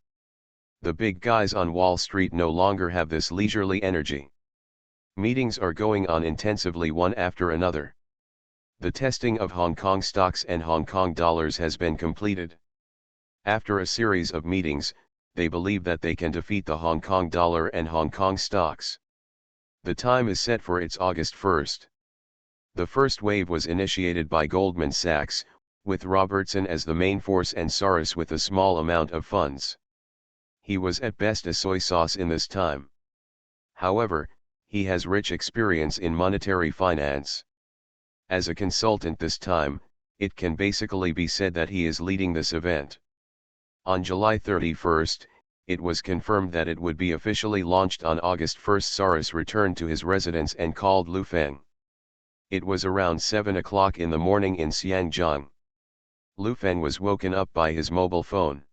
The big guys on Wall Street no longer have this leisurely energy. Meetings are going on intensively one after another. The testing of Hong Kong stocks and Hong Kong dollars has been completed. After a series of meetings, they believe that they can defeat the Hong Kong dollar and Hong Kong stocks. The time is set for its August 1st. The first wave was initiated by Goldman Sachs, with Robertson as the main force and Soros with a small amount of funds. He was at best a soy sauce in this time. However, he has rich experience in monetary finance. As a consultant this time, it can basically be said that he is leading this event. On July 31st, it was confirmed that it would be officially launched on August 1st. Soros returned to his residence and called Lu Feng. It was around 7 o'clock in the morning in Xiangjiang. Lu Feng was woken up by his mobile phone.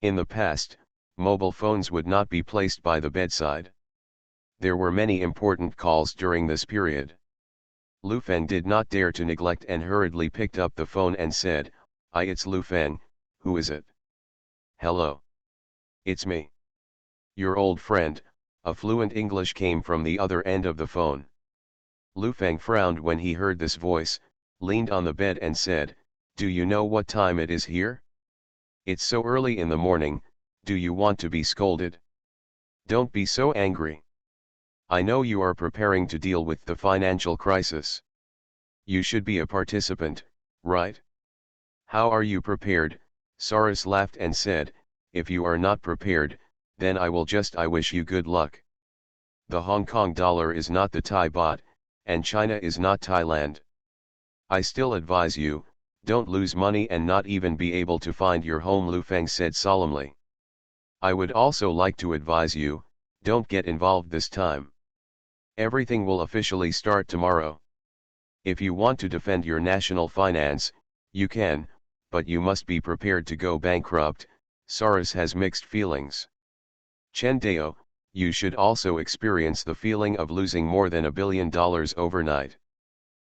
In the past, Mobile phones would not be placed by the bedside. There were many important calls during this period. Lu Feng did not dare to neglect and hurriedly picked up the phone and said, It's Lu Feng, who is it? Hello. It's me. Your old friend, a fluent English came from the other end of the phone. Lu Feng frowned when he heard this voice, leaned on the bed and said, Do you know what time it is here? It's so early in the morning, do you want to be scolded? Don't be so angry. I know you are preparing to deal with the financial crisis. You should be a participant, right? How are you prepared? Cyrus laughed and said, If you are not prepared, then I wish you good luck. The Hong Kong dollar is not the Thai baht, and China is not Thailand. I still advise you, don't lose money and not even be able to find your home, Lu Feng said solemnly. I would also like to advise you, don't get involved this time. Everything will officially start tomorrow. If you want to defend your national finance, you can, but you must be prepared to go bankrupt. Cyrus has mixed feelings. Chen Dao, you should also experience the feeling of losing more than $1 billion overnight.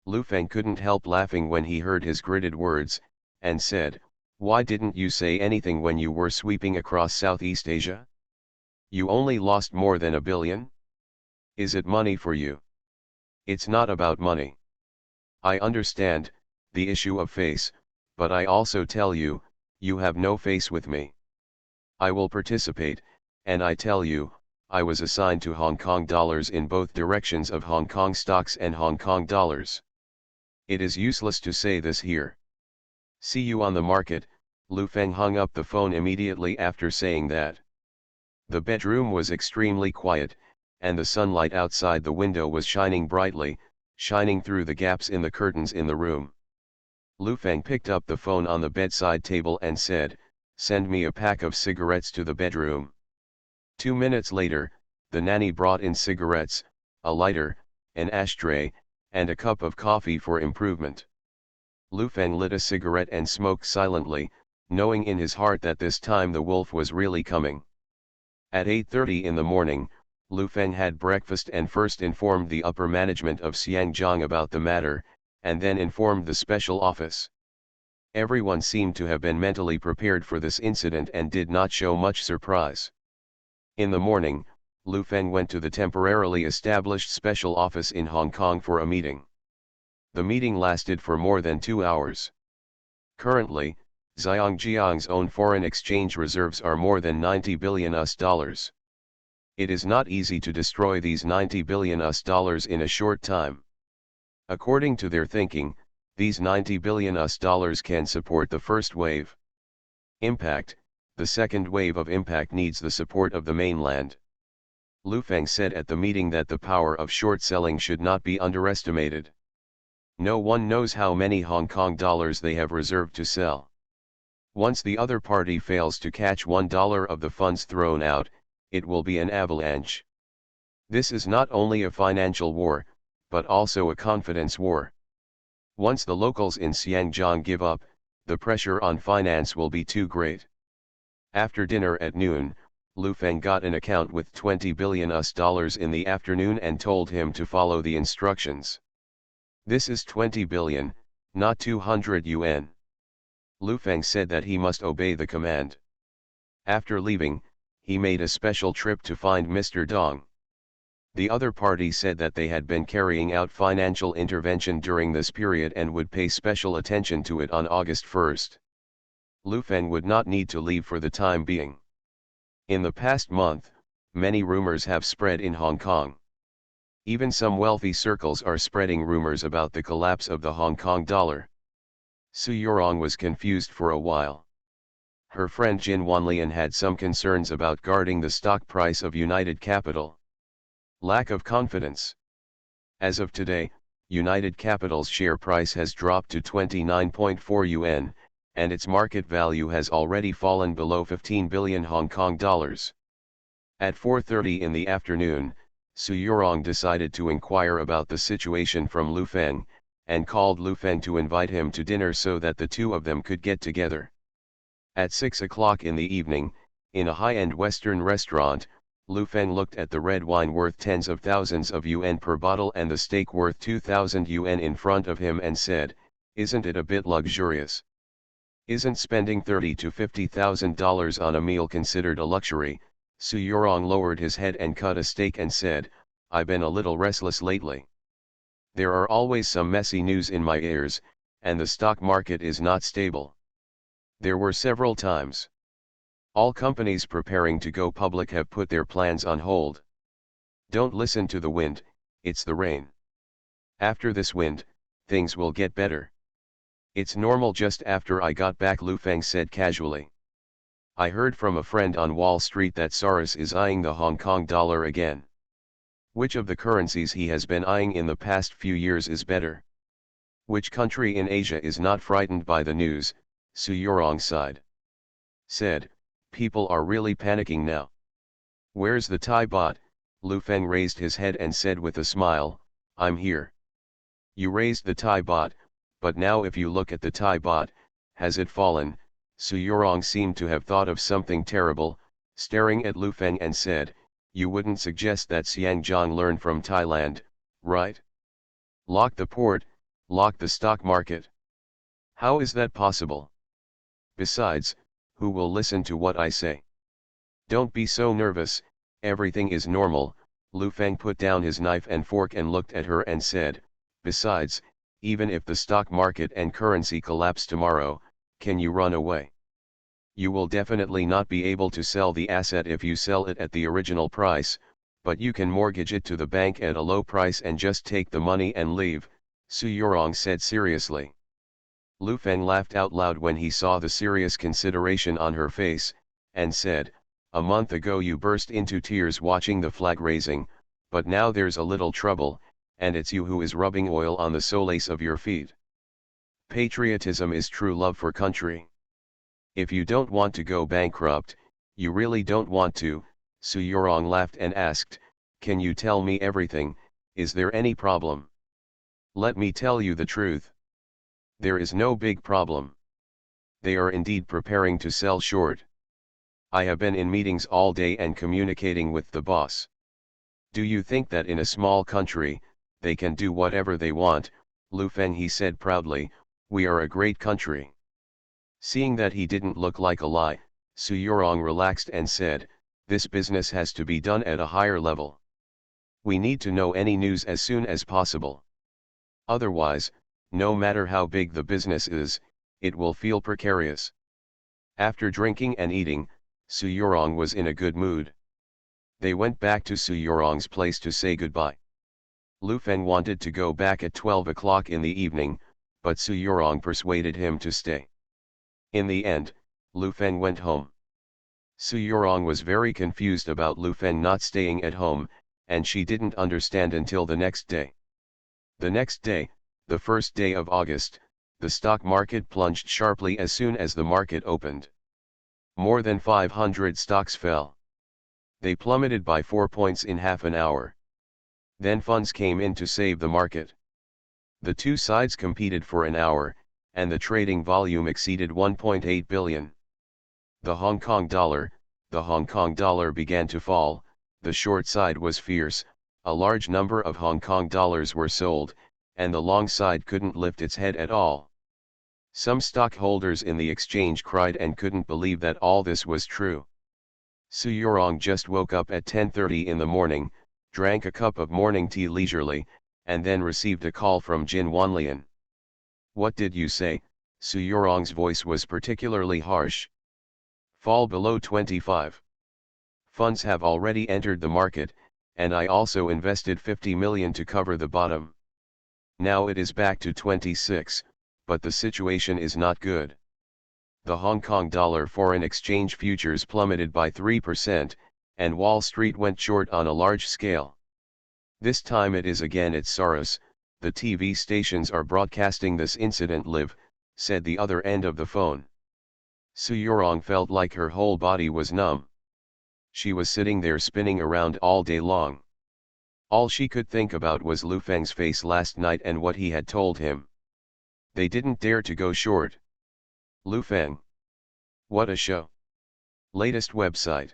Lu Feng couldn't help laughing when he heard his gritted words, and said, Why didn't you say anything when you were sweeping across Southeast Asia? You only lost more than $1 billion? Is it money for you? It's not about money. I understand, the issue of face, but I also tell you, you have no face with me. I will participate, and I tell you, I was assigned to Hong Kong dollars in both directions of Hong Kong stocks and Hong Kong dollars. It is useless to say this here. See you on the market. Lu Feng hung up the phone immediately after saying that. The bedroom was extremely quiet, and the sunlight outside the window was shining brightly, shining through the gaps in the curtains in the room. Lu Feng picked up the phone on the bedside table and said, Send me a pack of cigarettes to the bedroom. 2 minutes later, the nanny brought in cigarettes, a lighter, an ashtray, and a cup of coffee for improvement. Lu Feng lit a cigarette and smoked silently, knowing in his heart that this time the wolf was really coming. At 8:30 in the morning, Lu Feng had breakfast and first informed the upper management of Xiangjiang about the matter, and then informed the special office. Everyone seemed to have been mentally prepared for this incident and did not show much surprise. In the morning, Lu Feng went to the temporarily established special office in Hong Kong for a meeting. The meeting lasted for more than 2 hours. Currently, Xiangjiang's own foreign exchange reserves are more than $90 billion. It is not easy to destroy these $90 billion in a short time. According to their thinking, these $90 billion can support the first wave. Impact, the second wave of impact needs the support of the mainland. Lu Feng said at the meeting that the power of short selling should not be underestimated. No one knows how many Hong Kong dollars they have reserved to sell. Once the other party fails to catch $1 of the funds thrown out, it will be an avalanche. This is not only a financial war, but also a confidence war. Once the locals in Xiangjiang give up, the pressure on finance will be too great. After dinner at noon, Lu Feng got an account with $20 billion in the afternoon and told him to follow the instructions. This is 20 billion, not 200 yuan. Lu Feng said that he must obey the command. After leaving, he made a special trip to find Mr. Dong. The other party said that they had been carrying out financial intervention during this period and would pay special attention to it on August 1st. Lu Feng would not need to leave for the time being. In the past month, many rumors have spread in Hong Kong. Even some wealthy circles are spreading rumors about the collapse of the Hong Kong dollar. Su Yurong was confused for a while. Her friend Jin Wanlian had some concerns about guarding the stock price of United Capital. Lack of confidence. As of today, United Capital's share price has dropped to 29.4 yuan, and its market value has already fallen below 15 billion Hong Kong dollars. At 4:30 in the afternoon, Su Yurong decided to inquire about the situation from Lu Feng, and called Lu Feng to invite him to dinner so that the two of them could get together. At 6 o'clock in the evening, In a high-end Western restaurant, Lu Feng looked at the red wine worth tens of thousands of yuan per bottle and the steak worth 2,000 yuan in front of him and said, "Isn't it a bit luxurious? Isn't spending $30,000 to $50,000 on a meal considered a luxury?" Su Yorong lowered his head and cut a steak and said, "I've been a little restless lately. There are always some messy news in my ears, and the stock market is not stable. There were several times. All companies preparing to go public have put their plans on hold. Don't listen to the wind, it's the rain. After this wind, things will get better. It's normal." Just after I got back, Lu Feng said casually. "I heard from a friend on Wall Street that Soros is eyeing the Hong Kong dollar again. Which of the currencies he has been eyeing in the past few years is better? Which country in Asia is not frightened by the news?" Su Yorong sighed. Said, "People are really panicking now." "Where's the Thai baht?" Lu Feng raised his head and said with a smile, "I'm here." "You raised the Thai baht, but now if you look at the Thai baht, has it fallen?" Su Yorong seemed to have thought of something terrible, staring at Lu Feng and said, "You wouldn't suggest that Xiang Zhang learned from Thailand, right? Lock the port, lock the stock market. How is that possible? Besides, who will listen to what I say? Don't be so nervous, everything is normal." Lu Feng put down his knife and fork and looked at her and said, "Besides, even if the stock market and currency collapse tomorrow, can you run away? You will definitely not be able to sell the asset if you sell it at the original price, but you can mortgage it to the bank at a low price and just take the money and leave," Su Yorong said seriously. Lu Feng laughed out loud when he saw the serious consideration on her face, and said, "A month ago you burst into tears watching the flag raising, but now there's a little trouble, and it's you who is rubbing oil on the soles of your feet. Patriotism is true love for country. If you don't want to go bankrupt, you really don't want to." Su Yorong laughed and asked, "Can you tell me everything? Is there any problem?" "Let me tell you the truth. There is no big problem. They are indeed preparing to sell short. I have been in meetings all day and communicating with the boss. Do you think that in a small country, they can do whatever they want?" "Lu Feng," he said proudly, "we are a great country." Seeing that he didn't look like a lie, Su Yorong relaxed and said, "This business has to be done at a higher level. We need to know any news as soon as possible. Otherwise, no matter how big the business is, it will feel precarious." After drinking and eating, Su Yorong was in a good mood. They went back to Su Yorong's place to say goodbye. Lu Feng wanted to go back at 12 o'clock in the evening, but Su Yorong persuaded him to stay. In the end, Lu Feng went home. Su Yorong was very confused about Lu Feng not staying at home, and she didn't understand until the next day. The next day, the first day of August, the stock market plunged sharply as soon as the market opened. More than 500 stocks fell. They plummeted by 4 points in half an hour. Then funds came in to save the market. The two sides competed for an hour, and the trading volume exceeded 1.8 billion. The Hong Kong dollar began to fall. The short side was fierce, a large number of Hong Kong dollars were sold, and the long side couldn't lift its head at all. Some stockholders in the exchange cried and couldn't believe that all this was true. Su Yorong just woke up at 10:30 in the morning, drank a cup of morning tea leisurely, and then received a call from Jin Wanlian. "What did you say?" Su Yorong's voice was particularly harsh. "Fall below 25. Funds have already entered the market, and I also invested 50 million to cover the bottom. Now it is back to 26, but the situation is not good." The Hong Kong dollar foreign exchange futures plummeted by 3%, and Wall Street went short on a large scale. "This time it is again at Soros, the TV stations are broadcasting this incident live," said the other end of the phone. Su Yorong felt like her whole body was numb. She was sitting there spinning around all day long. All she could think about was Lu Feng's face last night and what he had told him. They didn't dare to go short. Lu Feng. What a show. Latest website.